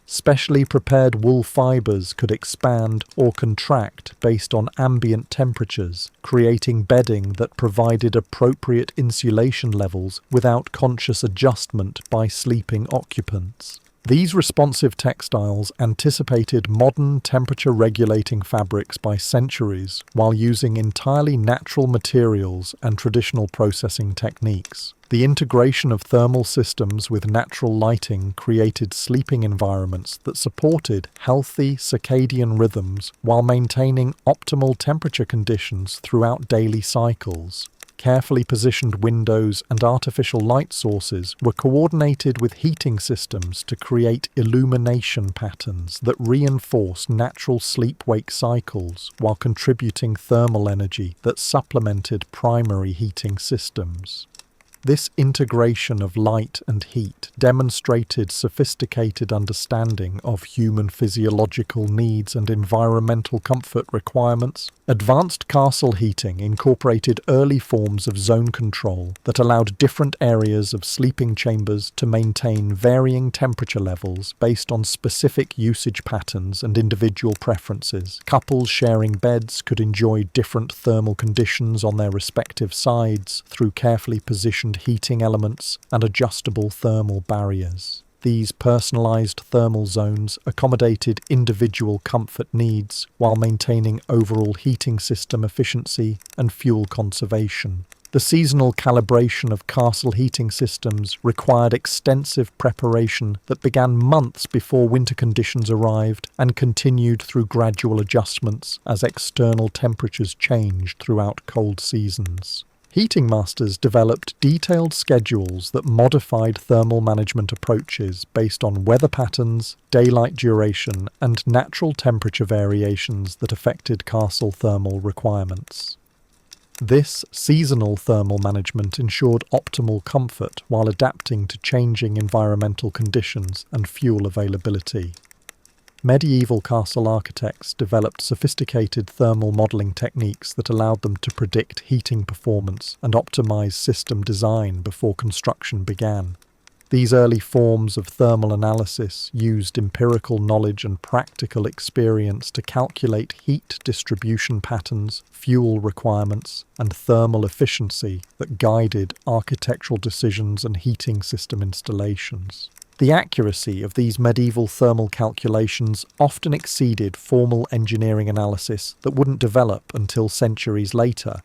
Specially prepared wool fibers could expand or contract based on ambient temperatures, creating bedding that provided appropriate insulation levels without conscious adjustment by sleeping occupants. These responsive textiles anticipated modern temperature-regulating fabrics by centuries while using entirely natural materials and traditional processing techniques. The integration of thermal systems with natural lighting created sleeping environments that supported healthy circadian rhythms while maintaining optimal temperature conditions throughout daily cycles. Carefully positioned windows and artificial light sources were coordinated with heating systems to create illumination patterns that reinforce natural sleep-wake cycles while contributing thermal energy that supplemented primary heating systems. This integration of light and heat demonstrated sophisticated understanding of human physiological needs and environmental comfort requirements. Advanced castle heating incorporated early forms of zone control that allowed different areas of sleeping chambers to maintain varying temperature levels based on specific usage patterns and individual preferences. Couples sharing beds could enjoy different thermal conditions on their respective sides through carefully positioned heating elements and adjustable thermal barriers. These personalized thermal zones accommodated individual comfort needs while maintaining overall heating system efficiency and fuel conservation. The seasonal calibration of castle heating systems required extensive preparation that began months before winter conditions arrived and continued through gradual adjustments as external temperatures changed throughout cold seasons. Heating masters developed detailed schedules that modified thermal management approaches based on weather patterns, daylight duration, and natural temperature variations that affected castle thermal requirements. This seasonal thermal management ensured optimal comfort while adapting to changing environmental conditions and fuel availability. Medieval castle architects developed sophisticated thermal modelling techniques that allowed them to predict heating performance and optimize system design before construction began. These early forms of thermal analysis used empirical knowledge and practical experience to calculate heat distribution patterns, fuel requirements, and thermal efficiency that guided architectural decisions and heating system installations. The accuracy of these medieval thermal calculations often exceeded formal engineering analysis that wouldn't develop until centuries later.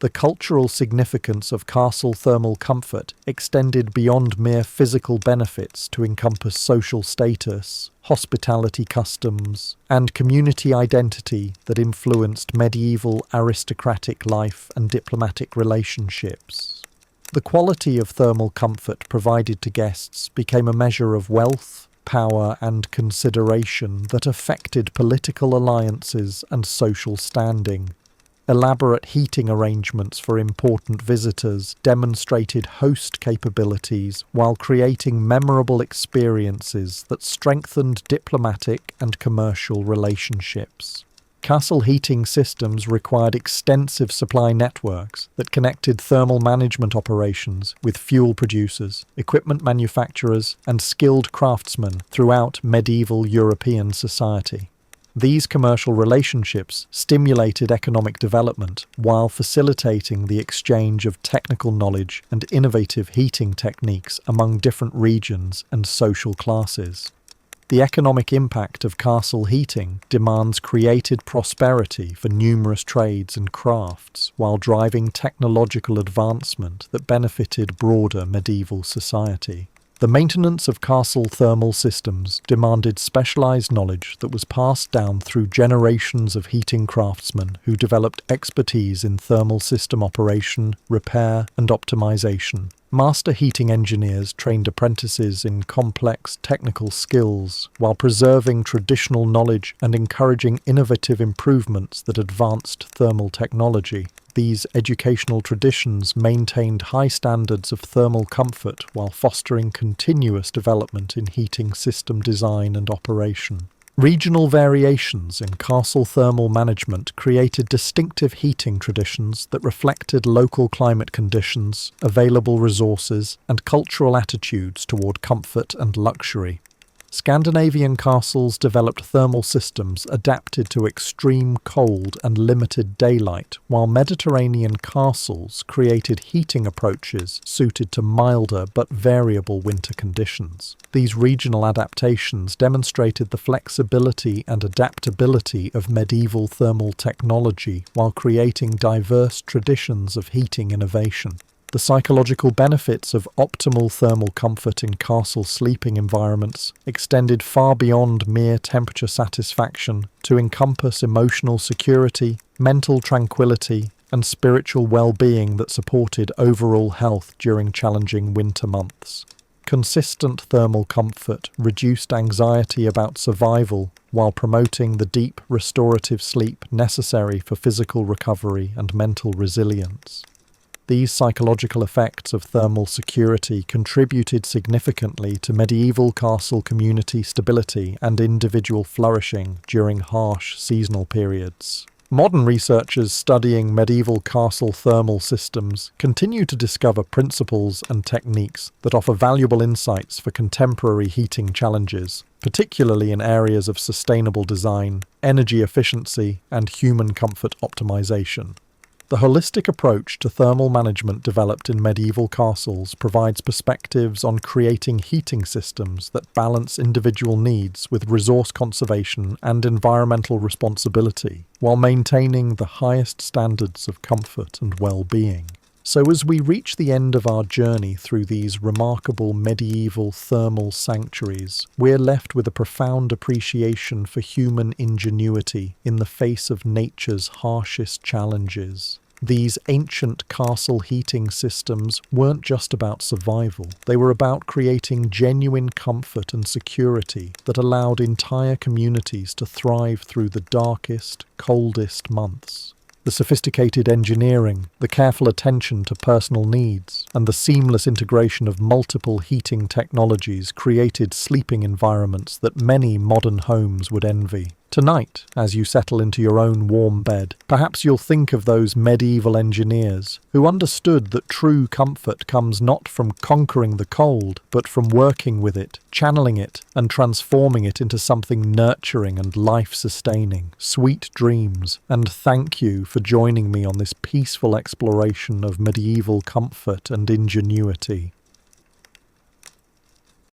The cultural significance of castle thermal comfort extended beyond mere physical benefits to encompass social status, hospitality customs, and community identity that influenced medieval aristocratic life and diplomatic relationships. The quality of thermal comfort provided to guests became a measure of wealth, power, and consideration that affected political alliances and social standing. Elaborate heating arrangements for important visitors demonstrated host capabilities while creating memorable experiences that strengthened diplomatic and commercial relationships. Castle heating systems required extensive supply networks that connected thermal management operations with fuel producers, equipment manufacturers, and skilled craftsmen throughout medieval European society. These commercial relationships stimulated economic development while facilitating the exchange of technical knowledge and innovative heating techniques among different regions and social classes. The economic impact of castle heating demands created prosperity for numerous trades and crafts while driving technological advancement that benefited broader medieval society. The maintenance of castle thermal systems demanded specialized knowledge that was passed down through generations of heating craftsmen who developed expertise in thermal system operation, repair, and optimization. Master heating engineers trained apprentices in complex technical skills while preserving traditional knowledge and encouraging innovative improvements that advanced thermal technology. These educational traditions maintained high standards of thermal comfort while fostering continuous development in heating system design and operation. Regional variations in castle thermal management created distinctive heating traditions that reflected local climate conditions, available resources, and cultural attitudes toward comfort and luxury. Scandinavian castles developed thermal systems adapted to extreme cold and limited daylight, while Mediterranean castles created heating approaches suited to milder but variable winter conditions. These regional adaptations demonstrated the flexibility and adaptability of medieval thermal technology while creating diverse traditions of heating innovation. The psychological benefits of optimal thermal comfort in castle sleeping environments extended far beyond mere temperature satisfaction to encompass emotional security, mental tranquility, and spiritual well-being that supported overall health during challenging winter months. Consistent thermal comfort reduced anxiety about survival while promoting the deep restorative sleep necessary for physical recovery and mental resilience. These psychological effects of thermal security contributed significantly to medieval castle community stability and individual flourishing during harsh seasonal periods. Modern researchers studying medieval castle thermal systems continue to discover principles and techniques that offer valuable insights for contemporary heating challenges, particularly in areas of sustainable design, energy efficiency, and human comfort optimization. The holistic approach to thermal management developed in medieval castles provides perspectives on creating heating systems that balance individual needs with resource conservation and environmental responsibility, while maintaining the highest standards of comfort and well-being. So as we reach the end of our journey through these remarkable medieval thermal sanctuaries, we're left with a profound appreciation for human ingenuity in the face of nature's harshest challenges. These ancient castle heating systems weren't just about survival, they were about creating genuine comfort and security that allowed entire communities to thrive through the darkest, coldest months. The sophisticated engineering, the careful attention to personal needs, and the seamless integration of multiple heating technologies created sleeping environments that many modern homes would envy. Tonight, as you settle into your own warm bed, perhaps you'll think of those medieval engineers who understood that true comfort comes not from conquering the cold, but from working with it, channeling it, and transforming it into something nurturing and life-sustaining. Sweet dreams, and thank you for joining me on this peaceful exploration of medieval comfort and ingenuity.